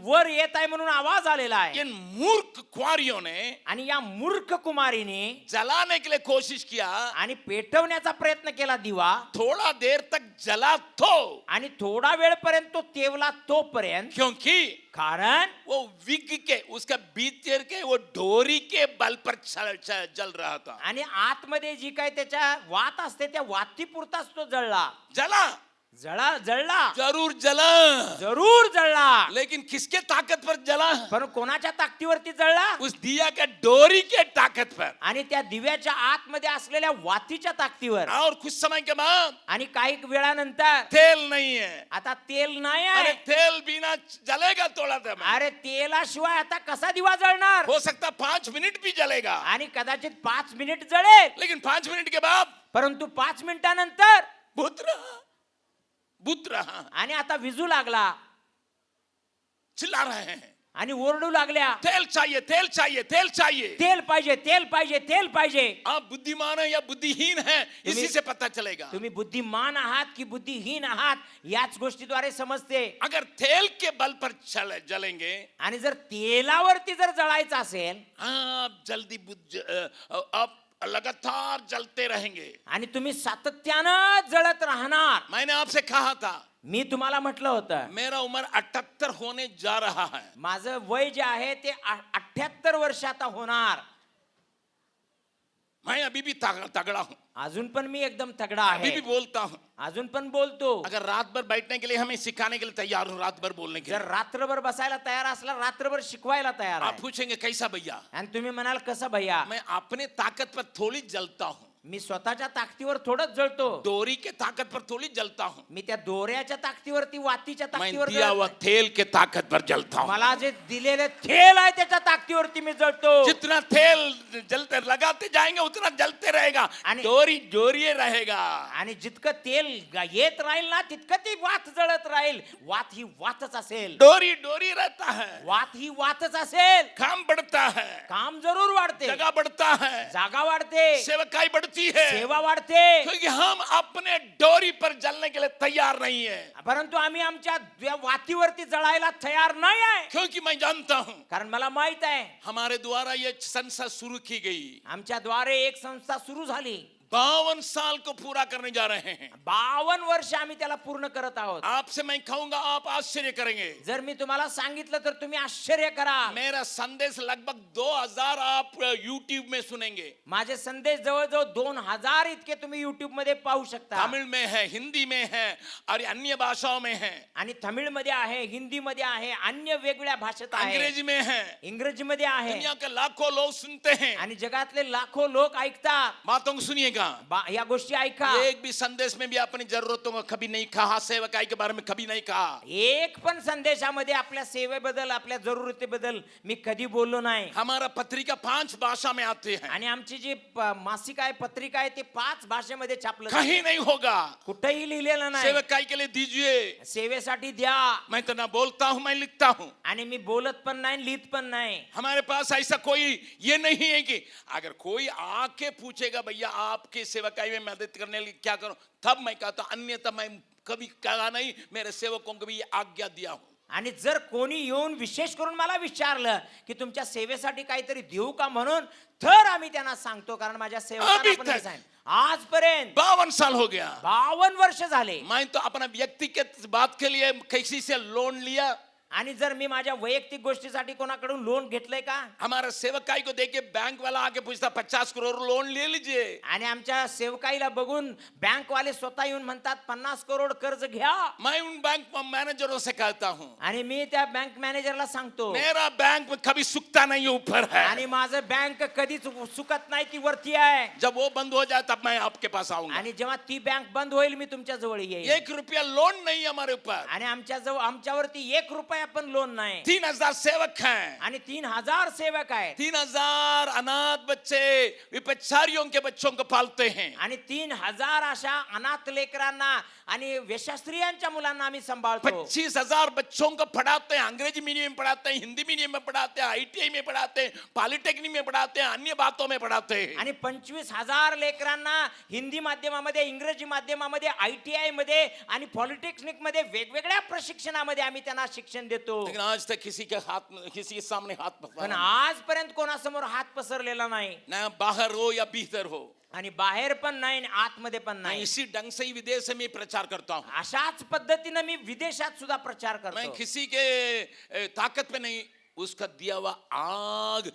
वर येत आहे म्हणून आवाज आलेला आहे. इन मूर्ख कुंवारियों ने आणि या मूर्ख कुमारीने जलाने के लिए कोशिश किया, आणि पेटवण्याचा प्रयत्न केला दिवा. थोड़ा देर तक जला तो, आणि थोडा वेळपर्यंत तो तेवला तोपर्यंत, क्योंकि कारण वो विग के उसका भीतर के वो डोरी के बल पर जल रहा था. आणि आतमध्ये जी काय त्याच्या वात असते त्या वातीपुरताच तो जळला. जळला जरूर जला, जरूर जळला, लेकिन किसके ताकत पर जला? पण कोणाच्या ताकदीवरती जळला? उस दिया के डोरी के ताकत पर. आणि त्या दिव्याच्या आतमध्ये असलेल्या वातीच्या ताकदीवर. और कुछ समय के बाद आणि काही वेळानंतर तेल नहीं है. आता तेल नाही अरे आहे. तेल बिना जलेगा थोड़ा देर में. अरे तेलाशिवाय आता कसा दिवा जळणार? हो सकता 5 मिनट भी जलेगा, आणि कदाचित 5 मिनिट जळेल, लेकिन 5 मिनट के बाद परंतु 5 मिनिटानंतर बुत रहा, आणि आता विजू लागला, चिल्ला रहे हैं, आणि ओरडू लागल्या, तेल चाहिए, तेल चाहिए, तेल चाहिए. तेल पाहिजे, तेल पाहिजे, तेल पाहिजे. आप बुद्धिमान है या बुद्धिहीन है, इसी से पता चलेगा. तुम्ही बुद्धिमान आहात की बुद्धिहीन आहात याच गोष्टीद्वारे समजते. अगर तेल के बल पर जलेंगे, आणि जर तेलावरती जर जळायचं असेल, आप जल्दी आप लगातार जलते रहेंगे. आणि तुम्ही सातत्यानं जळत राहणार. मैंने आपसे कहा था, मी तुम्हाला म्हटलं होतं, मेरा उम्र 78 होने जा रहा है. माझं वय जे आहे ते 78 वर्ष आता होणार. मैं अभी भी तगड़ा हूँ, अजून पण मी एकदम तगडा अभी भी आहे, बोलता हूँ. अजून पण बोलतो. अगर रात भर बैठने के लिए हमें सिखाने के लिए तैयार हूँ, रात भर बोलने के जर लिए. रात्रभर बसायला तयार असला, रात्रभर शिकवायला तयार आप आहे. पूछेंगे कैसा भैया? आणि तुम्ही म्हणाल कसं भैया? मैं अपने ताकत पर थोड़ी जलता हूँ, मी स्वतःच्या ताकदीवर थोडंच जळतो. डोरी के ताकत पर थोड़ी जलता हूँ, मी त्या दोऱ्याच्या ताकदीवरती वातीच्या मैं ताकदीवर दिया जळत हुआ नाही. तेल के ताकत पर जलता हूँ. मला जे दिलेले तेल आहे त्याच्या ताकदीवरती मी जळतो. जितना तेल जलते लगाते जाएंगे उतना जलते रहेगा, आणि- डोरी डोरी रहेगा. आणि जितकं तेल येत राहील ना तितकं ती वात जळत राहील. वात ही वातच असेल. डोरी डोरी रहता है, वात ही वातच असेल. काम बढ़ता है, काम जरूर वाढते, जगह बढ़ता है, जागा वाढते, सेवकाई बढ़ती है, सेवा वाढते. क्योंकि हम अपने डोरी पर जलने के लिए तैयार नहीं है. परंतु आम्ही आमच्या वातीवरती जळायला तयार नाही आहे. क्योंकि मैं जानता हूं कारण मला माहित आहे हमारे द्वारा ये संस्था शुरू की गई, आमच्या द्वारे एक संस्था सुरू झाली. 52 साल को पूरा करने जा रहे हैं. 52 वर्ष आम्ही त्याला पूर्ण करत आहोत. आपसे मैं कहूंगा, आप आश्चर्य करेंगे. जर मी तुम्हाला सांगितलं तर तुम्ही आश्चर्य करा. मेरा संदेश लगभग 2000 आप YouTube में सुनेंगे. माझे संदेश जवळजवळ 2000 इतके तुम्ही युट्यूब मध्ये पाहू शकता. तमिळ में है, हिंदी में है और अन्य भाषाओं में है, आणि तमिळ मध्ये आहे, हिंदी मध्ये आहे, अन्य वेगवेगळ्या भाषेत आहे, अंग्रेजी में है. इंग्रजी मध्ये आहे. दुनिया के लाखों लोग सुनते हैं. आणि जगातले लाखो लोक ऐकतात. बातों को सुनिएगा. या गोष्टी ऐका. एक भी संदेश में भी अपनी जरूरतों को कभी नहीं कहा, सेवकाई के बारे में कभी नहीं कहा. एक पण संदेशामध्ये आपल्या सेवेबद्दल, आपल्या जरुरीतेबद्दल मी कधी बोललो नाही. हमारा पत्रिका 5 भाषा में आते हैं. आणि आमची जी मासिक आहे, पत्रिका आहे, ते 5 भाषेमध्ये छापलं कहीं नहीं होगा. कुठेही लिहिलेलं नाही. सेवकाई के लिए दीजिए. सेवेसाठी द्या. मैं तो ना बोलता हूं, मैं लिखता हूं. आणि मी बोलत पण नाही, लिहित पण नाही. हमारे पास ऐसा कोई ये नहीं है कि अगर कोई आके पूछेगा भैया आपके सेवकाई में मदद करने के लिए क्या करूं, तब मैं कहता हूं, अन्यथा मैं कभी कहा नहीं. मेरे सेवकों को भी ये आज्ञा दिया हूं. आणि जर कोणी येऊन विशेष करून मला विचारलं की तुमच्या सेवेसाठी काहीतरी देऊ का म्हणून, तर आम्ही त्यांना सांगतो. कारण माझ्या सेवकांना पण मी सांगेन. आजपर्यंत 52 साल हो गया. 52 वर्ष झाले. मैं तो अपना व्यक्तिगत बात के लिए किसी से लोन लिया. आणि जर मी माझ्या वैयक्तिक गोष्टीसाठी कोणाकडून लोन घेतलंय का? हमारा सेवकाई को देखे बैंक वाला आके पूछता 50 करोड़ लोन ले लीजिए. आणि आमच्या सेवकाईला बघून बँक वाले स्वतः येऊन म्हणतात 50 करोड कर्ज घ्या. मैं उन बैंक मैनेजरों से कहता हूं, आणि मी त्या बँक मॅनेजरला सांगतो, मेरा बैंक में कभी सुकता नहीं, ऊपर है. आणि माझं बँक कधीच सुकत नाही, ती वरती आहे. जब वो बंद हो जाए तब मैं आपके पास आऊंगा. आणि जेव्हा ती बँक बंद होईल मी तुमच्या जवळ येईल. 1 रुपया लोन नहीं हमारे ऊपर. आणि आमच्यावरती 1 रुपया पण लोन नाही. 3000 सेवक हैं. आणि 3000 सेवक आहेत. 3000 अनाथ बच्चे विपचारियों के बच्चों को पालते हैं. आणि 3000 अशा अनाथ लेकरांना आणि वेश्यास्त्रियांच्या मुलांना आम्ही सांभाळतो. 25,000 बच्चों को पढ़ाते हैं. अंग्रेजी मीडियम में पढ़ाते हैं, हिंदी मीडियम में पढ़ाते हैं, ITI में पढ़ाते हैं, पॉलिटेक्निक में पढ़ाते हैं, अन्य बातों में पढ़ाते हैं. आणि 25,000 लेकरांना हिंदी माध्यमामध्ये, इंग्रजी माध्यमामध्ये, ITI मध्ये आणि पॉलिटेक्निक मध्ये वेगवेगळ्या प्रशिक्षणामध्ये आम्ही त्यांना शिक्षण देतो. लेकिन आज तक किसी के सामने हाथ पण पसारा आजपर्यंत कोणासमोर हात पसरलेला नाही. ना, बाहर हो या भीतर हो. आणि बाहेर पण नाही आणि आतमध्ये पण मैं नाही. इसी ढंग से ही विदेश में प्रचार करता हूँ. अशाच पद्धतीने मी विदेशात सुद्धा प्रचार मैं करतो. किसी के ताकत पे नहीं, उसका दिया हुआ आग,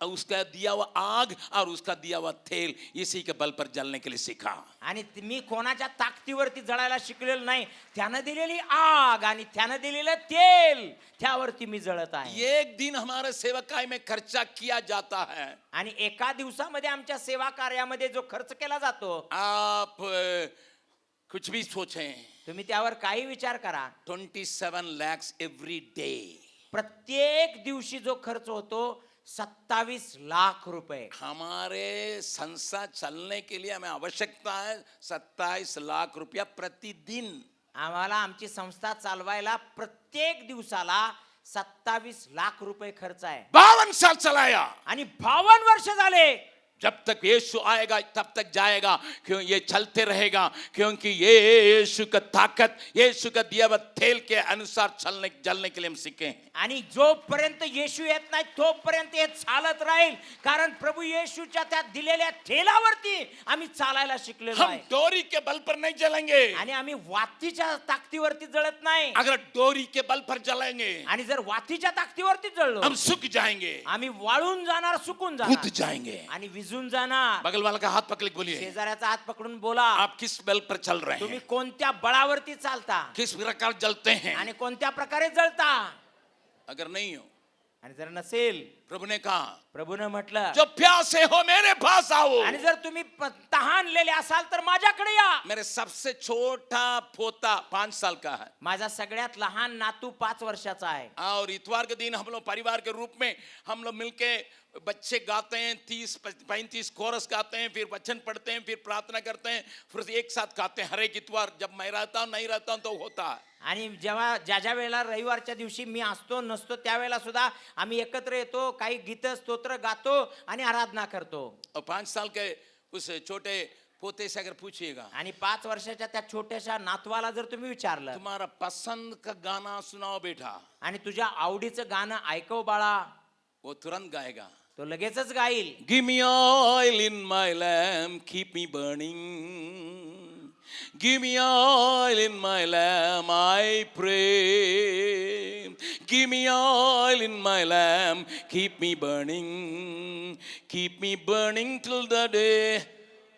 उसका दिया हुआ आग और उसका दिया हुआ तेल, इसी के बल पर जलने के लिए सीखा. आणि मी कोणाच्या ताकदीवरती जळायला शिकलेलो नाही. त्यानं दिलेली आग आणि त्यानं दिलेलं तेल, त्यावरती मी जळत आहे. एक दिन हमारे सेवकाई में खर्चा किया जाता है. आणि एका दिवसामध्ये आमच्या सेवा कार्यामध्ये जो खर्च केला जातो, आप कुछ भी सोचें, तुम्ही त्यावर काही विचार करा. 27 lakhs every day. प्रत्येक दिवशी जो खर्च होतो 27 लाख रुपए. हमारे संस्था चलने के लिए हमें आवश्यकता है 27 लाख रुपया प्रतिदिन. आम्हाला आमची संस्था चालवायला प्रत्येक दिवसाला 27 लाख रुपए खर्च आहे. 52 साल चलाया. आणि 52 वर्ष झाले. जब तक यीशु आएगा तब तक जाएगा, क्यों ये चलते रहेगा, क्योंकि यीशु का ताकत, यीशु का दिया हुआ तेल के अनुसार जलने के लिए हम सीखे हैं. आणि जोपर्यंत येशू येत नाही तोपर्यंत हे चालत राहील. कारण प्रभु येशूच्या त्या दिलेल्या तेलावरती आम्ही चालायला शिकलेलो हम आहे. डोरी के बल पर नहीं जलेंगे. आणि आम्ही वातीच्या ताकदीवरती जळत नाही. अगर डोरी के बल पर जलेंगे आणि जर वातीच्या ताकदीवरती जळलो, हम सूख जाएंगे, आम्ही वाळून जाणार, सुकून बुझ जाणार जाएंगे. आणि विझून जाणार. बगल वाला का हाथ पकड़ के बोलिए, शेजाऱ्याचा हात पकडून बोला, आप किस बल पर चल रहे तुम्ही हैं, कोणत्या बळावरती चालता किस प्रकार जलते हैं. आणि कोणत्या प्रकारे जळता. अगर नहीं हो आणि जर नसेल, प्रभु ने कहा प्रभूनं म्हटलं, जो प्यासे हो मेरे पास आओ. आणि जर तुम्ही तहानलेले असाल तर माझ्याकडे या. मेरे सबसे छोटा पोता 5 साल का है माझा सगळ्यात लहान नातू 5 वर्षाचा आहे. और इतवार के दिन हम लोग परिवार के रूप में हम लोग मिलके बच्चे गाते हैं 30-35 कोरस गाते हैं, फिर वचन पढ़ते हैं, फिर प्रार्थना करते हैं, फिर एक साथ गाते हैं हर एक इतवार. जब मैं रहता हूँ नहीं रहता हूँ तो होता है. आणि जेव्हा ज्या वेळेला रविवारच्या दिवशी मी असतो नसतो त्यावेळेला सुद्धा आम्ही एकत्र येतो, काही गीत स्तोत्र गातो आणि आराधना करतो. और 5 साल के उस छोटे पोते से अगर पूछिएगा आणि 5 वर्षाच्या त्या छोट्याशा नातवाला जर तुम्ही विचारलं, तुम्हारा पसंद का गाना सुनाओ बेटा, आणि तुझ्या आवडीचं गाणं ऐकव बाळा, वो तुरंत गाएगा. तो लगेचच गाईल. Give me oil in my lamp, keep me burning. Give me oil in my lamp, I pray. Give me oil in my lamp, keep me burning. Keep me burning till the day.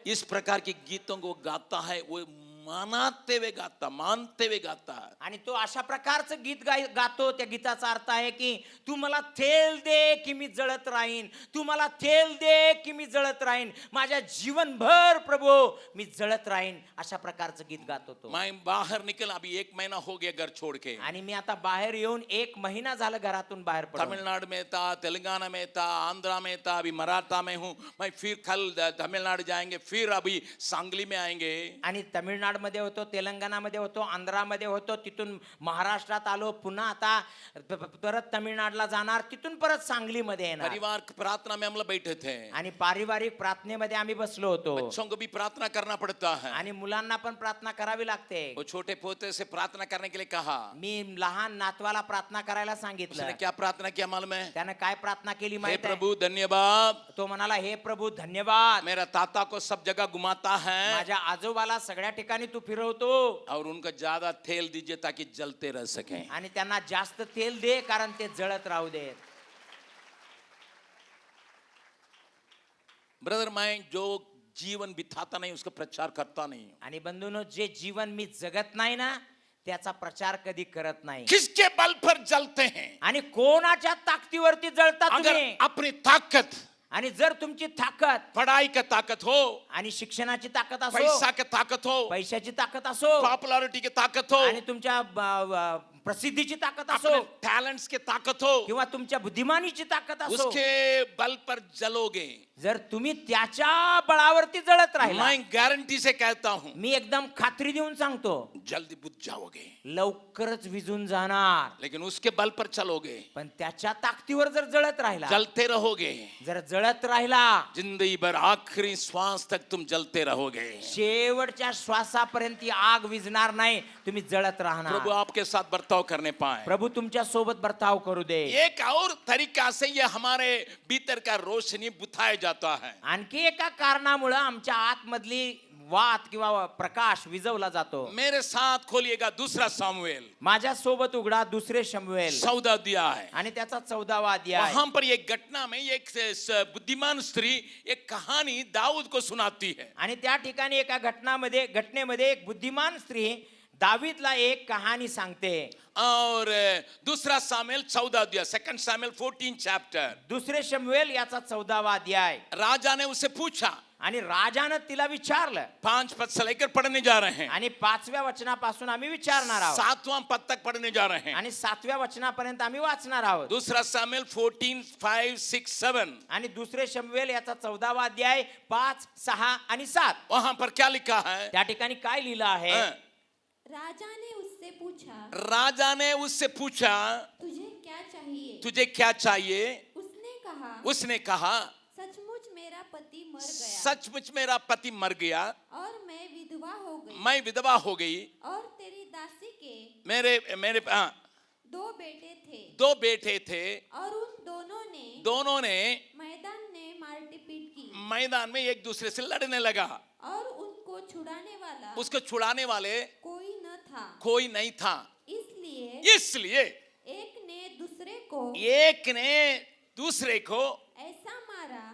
इस प्रकार के गीतों को गाता है, वो मानते हुए गाता है. आणि तो अशा प्रकारचं गीत गातो. त्या गीताचा अर्थ आहे की तू मला तेल दे की मी जळत राहीन, तू मला तेल दे की मी जळत राहीन, माझ्या जीवनभर प्रभू मी जळत राहीन. अशा प्रकारचं गीत गातो तो. मैं बाहर निकल, अभी 1 महीना हो गया घर छोड़ के. आणि मी आता बाहेर येऊन 1 महिना झाला घरातून बाहेर पडलो. तमिलनाडु में था, तेलंगाना में था, आंध्रा में था, अभी मराठा में हूँ. मैं फिर कल तमिलनाडु जाएंगे, फिर अभी सांगली में आएंगे. आणि तमिळनाडू मध्ये होतो, तेलंगणामध्ये होतो, आंध्रामध्ये होतो, तिथून महाराष्ट्रात आलो, पुन्हा आता परत तमिळनाडूला जाणार, तिथून परत सांगलीमध्ये येणार. परिवार की प्रार्थना में हम लोग बैठे थे. आणि पारिवारिक प्रार्थनेमध्ये आम्ही बसलो होतो. बच्चों को भी प्रार्थना करना पड़ता है. आणि मुलांना पण प्रार्थना करावी लागते. वो छोटे पोते से प्रार्थना करने के लिए कहा. मी लहान नातवाला प्रार्थना करायला उसने सांगितलं. क्या प्रार्थना किया मालूम है? त्यानं काय प्रार्थना केली हे माहिती आहे? प्रभु धन्यवाद, तो म्हणाला, हे प्रभू धन्यवाद, मेरा ताता को सब जगह घुमाता है माझ्या आजोबाला सगळ्या ठिकाणी तू फिरवतो, और उनको ज्यादा तेल दीजिए ताकि जलते रह सके. आणि त्यांना जास्त तेल दे कारण ते जळत राहू दे. ब्रदर, मैं जो जीवन बिताता नहीं उसका प्रचार करता नहीं. आणि बंधूनो, जे जीवन मी जगत नाही ना त्याचा प्रचार कधी करत नाही. किसके बल पर जलते हैं? आणि कोणाच्या ताकदीवरती जळता अगर तुम्ही? अपनी ताकत, आणि जर तुमची ताकद पढ़ाई का ताकत हो, आणि शिक्षणाची ताकद असो, पैसा की ताकत हो, पैशाची ताकद असो, पॉपुलैरिटी की ताकत हो, आणि तुमच्या प्रसिद्धीची ताकद असो, अपने टैलेंट्स की ताकत हो, किंवा तुमच्या बुद्धिमानीची ताकद असो, उसके बल पर जलोगे. जर तुम्ही त्याच्या बळावरती जळत राहिला, मैं गारंटी से कहता हूं मी एकदम खात्री देऊन सांगतो, जल्दी बुझ जाओगे. लवकरच विझून जाणार. लेकिन उसके बल पर चलोगे, पण त्याच्या ताकदीवर जर जळत राहिला, जलते रहोगे. जर जळत राहिला, जिंदगी भर आखिरी श्वास तक तुम जलते रहोगे. शेवटच्या श्वासापर्यंत ती आग विझणार नाही, तुम्ही जळत राहणार. प्रभु आपके साथ बर्ताव करने पाए. प्रभू तुमच्या सोबत बर्ताव करू दे. एक और तरीका से ये हमारे भीतर का रोशनी बुझाया जाता है. आणखी एका कारणामुळे आमच्या आतमधली वात किंवा प्रकाश विझवला जातो. मेरे साथ खोलिएगा दूसरा सामुएल, माझ्या सोबत उघडा 2 शमूएल 14 अध्याय. आणि त्याचा 14वा अध्याय. वहां पर एक घटना में एक बुद्धिमान स्त्री एक कहानी दाऊद को सुनाती है. आणि त्या ठिकाणी एका घटनेमध्ये एक बुद्धिमान स्त्री दावीदला एक कहाणी सांगते. और दूसरा सामुएल 14 अध्याय, 2 सामुएल 14 चैप्टर. 2 शमूएल याचा 14वा अध्याय. राजा ने उससे पूछा, आणि राजानं तिला विचारलं, 5 पद से लेकर पढ़ने जा रहे हैं, आणि 5व्या वचनापासून आम्ही विचारणार आहोत, 7वां पद तक पढ़ने जा रहे हैं. आणि 7व्या वचनापर्यंत आम्ही वाचणार आहोत. दूसरा सामुएल 14, 5, 6, 7. आणि 2 शमूएल याचा 14वा अध्याय 5, 6 आणि 7. वहां पर क्या लिखा है? त्या ठिकाणी काय लिहिलं आहे? राजा ने उससे पूछा, राजा ने उससे पूछा, तुझे क्या चाहिए? तुझे क्या चाहिए? उसने कहा, सचमुच मेरा पति मर गया, सचमुच मेरा पति मर गया और मैं विधवा हो गई, मैं विधवा हो गई, और तेरी दासी के मेरे 2 बेटे थे, 2 बेटे थे, और उन दोनों ने मैदान में मारपीट की, मैदान में एक दूसरे से लड़ने लगा, और उनको उसको छुड़ाने वाले कोई नहीं था, इसलिए एक ने दूसरे को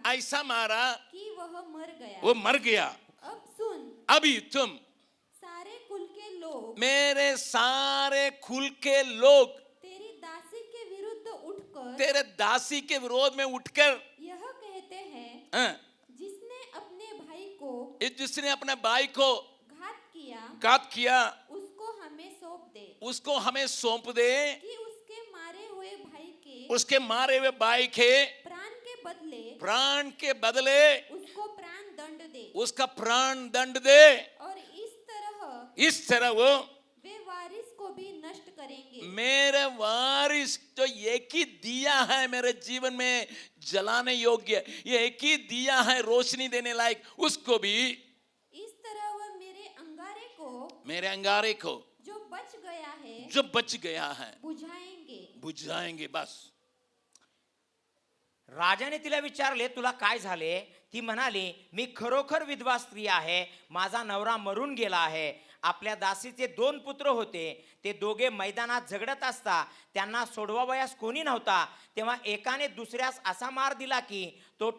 ऐसा मारा कि वो मर गया. अब सुन, अभी तुम सारे कुल के लोग, मेरे सारे कुल के लोग तेरी दासी के विरुद्ध उठकर तेरे दासी के विरोध में उठकर यह कहते हैं, हाँ, जिसने अपने भाई को जिसने अपने भाई को घात किया उसको उसको हमें सौंप दे कि उसके मारे हुए भाई के प्राण के बदले उसका प्राण दंड दे दे और इस तरह वो वे वारिस को भी नष्ट करेंगे। मेरे वारिस जो एक ही दिया है मेरे जीवन में जलाने योग्य, ये एक ही दिया है रोशनी देने लायक, उसको भी इस तरह वह मेरे अंगारे को जो बच गया है बुझाएंगे बस। राजाने तिला विचारले, तुला काय झाले? ती म्हणाली, मी खरोखर विधवा स्त्री आहे, माझा नवरा मरून गेला आहे. आपल्या दासीचे 2 पुत्र होते, ते दोघे मैदानात झगडत असता त्यांना सोडवावयास कोणी नव्हता. तेव्हा एकाने दुसऱ्यास असा मार दिला की तो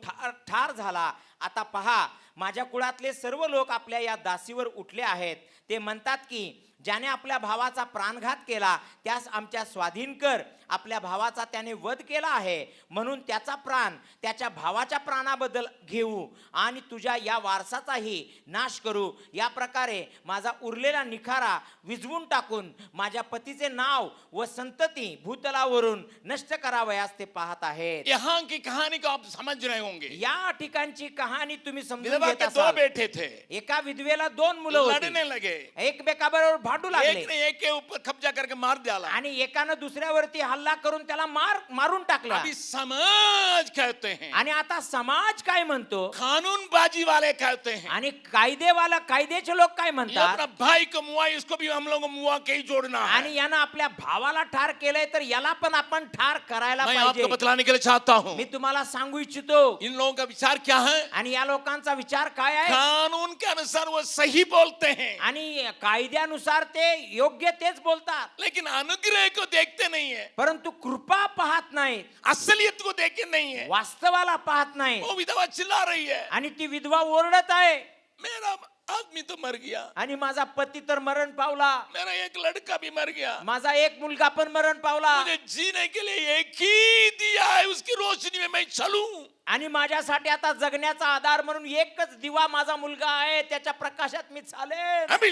ठार झाला. आता पहा, माझ्या कुळातले सर्व लोक आपल्या या दासीवर उठले आहेत. ते म्हणतात की ज्याने आपल्या भावाचा प्राणघात केला त्यास आमच्या स्वाधीन कर. आपल्या भावाचा त्याने वध केला आहे, म्हणून त्याचा प्राण त्याच्या भावाच्या प्राणाबद्दल घेऊ आणि तुझ्या या वारसाचाही नाश करू. या प्रकारे माझा उरलेला निखारा विझवून टाकून माझ्या पतीचे नाव व संतती भूतलावरून नष्ट करावयास ते पाहत आहेत. यहाँ की कहानी को आप समझ रहे होंगे। या ठिकाणची कहाणी तुम्ही समजून विधवा घेत के 2 असाल. बेटे थे, एका विधवेला 2 मुलं होती. लड़ने लगे, एकमेकाबरोबर भांडू एक लागले ने एक के ऊपर कब्जा करके मार डाला। आणि एकानं दुसऱ्यावरती हल्ला करून त्याला मारून टाकला. अभी समाज कहते हैं, आणि आता समाज काय म्हणतो कानूनबाजी वाले कहते हैं, आणि कायदेचे लोक काय ये म्हणतात, अपना भाई को मुआ, इसको भी हम लोग को मुआ के ही जोड़ना है। आणि यानं आपल्या भावाला ठार केलंय तर याला पण आपण ठार करायला मैं पाहिजे. आपको बतलाने के लिए चाहता हूँ, मी तुम्हाला सांगू इच्छितो. इन लोगों का विचार क्या है? आणि या लोकांचा विचार काय आहे? कानून के अनुसार वो सही बोलते हैं, आणि कायद्यानुसार ते योग्य तेच बोलतात, लेकिन अनुग्रह को देखते नहीं है, परंतु कृपा पाहत नाही, असलियत को देखते नहीं है। वास्तवाला पाहत नाही. वो विधवा चिल्ला रही है, आणि ती विधवा ओरडत आहे, मेरा आदमी तो मर गया, आणि माझा पती तर मरण पावला, मेरा एक लड़का भी मर गया, माझा एक मुलगा पण मरण पावला, मुझे जीने के लिए एक ही दिया है, उसकी रोशनी में मैं चलूं। आणि माझ्यासाठी आता जगण्याचा आधार म्हणून एकच दिवा माझा मुलगा आहे, त्याच्या प्रकाशात मी चालेन. अभी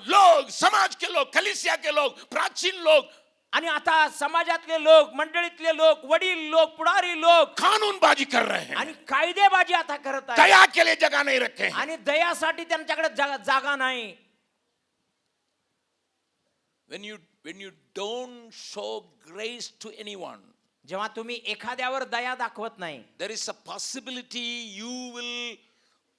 लोग, समाज के लोग, कलीसिया के लोग, प्राचीन लोग, आणि आता समाजातले लोक, मंडळीतले लोग, वडील लोक, पुढारी लोक कानूनबाजी कर रहे हैं, आणि कायदेबाजी आता करत आहेत, दया के लिए जगह नहीं रखे हैं। आणि दयासाठी त्यांच्याकडे जागा नाही. When you don't show grace to anyone, जेव्हा तुम्ही एखाद्यावर दया दाखवत नाही, there is a possibility you will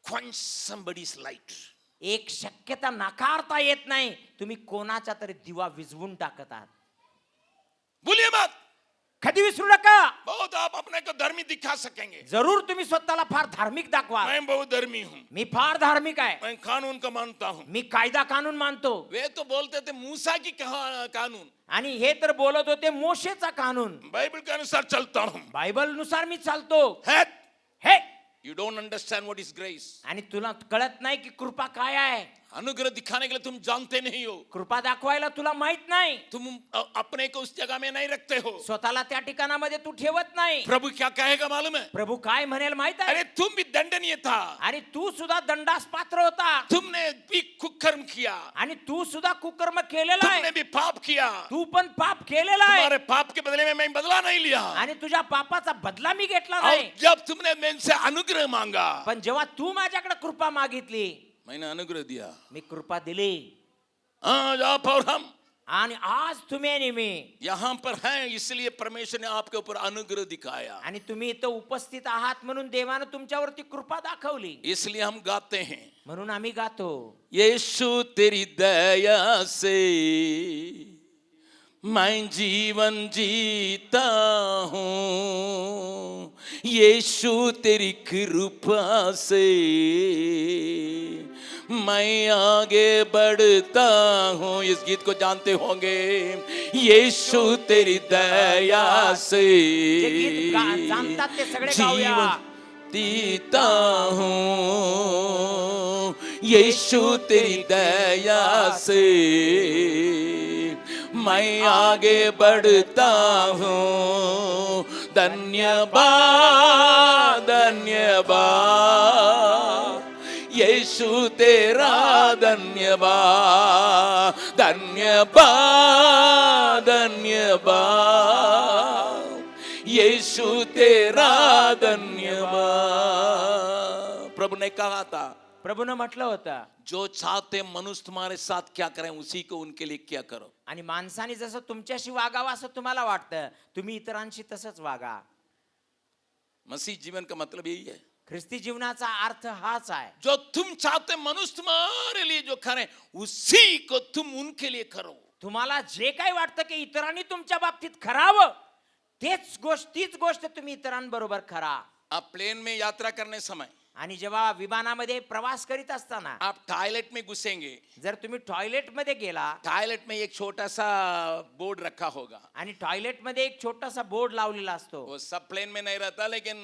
quench somebody's light. एक शक्यता नाकारता येत नाही, तुम्ही कोणाचा तरी दिवा विझवून टाकत आहात. भूलिए मत, कधी विसरू नका. बहुत आप अपने को धर्मी दिखा सकेंगे, जरूर तुम्ही स्वतःला फार धार्मिक दाखवा. मैं बहुत धर्मी हूँ, मी फार धार्मिक आहे, मैं कानून को मानता हूँ। मी कायदा कानून मानतो. वे तो बोलते थे मूसा की कानून, आणि हे तर बोलत होते मोशेचा कानून. बाइबल के अनुसार चलता हूँ। बायबल नुसार मी चालतो. है, हे, you don't understand what is grace. आणि तुला कळत नाही की कृपा काय आहे. अनुग्रह दिखाने के लिए तुम जानते नहीं हो, कृपा दाखवायला तुला माहित नाही, तुम अपने को उस जगह में नहीं रखते हो। स्वतःला त्या ठिकाणामध्ये तू ठेवत नाही. प्रभु क्या कहेगा मालूम है? प्रभू काय म्हणेल माहित आहे? अरे तुम भी दंडनीय था, आणि तू सुद्धा दंडास पात्र होता, तुमने भी कुकर्म किया, आणि तू सुद्धा कुकर्म केलेला तुमने आहे, भी पाप किया, तू पण पाप केलेला आहे, तुम्हारे पाप के बदले में मैं बदला नहीं लिया, आणि तुझ्या पापाचा बदला मी घेतला और नाही. जब तुमने मुझसे अनुग्रह मांगा, पण जेव्हा तू माझ्याकडे कृपा मागितली, मैंने अनुग्रह दिया। मी कृपा दिली. आज आप और हम आणि आज तुम्ही आणि मी यहाँ पर हैं, इसलिए परमेश्वर ने आपके ऊपर अनुग्रह दिखाया, आणि तुम्ही इथं उपस्थित आहात म्हणून देवानं तुमच्यावरती कृपा दाखवली. इसलिए हम गाते हैं, म्हणून आम्ही गातो, यीशु तेरी दया से मैं जीवन जीता हूँ, यीशु तेरी कृपा से मैं आगे बढ़ता हूँ। इस गीत को जानते होंगे, यीशु तेरी दया से जे गीत जाणतात ते सगळे गाऊया. जीवन जीता हूँ, यीशु तेरी दया से मैं आगे बढ़ता हूँ, धन्यवाद धन्यवाद यीशु तेरा धन्यवाद धन्यवाद धन्यवाद यीशु तेरा धन्यवाद। प्रभु ने कहा था, प्रभूनं म्हटलं होतं, जो चाहते मनुष्य तुम्हारे साथ क्या करें उसी को उनके लिए क्या करो। आणि माणसाने जसं तुमच्याशी वागावं असं तुम्हाला वाटतं, तुम्ही इतरांशी तसंच वागा. मसीह जीवन का मतलब यही है, ख्रिस्ती जीवनाचा अर्थ हाच आहे. जो तुम चाहते मनुष्य तुम्हारे लिए जो करें उसी को तुम उनके लिए करो। तुम्हाला जे काही वाटतं की इतरांनी तुमच्या बाबतीत करावं, तीच गोष्ट तुम्ही इतरांबरोबर करा. आप प्लेन में यात्रा करने समय आणि जेव्हा विमानामध्ये प्रवास करीत असताना आप टॉयलेट में घुसेंगे, जर तुम्ही टॉयलेट मध्ये गेला टॉयलेट में एक छोटा सा बोर्ड रखा होगा, आणि टॉयलेट मध्ये एक छोटासा बोर्ड लावलेला असतो. वो सब प्लेन में नहीं रहता लेकिन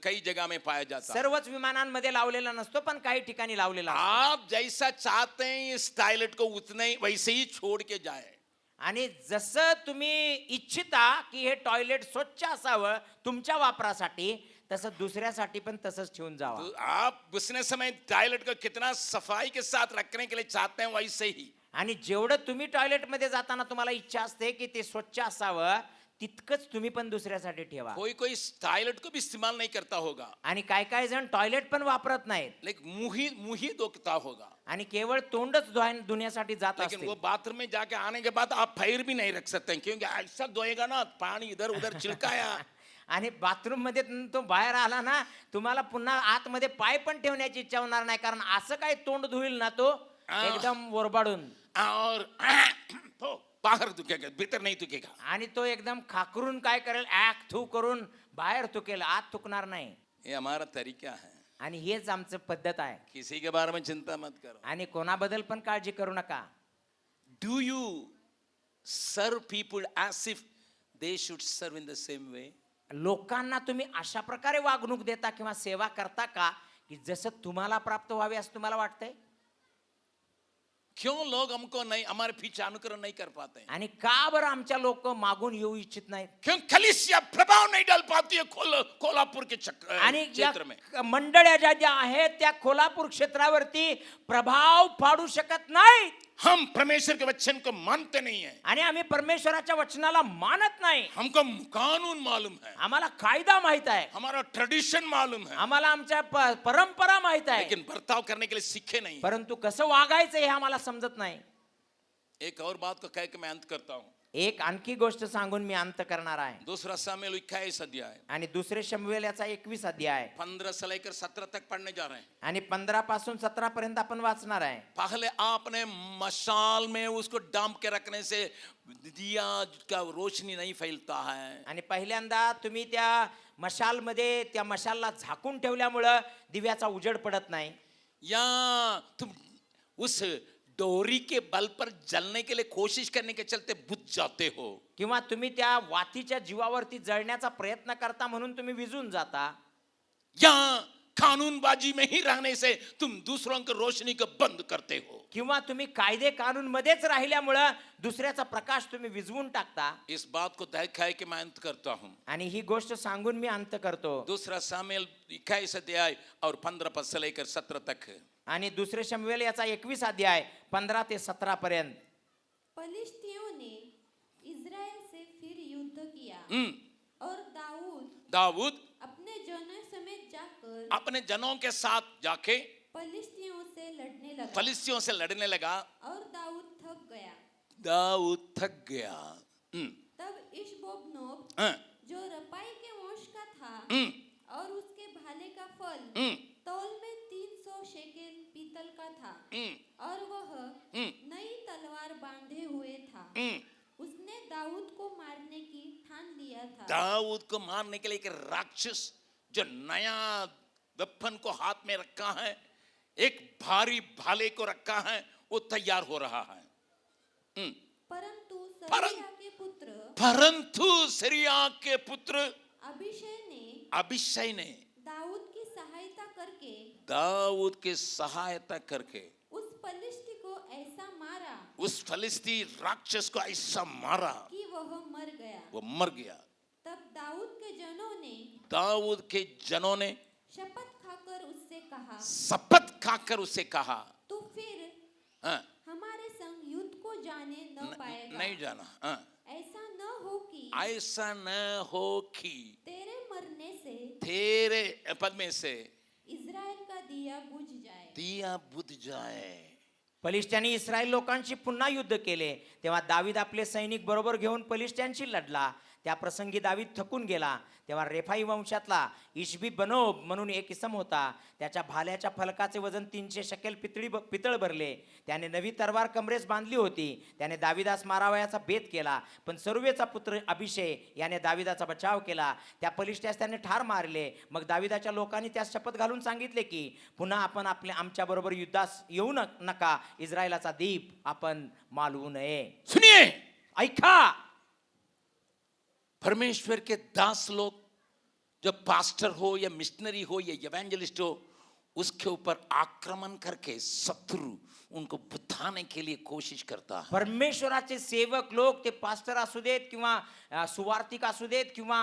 कई जगह में पाया जाता है। सर्वच विमानांमध्ये लावलेला नसतो, पण काही ठिकाणी लावलेला असतो. आप जैसा चाहते हैं इस टॉयलेट को उतना ही वैसे ही छोड़ के जाए। आणि जसं तुम्ही इच्छिता की हे टॉयलेट स्वच्छ असावं तुमच्या वापरासाठी, तसं दुसऱ्यासाठी पण तसंच ठेवून जावा. तो आप घुसने समय टॉयलेट को कितना सफाई के साथ रखने के लिए चाहते हैं वैसे ही आणि जेवढं तुम्ही टॉयलेट मध्ये जाताना तुम्हाला इच्छा असते की ते स्वच्छ असावं, तितकंच तुम्ही पण दुसऱ्यासाठी ठेवा. कोई कोई इस टॉयलेट को भी इस्तेमाल नहीं करता होगा, आणि काय काय जण टॉयलेट पण वापरत नाहीत लेकिन मुंह ही धोता होगा, आणि केवळ तोंडच धुण्यासाठी जात लेकिन असतील. वो बाथरूम में जाके आने के बाद आप पैर भी नहीं रख सकते हैं, क्योंकि ऐसा धोएगा ना पानी इधर उधर छिलकाया। आणि बाथरूम मध्ये तो बाहेर आला ना, तुम्हाला पुन्हा आतमध्ये पाय पण ठेवण्याची इच्छा होणार नाही, कारण असं काय तोंड धुईल ना तो एकदम वरबाडून, और तो बाहर दुखेगा, भीतर नहीं दुखेगा। आणि तो एकदम खाकरून काय करेल, ऍक थू करून बाहेर थुकेल, आत थुकणार नाही. ये हमारा तरीका है, आणि हेच आमचं पद्धत आहे. किसी के बारे में चिंता मत करो। आणि कोणाबद्दल पण काळजी करू नका. Do you serve people as if they should serve in the same way? लोकांना तुम्ही अशा प्रकारे वागणूक देता किंवा सेवा करता का की जसं तुम्हाला प्राप्त व्हावे असं तुम्हाला वाटतंय? क्यों लोग हमको नहीं, हमारे पीछे अनुकरण नहीं कर पाते हैं? आणि का बरं आमच्या लोक मागून येऊ इच्छित नाहीत? क्यों कलीसिया प्रभाव नहीं डाल पाती है कोल्हापुर के आणि या क्षेत्र में? मंडळ्या ज्या आहेत त्या कोल्हापूर क्षेत्रावरती प्रभाव पाडू शकत नाहीत. हम परमेश्वर के वचन को मानते नहीं है, आणि आम्ही परमेश्वराच्या वचनाला मानत नाही. हमको कानून मालूम है, आम्हाला कायदा माहित आहे, हमारा ट्रेडिशन मालूम है, आम्हाला आमच्या परंपरा माहित आहे, लेकिन बर्ताव करने के लिए सीखे नहीं। परंतु कसं वागायचं हे आम्हाला समजत नाही. एक और बात को कह के मैं अंत करता हूँ। एक आणखी गोष्ट सांगून मी अंत करणार आहे. दूसरा सामुएल 21 अध्याय आणि दुसरे शमूएल याचा 21 अध्याय 15 से लेकर 17 तक पढ़ने जा रहे हैं। आणि 15 पासून 17 पर्यंत आपण वाचणार आहे. पहले आपने मशाल में उसको डांप के रखने से दिया का रोशनी नहीं फैलता है। आणि पहिल्यांदा तुम्ही त्या मशालमध्ये त्या मशालला झाकून ठेवल्यामुळं दिव्याचा उजेड पडत नाही. या तुम उस डोरी के बल पर जलने के लिए कोशिश करने के चलते बुझ जाते हो, किंवा तुम्ही त्या वातीच्या जीवावरती जळण्याचा प्रयत्न करता म्हणून तुम्ही विझून जाता. या कानूनबाजी में ही रहने से तुम दूसरों की रोशनी को बंद करते हो, किंवा तुम्ही कायदे कानून मध्येच राहिल्यामुळं दुसऱ्याचा प्रकाश तुम्ही विझवून टाकता. इस बात को देख के मैं अंत करता हूँ। आणि ही गोष्ट सांगून मी अंत करतो. दूसरा सामुएल 21 अध्याय और 15 पद से लेकर 17 तक। आणि दुसरे शमूएल याचा 21 अध्याय 15 ते 17 पर्यंत. फलिस्तियों ने इज़राइल से फिर युद्ध किया और दाऊद अपने जनों समेत जाकर अपने जनों के साथ जाके फलिस्तियों से लड़ने लगा और दाऊद थक गया. तब इशबोबनोब जो रपाई के वंश का था और उसके भाले का फल तौल में 300 शेकेल पीतल का था और वह नई तलवार बांधे हुए था. उसने दाऊद को मारने की ठान लिया था. दाऊद को मारने के लिए एक राक्षस जो नया वेपन को हाथ में रखा है, एक भारी भाले को रखा है, वो तैयार हो रहा है। परंतु सरिया के पुत्र अभिषय ने दाऊद की सहायता करके उस फलिस्ती राक्षस को ऐसा मारा कि वह मर गया. वो मर गया. तब दाऊद के जनों ने दाऊद के जनों ने शपथ खाकर उससे कहा, शपथ खाकर उसे कहा, तू फिर हाँ, हमारे संग युद्ध को जाने न पाएगा। नहीं जाना, हाँ, ऐसा न हो कि ऐसा न हो कि तेरे मरने से तेरे पद में से इस्राएल का दिया बुझ जाए। दिया बुझ जाए। पलिश्त्यांनी इस्रायल लोकांशी पुन्हा युद्ध केले. तेव्हा दावीद आपले सैनिक बरोबर घेऊन पलिश्त्यांशी लढला. त्या प्रसंगी दावीद थकून गेला. तेव्हा रेफाई वंशातला इशबी बनोब म्हणून एक इसम होता. त्याच्या भाल्याच्या फलकाचे वजन 300 शकेल पितळ भरले. त्याने नवी तलवार कमरेस बांधली होती. त्याने दाविदास मारावयाचा बेत केला, पण सरुवेचा पुत्र अभिषय याने दाविदाचा बचाव केला. त्या पलिष्ट्यास त्याने ठार मारले. मग दाविदाच्या लोकांनी त्यास शपथ घालून सांगितले की पुन्हा आपण आमच्या बरोबर युद्धास येऊ नका. इस्रायलाचा दीप आपण मालवू नये. सुनिए, ऐका, परमेश्वर के दास लोग, जो पास्टर हो या मिशनरी हो या इवेंजलिस्ट हो, उसके ऊपर आक्रमण करके शत्रु उनको बुझाने के लिए कोशिश करता है. परमेश्वराचे सेवक लोक, ते पास्टर असू देत किंवा सुवार्तिक असू देत किंवा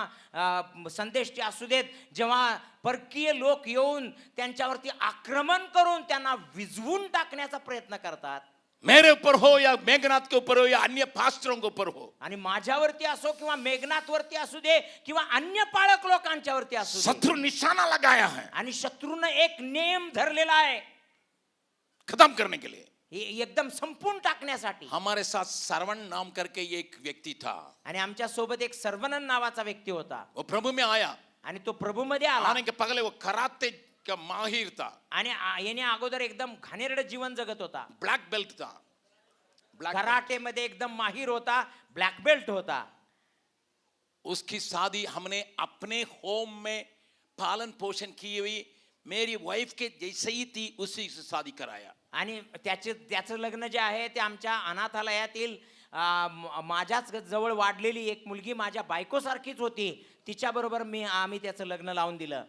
संदेष्टी असू देत, जेव्हा परकीय लोक येऊन त्यांच्यावरती आक्रमण करून त्यांना विझवून टाकण्याचा प्रयत्न करतात, मेरे ऊपर हो या मेघनाथ के ऊपर हो या अन्य पास्टरों के ऊपर हो, आणि माझ्यावरती असो किंवा मेघनाथवरती असू दे किंवा अन्य पाळक लोकांच्यावरती असू दे, शत्रु निशाना लगाया है आणि शत्रूनं एक नेम धरलेला आहे खत्म करने के लिए. एकदम संपून टाकण्यासाठी. हमारे साथ सरवण नाम करके एक व्यक्ति था. आणि आमच्या सोबत एक सर्वनन नावाचा व्यक्ती होता. वो प्रभु में आया. आणि तो प्रभूमध्ये आला. आने के पगले वो कराते का माहिर था. आणि याने अगोदर एकदम घाणेरडं जीवन जगत होता. ब्लैक बेल्ट था. कराटे मध्ये एकदम माहिर होता. ब्लॅक बेल्ट होता. उसकी शादी हमने अपने होम में पालन पोषण की हुई मेरी वाइफ के जैसे ही थी उसी से शादी कराया. आणि त्याचं लग्न जे आहे ते आमच्या अनाथालयातील माझ्याच जवळ वाढलेली एक मुलगी माझ्या बायकोसारखीच होती, तिच्या बरोबर आम्ही त्याचं लग्न लावून दिलं.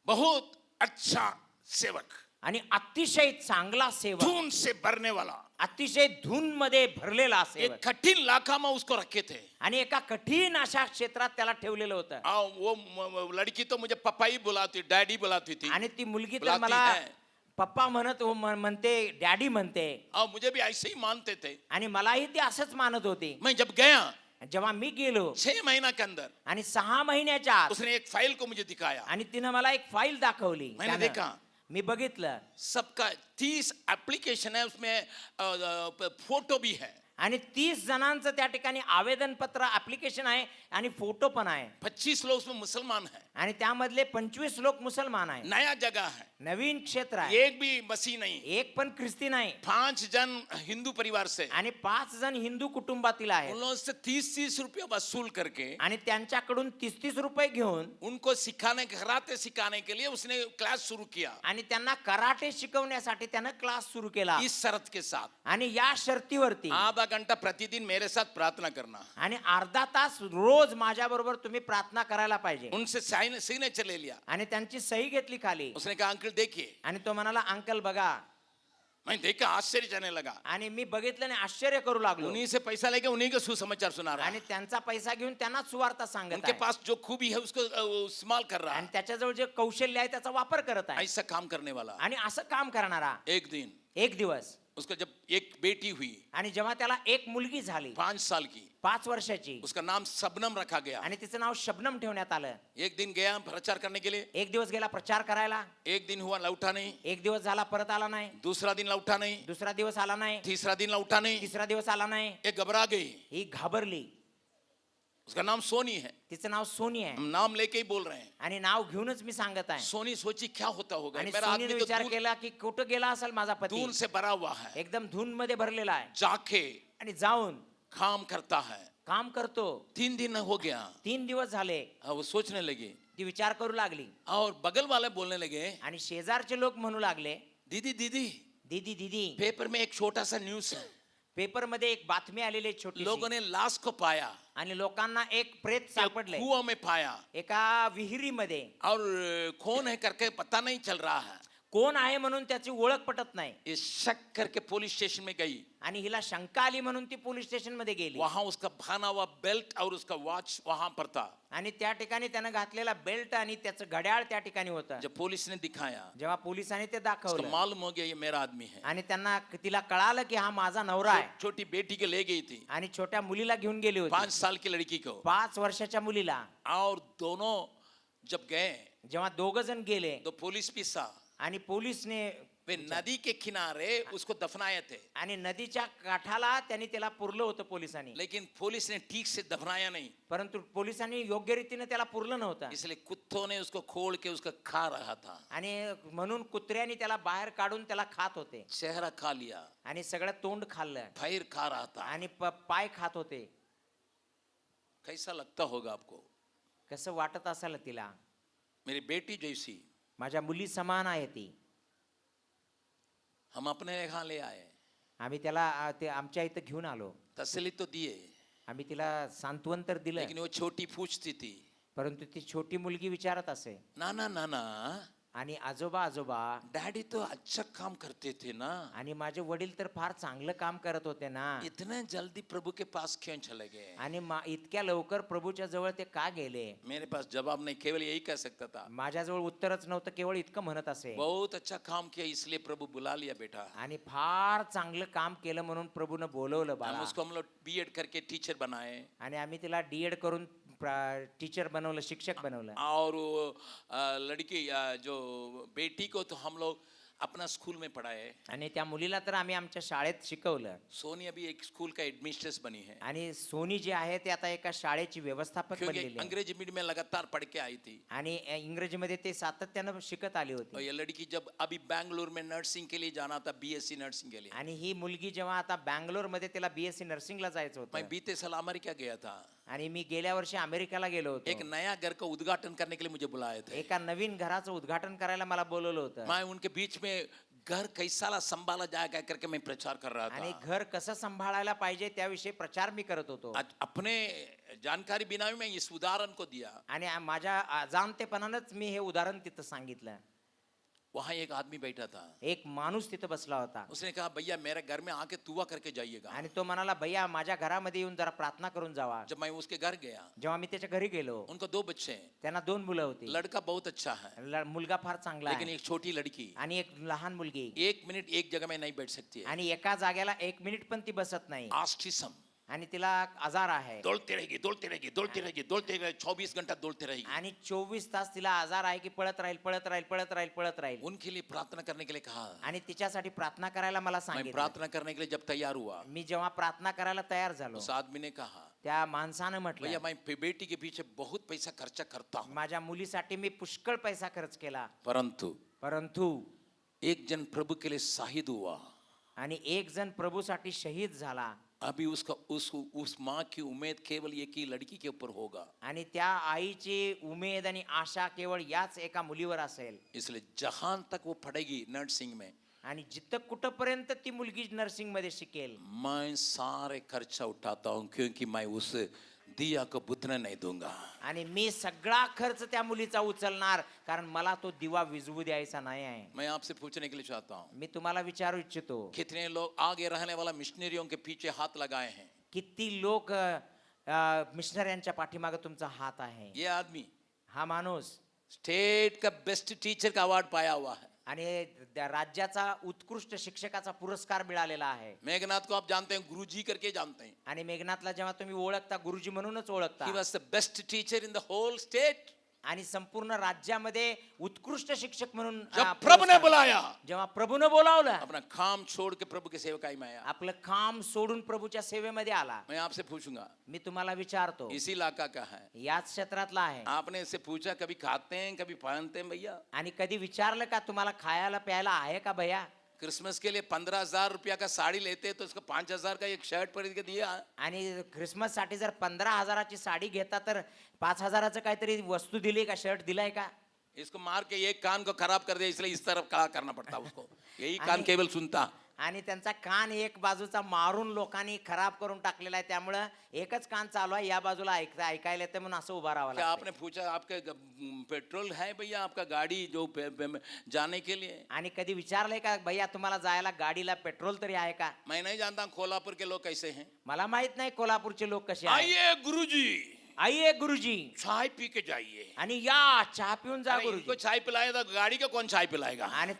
बहुत अच्छा सेवक, आणि अतिशय चांगला सेवक, धून से भरने वाला, अतिशय धून मध्ये भरलेला एक सेवक. कठिन इलाका में उसको रखे थे. आणि एका कठीण अशा क्षेत्रात त्याला ठेवलेलं होतं. वो लड़की तो मुझे पापा ही बुलाती, डैडी बुलाती थी. आणि ती मुलगी तर बुलाती मला है. पप्पा म्हणते, डॅडी म्हणते. मुझे भी ऐसे ही मानते थे. आणि मलाही ती असंच मानत होती. मैं जब गया जेव्हा मी गेलो 6 महीना के अंदर आणि 6 महिन्याच्या आत उसने एक फाइल को मुझे दिखाया. आणि तिनं मला एक फाईल दाखवली. मैंने त्यानं. देखा मी बघितलं. सबका 30 एप्लीकेशन है, उसमें फोटो भी है. आणि 30 जणांचं त्या ठिकाणी आवेदन पत्र ऍप्लिकेशन आहे आणि फोटो पण आहे. 25 लोग उसमें मुसलमान हैं. आणि त्यामधले 25 लोक मुसलमान आहे. नया जगह है, नवीन क्षेत्र आहे. एक भी मसीह नहीं. एक पण ख्रिस्ती नाही. 5 जन हिंदू परिवार से, आणि 5 जण हिंदू कुटुंबातील आहेत. उन लोगों से 30-30 रुपया वसूल करके आणि त्यांच्याकडून 30-30 रुपये घेऊन उनको सिखाने, कराटे सिखाने के लिए उसने क्लास शुरू किया. आणि त्यांना कराटे शिकवण्यासाठी त्यानं क्लास सुरू केला. इस शर्त के साथ आणि या शर्तीवरती आधा घंटा प्रतिदिन मेरे साथ प्रार्थना करना. आणि अर्धा तास रोज माझ्या बरोबर तुम्ही प्रार्थना करायला पाहिजे. उनसे सिग्नेचर ले लिया. आणि त्यांची सही घेतली खाली. उसने कहा अंकल देखिए. आणि तो म्हणाला अंकल बघा. मैं देखा, आश्चर्य जाने लगा. आणि मी बघितलं आणि आश्चर्य करू लागलो. उन्हीं से पैसा लेके उन्हीं के सुसमाचार सुना रहा आणि है. त्यांचा पैसा घेऊन त्यांना सुवार्ता सांगत उनके आहे. पास जो खूबी है उसको इस्तेमाल कर रहा आणि है. त्याच्याजवळ जे कौशल्य आहे त्याचा वापर करत आहे. ऐसा काम करने वाला. आणि असं काम करणारा. एक दिन एक दिवस उसका जब एक बेटी हुई आणि जेव्हा त्याला एक मुलगी झाली 5 साल की, 5 वर्षाची, उसका नाम सबनम रखा गया. आणि तिचं नाव शबनम ठेवण्यात आलं. एक दिन गया प्रचार करने के लिए. एक दिवस गेला प्रचार करायला. एक दिन हुआ लौटा नहीं. एक दिवस झाला परत आला नाही. दूसरा दिन लौटा नहीं. दुसरा दिवस आला नाही. तीसरा दिन लौटा नहीं. तिसरा दिवस आला नाही. ये घबरा गई. ही घाबरली. उसका नाम सोनी है. तिचं नाव सोनी आहे. हम नाम लेके ही बोल रहे हैं. आणि नाव घेऊनच मी सांगत आहे. सोनी सोची क्या होता होगा. आणि मेरा सोनीने आदमी तो विचार केला की कुठं गेला असेल माझा पती. दून से भरा हुआ है. एकदम धून मध्ये भरलेला आहे. जाके आणि जाऊन काम करता है. काम करतो. 3 दिन हो गया. 3 दिवस झाले. वो सोचने लगी. ती विचार करू लागली. और बगल वाले बोलने लगे, आणि शेजारचे लोक म्हणू लागले, दीदी दीदी दीदी दीदी, पेपर में एक छोटा सा न्यूज है. पेपर मध्ये एक बातमी आलेली छोटी. लोगों ने लाश को पाया. आणि लोकांना एक प्रेत सापडले कुआं में पाया. एका विहिरीमध्ये. और कौन है करके पता नहीं चल रहा है. कोण आहे म्हणून त्याची ओळख पटत नाही. ये शक करके पुलिस स्टेशन में गई. आणि हिला शंका आली म्हणून ती पोलीस स्टेशन मध्ये गेली. वहां उसका पहना हुआ बेल्ट और उसका वॉच वहां पर था. आणि त्या ठिकाणी त्यानं घातलेला बेल्ट आणि त्याचं घड्याळ त्या ठिकाणी होतं. जब पुलिस ने दिखाया, जेव्हा पोलिसांनी ते उसको दाखवलं मालूम हो गया ये मेरा आदमी है. आणि त्यांना तिला कळालं की हा माझा नवरा आहे. छोटी बेटी को ले गई थी, आणि छोट्या मुलीला घेऊन गेली होती, 5 साल की लड़की को. 5 वर्षाच्या मुलीला. और दोनों जब गए जेव्हा दोघ जण गेले तो पुलिस भी सा आणि पोलिसने वे नदी के किनारे उसको दफनाए थे. आणि नदीच्या काठाला त्यांनी त्याला पुरलं होतं पोलिसांनी. लेकिन पुलिस ने ठीक से दफनाया नहीं, परंतु पोलिसांनी योग्य रीतीने त्याला पुरलं नव्हतं. इसलिए कुत्तों ने उसको खोल के उसका खा रहा था. आणि म्हणून कुत्र्यानी त्याला बाहेर काढून त्याला खात होते. चेहरा खा लिया, आणि सगळं तोंड खाल्लं पैर खा रहा था. आणि पाय खात होते. कैसा लगता होगा आपको? कसं वाटत असेल तिला? मेरी बेटी जैसी माझ्या मुली समान आहे ती. हम अपने यहाँ ले आए, आम्ही त्याला ते आमच्या इथं घेऊन आलो. तसली तो दिए, आम्ही तिला सांत्वन तर दिलं, लेकिन वो छोटी पूछती थी, परंतु ती छोटी मुलगी विचारत असे. नाना नाना आणि आजोबा आजोबा डैडी तो अच्छा काम करते थे ना, आणि माझे वडील तर फार चांगलं काम करत होते ना, इतने जल्दी प्रभु के पास क्यों चले गए? आणि इतक्या लवकर प्रभूच्या जवळ ते का गेले? मेरे पास जवाब नहीं, केवल यही कह सकता था, माझ्याजवळ उत्तरच नव्हतं, केवळ इतकं म्हणत असे. बहुत अच्छा काम किया इसलिए प्रभु बुला लिया बेटा. आणि फार चांगलं काम केलं म्हणून प्रभूनं बोलवलं बाळा. हम लोग बीएड करके टीचर बनाए. आणि आम्ही तिला डीएड करून टीचर बनवलं, शिक्षक बनवलं. और वो लड़की जो बेटी को तो हम लोग अपना स्कूल में पढ़ाए. आणि त्या मुलीला तर आम्ही आमच्या शाळेत शिकवलं. सोनी अभी एक स्कूल का एडमिनिस्ट्रेटर बनी है, आणि सोनी जे आहे ते आता एका शाळेची व्यवस्थापक क्योंकि बनलेली आहे. अंग्रेजी मीडियम में लगातार पढ़ के आई थी. आणि इंग्रजीमध्ये ते सातत्यानं शिकत आली और होती. ये लड़की जब अभी बैंगलोर में नर्सिंग के लिए जाना था, बीएससी नर्सिंग के लिए, आणि ही मुलगी जेव्हा आता बँगलोर मध्ये तिला बीएससी नर्सिंगला जायचं मैं होतं. बीते साल अमेरिका गया था. आणि मी गेल्या वर्षी अमेरिकाला गेलो एक होतो. नया घर का उद्घाटन करने के लिए मुझे बुलाए थे. एका नवीन घराचं उद्घाटन करायला मला बोलवलं होतं. मैं उनके बीच में घर कैसा संभाला जाएगा करके मैं प्रचार कर रहा आणि था. घर कसं सांभाळायला पाहिजे त्याविषयी प्रचार मी करत होतो. आज अपने जानकारी बिना मैं इस उदाहरण को दिया. आणि माझ्या अजाणतेपणानंच मी हे उदाहरण तिथं सांगितलं. वहां एक आदमी बैठा था, एक माणूस तिथं बसला होता. उसने कहा भैया मेरे घर में आके दुआ करके जाइएगा. आणि तो म्हणाला, भैया माझ्या घरामध्ये येऊन जरा प्रार्थना करून जावा. जब मैं उसके घर गया, जेव्हा मी त्याच्या घरी गेलो, उनको 2 बच्चे हैं. त्यांना 2 मुलं होती. लड़का बहुत अच्छा है, मुलगा फार चांगला लेकिन आहे एक छोटी लड़की आणि एक लहान मुलगी. 1 मिनट एक जगह में नहीं बैठ सकती है. आणि एका जागेला 1 मिनिट पण ती बसत नाही. आस्टिसम, आणि तिला आजार आहे. दौड़ती रहेगी, दौड़ती रहेगी, दौड़ती रहेगी, दौड़ती रहेगी, 24 घंटा दौड़ती रहेगी. आणि 24 तास तिला आजार आहे की पळत राहील, पळत राहील, पळत राहील, पळत राहील. उनके लिए प्रार्थना करने के लिए कहा. आणि तिच्यासाठी प्रार्थना करायला मला मैं सांगितलं. प्रार्थना करने के लिए जब तैयार हुआ, मी जेव्हा प्रार्थना करायला तयार झालो, उस आदमी ने कहा त्या माणसानं म्हटलं, भैया मैं बेटी के पीछे बहुत पैसा खर्चा करता हूँ, माझ्या मुलीसाठी मी पुष्कळ पैसा खर्च केला, परंतु एक एक जन प्रभु के लिए शाहिद हुआ. आणि एक जण प्रभूसाठी शहीद झाला. अभी उसका उस माँ की उम्मीद केवल एक ही लड़की के ऊपर होगा. आणि त्या आईची उमेद आणि आशा केवळ याच एका मुलीवर असेल. इसलिए जहां तक वो पढ़ेगी नर्सिंग में, आणि जिथं कुठपर्यंत ती मुलगी नर्सिंग मध्ये शिकेल, मैं सारे खर्चा उठाता हूँ, क्योंकि मैं उस दिया को बुझने नहीं दूंगा. आणि मी सगळा खर्च त्या मुलीचा उचलणार, कारण मला तो दिवा विझवू द्यायचा नाही आहे. मैं आपसे पूछने के लिए चाहता हूँ, मी तुम्हाला विचारू इच्छितो, कितने लोग आगे रहने वाला मिशनरियों के पीछे हाथ लगाए हैं? किती लोक मिशनऱ्यांच्या पाठीमागे तुमचा हात आहे? ये आदमी हा माणूस स्टेट का बेस्ट टीचर का अवार्ड पाया हुआ है. आणि राज्याचा उत्कृष्ट शिक्षकाचा पुरस्कार मिळालेला आहे. मेघनाथ को आप जानते हैं, गुरुजी करके जानते हैं. आणि मेघनाथला जेव्हा तुम्ही ओळखता, गुरुजी म्हणूनच ओळखता. He was the best teacher in the whole state. आणि संपूर्ण राज्यामध्ये उत्कृष्ट शिक्षक म्हणून जब प्रभु ने बुलाया, जेव्हा प्रभूनं बोलावलं, अपना काम छोड़ के प्रभु की सेवकाई में आया. आपलं काम सोडून प्रभूच्या सेवेमध्ये आला. मैं आपसे पूछूंगा, मी तुम्हाला विचारतो, इसी इलाका का है, याच क्षेत्रातला आहे. आपने इससे पूछा कभी खाते हैं कभी पहनते हैं भैया? आणि कधी विचारलं का तुम्हाला खायला प्यायला आहे का भैया? क्रिसमस के लिए 15,000 रुपया का साड़ी लेते तो उसको 5,000 का एक शर्ट खरीद के दिया. आणि क्रिसमस साठी जर 15,000ची साडी घेता तर 5,000चं काहीतरी वस्तू दिली का, शर्ट दिलाय का? इसको मार के एक कान को खराब कर दिया, इसलिए इस तरफ खड़ा करना पड़ता उसको. यही कान केवल सुनता. आणि त्यांचा कान एक बाजूचा मारून लोकांनी खराब करून टाकलेला आहे, त्यामुळं एकच कान चालू आहे, या बाजूला ऐकायला येतं म्हणून असं उभा राहावं क्या लागतं. आपने पूछा आपके पेट्रोल है भैया आपका गाड़ी जो जाने के लिए? आणि कधी विचारलंय का भैया तुम्हाला जायला गाडीला पेट्रोल तरी आहे का? मैं नहीं जानता कोल्हापुर के लोग कैसे हैं। मला माहित नाही कोल्हापूरचे लोक कसे आहेत. आइए गुरुजी, आइए गुरुजी, चाय पी के जाइए। आणि या चहा पिऊन जा अरे इनको गुरुजी. चाय पिलाए तो गाड़ी का कौन चाय पिलाएगा? आणि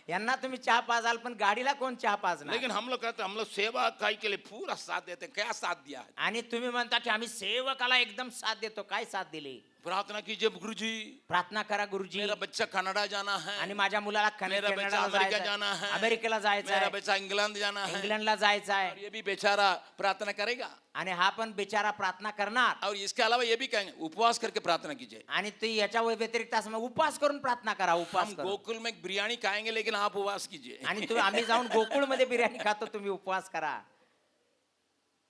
यांना तुम्ही चहा पाजाल पण गाडीला कोण चहा पाजणार? लेकिन हम लोग कहते हैं हम लोग सेवा काई के लिए पूरा साथ देते हैं। क्या साथ दिया है? आणि तुम्ही म्हणता की आम्ही सेवकाला एकदम साथ देतो. काय साथ दिली? प्रार्थना कीजिए गुरुजी, प्रार्थना करा गुरुजी. मेरा बच्चा कनाडा जाना है, आणि माझ्या मुलाला मेरा बच्चा कॅनडाला अमेरिका जायचं जाना आहे, है, अमेरिकेला जायचं मेरा आहे, बच्चा इंग्लैंड जाना है। इंग्लंडला जायचं और आहे. ये भी बेचारा प्रार्थना करेगा। आणि हा पण बिचारा प्रार्थना करणार. और इसके अलावा ये भी कहेंगे उपवास करके प्रार्थना कीजिए। आणि ते याच्या व्यतिरिक्त असं मग उपवास करून प्रार्थना करा. उपवास हम करून. गोकुल में बिरयानी खाएंगे लेकिन आप उपवास कीजिए। आणि तुम्ही आम्ही जाऊन गोकुळ मध्ये बिर्याणी खातो, तुम्ही उपवास करा.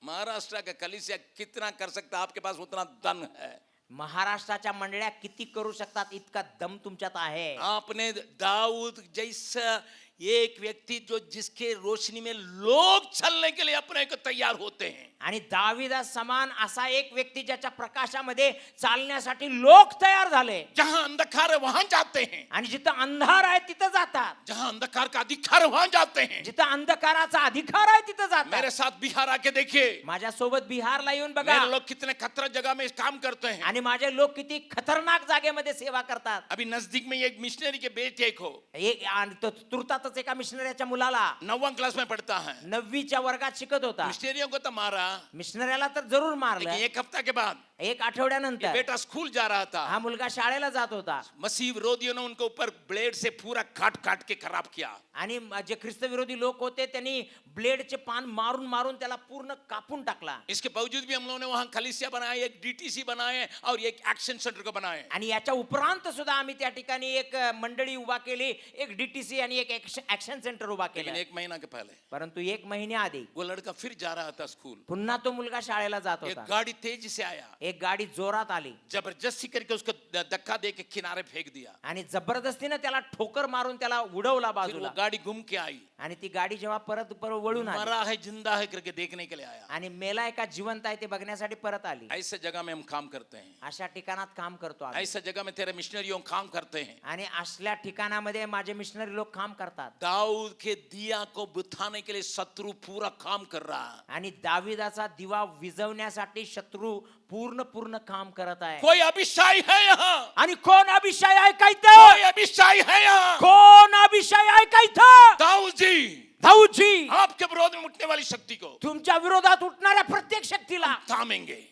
महाराष्ट्र का कलीसिया कितना कर सकता है, आपके पास उतना धन है। महाराष्ट्राच्या मंडळ्या किती करू शकतात इतका दम तुमच्यात आहे. आपने दाऊद जैसा एक व्यक्ति जो जिसके रोशनी में लोग चलने के लिए अपने को तैयार होते हैं। आणि दाविदा समान असा एक व्यक्ती ज्याच्या प्रकाशामध्ये चालण्यासाठी लोक तयार झाले. जहां अंधकार है वहां जाते हैं, आणि जिथं अंधार आहे तिथं जातात. जहां अंधकार का अधिकार है वहां जाते हैं। जिथं अंधकाराचा अधिकार आहे तिथं मेरे जातात. साथ बिहार आके देखिए, माझ्यासोबत बिहारला येऊन बघा. मेरे लोग कितने खतरा जगह में काम करते हैं। आणि माझे लोक किती खतरनाक जागेमध्ये सेवा करतात. अभी नजदीक में एक मिशनरी के बेटे को आणि तो तुरतातच एका मिशनरीच्या मुलाला 9वीं क्लास में पढ़ता है, 9वीच्या वर्गात शिकत होता. मिशनरियों को तो मारा, मिशनरीला तर जरूर मारलं. लेकिन एक हफ्ता के बाद एक ये आठवड्यानंतर बेटा स्कूल जा रहा था, हा मुलगा शाळेला जात होता. मसीह विरोधियों ने उनको ऊपर ब्लेड से पूरा काट काट के खराब किया। आणि जे ख्रिस्त विरोधी लोक होते त्यांनी ब्लेडचे पान मारून मारून त्याला पूर्ण कापून टाकला. इसके बावजूद भी हम लोगों ने वहां कलीसिया बनाए, एक डीटीसी बनाए और एक एक्शन सेंटर को बनाए। आणि याच्या उपरांत सुद्धा आम्ही त्या ठिकाणी एक मंडळी उभा केली, एक डीटीसी आणि एक ऍक्शन सेंटर उभा लेकिन केलं. 1 महीना के पहले परंतु 1 महिन्याआधी वो लड़का फिर जा रहा था स्कूल, पुन्हा तो मुलगा शाळेला जात एक होता. गाड़ी तेजी से आया, एक गाडी जोरात आली जबरदस्ती करके उसको धक्का दे के किनारे फेंक दिया। आणि जबरदस्तीने त्याला ठोकर मारून त्याला उडवला फिर वो बाजूला. गाड़ी घूम के आई, आणि ती गाडी जेव्हा परत वळून आली मरा है जिंदा है करके देखने के लिए आया। आणि मेला एका जिवंत आहे ते बघण्यासाठी परत आली. ऐसे जगह में हम काम करते हैं, अशा ठिकाणात काम करतो आम्ही. ऐसे जगह में तेरे मिशनरियों काम करते हैं। आणि असल्या ठिकाणामध्ये माझे मिशनरी लोक काम करतात. दाऊद के दिया को बुझाने के लिए शत्रु पूरा काम कर रहा है। आणि दाविदाचा दिवा विझवण्यासाठी शत्रू पूर्ण काम करत आहे. कोई अभिषाई है यहाँ, आणि कोण अभिषय आहे का इथं? कोई अभिषाई है यहाँ। कोण अभिषय आहे का इथं? दाऊद जी, दाऊदजी, आपके विरोध में उठने वाली शक्ति को तुमच्या विरोधात उठणाऱ्या प्रत्येक शक्तीला थामेंगे,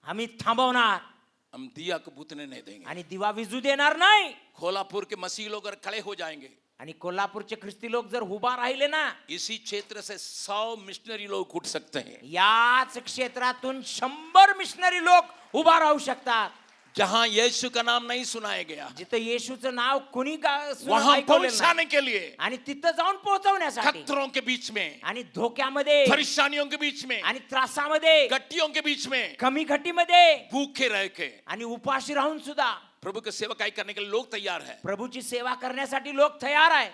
आम्ही थांबवणार हम दिया को बुझने नहीं देंगे। आणि दिवा विझू देणार नाही. कोल्हापुर के मसीह लोग अगर खड़े हो जाएंगे, आणि कोल्हापूरचे ख्रिस्ती लोक जर उभा राहिले ना, इसी क्षेत्र से 100 मिशनरी लोग उठ सकते हैं। याच क्षेत्रातून 100 मिशनरी लोक उभा राहू शकतात. जहां यीशु का नाम नहीं सुनाया गया, जिथं येशूचं नाव कुणी वहां पहुंचाने के लिए आणि तिथं जाऊन पोहोचवण्यासाठी खतरों के बीच में, आणि धोक्यामध्ये परेशानियों के बीच में, आणि त्रासामध्ये, गट्टियों के बीच में कमी घटीमध्ये भूखे रह के आणि उपाशी राहून सुद्धा प्रभु की सेवकाई करने के लिए लोग तैयार है। प्रभूची सेवा करण्यासाठी लोक तयार आहे.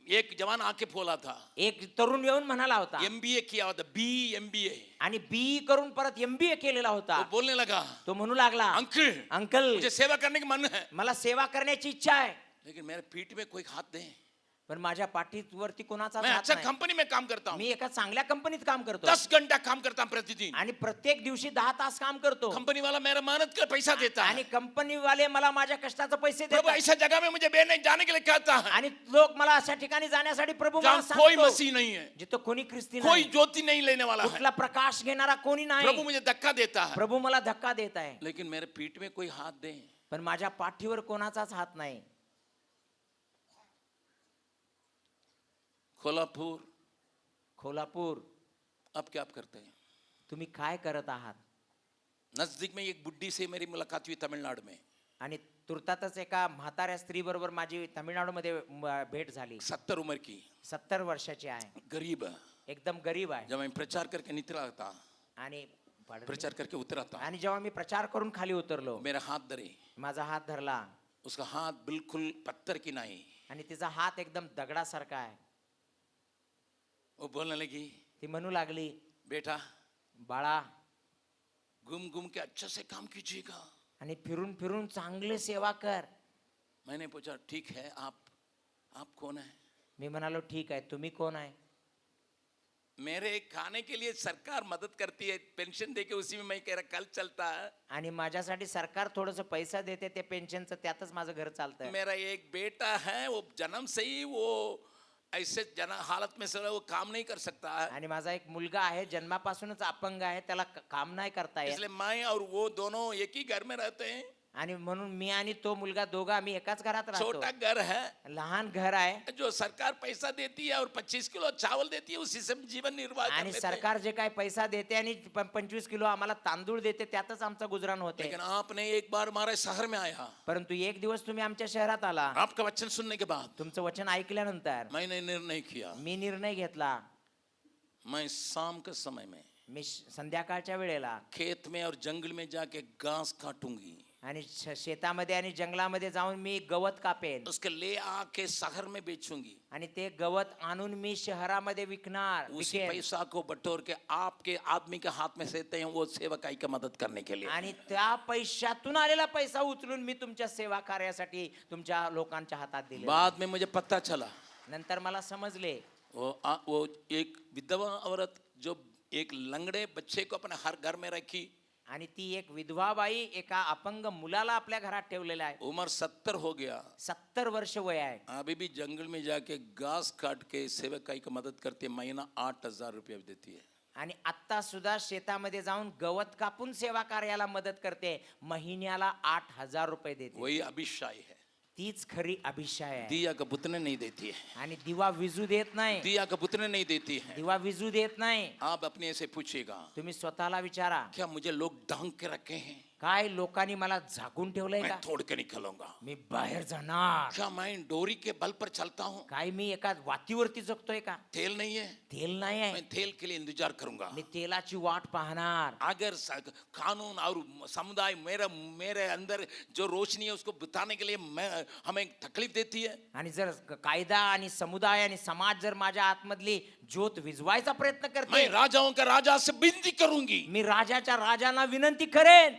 एक जवान आके बोला था, एक तरुण येऊन म्हणाला होता MBA किया होता, BMBA, आणि बी करून परत MBA केलेला होता. वो बोलने लगा, तो म्हणू लागला, अंकल अंकल मुझे सेवा करने की मन है, मला सेवा करण्याची इच्छा आहे, लेकिन मेरे पीठ में कोई हाथ दे, पण माझ्या पाठीवरती कोणाचा मैं हात अच्छा नाही. कंपनी में काम करता हूँ, मी एका चांगल्या कंपनीत काम करतो 10 घंटा काम करता हूँ प्रतिदिन, आणि प्रत्येक दिवशी 10 तास काम करतो. कंपनी वाला मेरा मेहनत का पैसा देता आणि है। कंपनी वाले मला माझ्या कष्टाचे पैसे प्रभु देतात. ऐसा जगह में मुझे बेने जाने के लिए कहता है आणि लोक मला अशा ठिकाणी जाण्यासाठी प्रभू मला जहाँ कोई सांगतो, मसीह नहीं है, जिथं कोणी ख्रिस्ती कोई नाही, ज्योति नहीं लेने वाला है। कुठला प्रकाश घेणारा कोणी प्रभु नाही. मुझे धक्का देता है, प्रभू मला धक्का देत आहे, लेकिन मेरे पीठ में कोई हाथ दे। पण माझ्या पाठीवर कोणाचाच हात नाही. कोल्हापूर, अब क्या आप करते हैं? तुम्ही काय करत आहात? नजदीक में एक बुड्ढी से मेरी मुलाकात हुई तमिलनाडु में, आणि तुर्तातच एका म्हाताऱ्या स्त्री बरोबर माझी तामिळनाडूमध्ये भेट झाली. 70 उम्र की, 70 वर्षाची आहे, गरीब है। एकदम गरीब आहे. जब मैं प्रचार करके निकला था, आणि प्रचार करके उतरा था, आणि जेव्हा मी प्रचार करून खाली उतरलो, मेरा हाथ धरे, माझा हात धरला उसका हाथ बिल्कुल पत्थर की नहीं, आणि तिचा हात एकदम दगडासारखा आहे. वो बोलने लगी, ती म्हणू लागली, बेटा बाळा, घूम घूम के अच्छे से काम कीजिएगा. आणि फिरून फिरून चांगले सेवा कर. मैंने पूछा, ठीक है, आप कौन है? मी म्हणालो, ठीक आहे, तुम्ही कोण आहे? मेरे खाने के लिए सरकार मदद करती है, पेंशन देके उसी में मैं कह रहा कल चलता है. आणि माझ्यासाठी सरकार थोडस पैसा देते ते पेन्शनचं, त्यातच माझं घर चालतंय. मेरा एक बेटा है, वो जन्म से ही वो ऐसे हालत में से वो काम नहीं कर सकता है. आणि माझा एक मुलगा आहे, जन्मापासूनच अपंग आहे, त्याला काम नाही करता येत. इसलिए मैं और वो दोनों एक ही घर में रहते हैं. आणि म्हणून मी आणि तो मुलगा दोघं आम्ही एकाच घरात राहतो. छोटा घर है, लहान घर आहे, जो सरकार पैसा देती है और 25 किलो चावल देती है, उसी से जीवन निर्वाह कर आणि लेते हैं. सरकार जे काय पैसा देते आणि 25 किलो आम्हाला तांदूळ देते, त्यातच आमचं गुजरान होते. लेकिन आपने एक बार हमारे शहर में आया, परंतु एक दिवस तुम्ही आमच्या शहरात आला. आपका वचन सुनने के बाद तुमचं वचन ऐकल्यानंतर मैंने निर्णय किया, मी निर्णय घेतला. मैं शाम के समय में मी संध्याकाळच्या वेळेला खेत में और जंगल में जाके घास काटूंगी, आणि शेतामध्ये आणि जंगलामध्ये जाऊन मी गवत कापेन, उसके ले आके शहर में बेचूंगी. आणि ते गवत आणून मी शहरामध्ये विकणार. उसी विकेन. पैसा को बटोर के आपके आदमी के हाथ में देते हैं, वो सेवकाई का मदद करने के लिए. आणि त्या पैशातून आलेला पैसा उचलून मी तुमच्या सेवा कार्यासाठी तुमच्या लोकांच्या हातात दिले. बाद में मुझे पता चला, नंतर मला समजले, वो एक विधवा औरत जो एक लंगड़े बच्चे को अपने हर घर में रखी, आणि ती एक विधवा बाई एका अपंग मुलाला आपल्या घरात ठेवलेला आहे. उम्र 70 हो गया, 70 वर्ष वय आहे. अभी भी जंगल में जाके घास काट के सेवकाई का मदद करती है, महीना 8,000 रुपया देती है. आणि आत्ता सुद्धा शेतामध्ये जाऊन गवत कापून सेवा कार्याला मदत करते, महिन्याला 8,000 रुपये देते. वही अभिशाय है. तीच खरी अभिषय आहे. दिया का बुतने नहीं देती है, आणि दिवा विजू देत नाही. दिया का बुतने नहीं देती है. दिवा विजू देत नाही. आप अपने से पूछिएगा, तुम्ही स्वतःला विचारा, क्या मुझे लोग ढंग के रखे हैं? काय लोकांनी मला झाकून ठेवलंय मैं का? तोड़ के निकलूंगा. मी बाहेर जाणार. क्या मैं डोरी के बल पर चलता हूँ? काय मी एका वातीवरती जगतोय का? तेल नहीं है, तेल नाही आहे, मैं तेल के लिए इंतजार करूंगा. मी तेलाची वाट पाहणार. अगर कानून और समुदाय मेरे अंदर जो रोशनी है उसको बताने के लिए हमें तकलीफ देती है, आणि जर कायदा आणि समुदाय आणि समाज जर माझ्या आतमधली ज्योत विझवायचा प्रयत्न मैं करते, राजाओं का राजा से विनती करूंगी. मी राजाच्या राजांना विनंती करेन.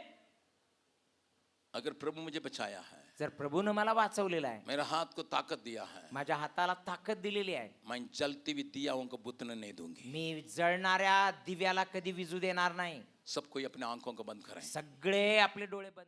अगर प्रभु मुझे बचाया है, जर प्रभूनं मला वाचवलेलं आहे, मेरे हाथ को ताकत दिया है, माझ्या हाताला ताकद दिलेली आहे, मैं जलती हुई दियाओं को बुतने नहीं दूंगी. मी जळणाऱ्या दिव्याला कधी विजू देणार नाही. सब कोई अपने आंखों को बंद करें. सगळे आपले डोळे बंद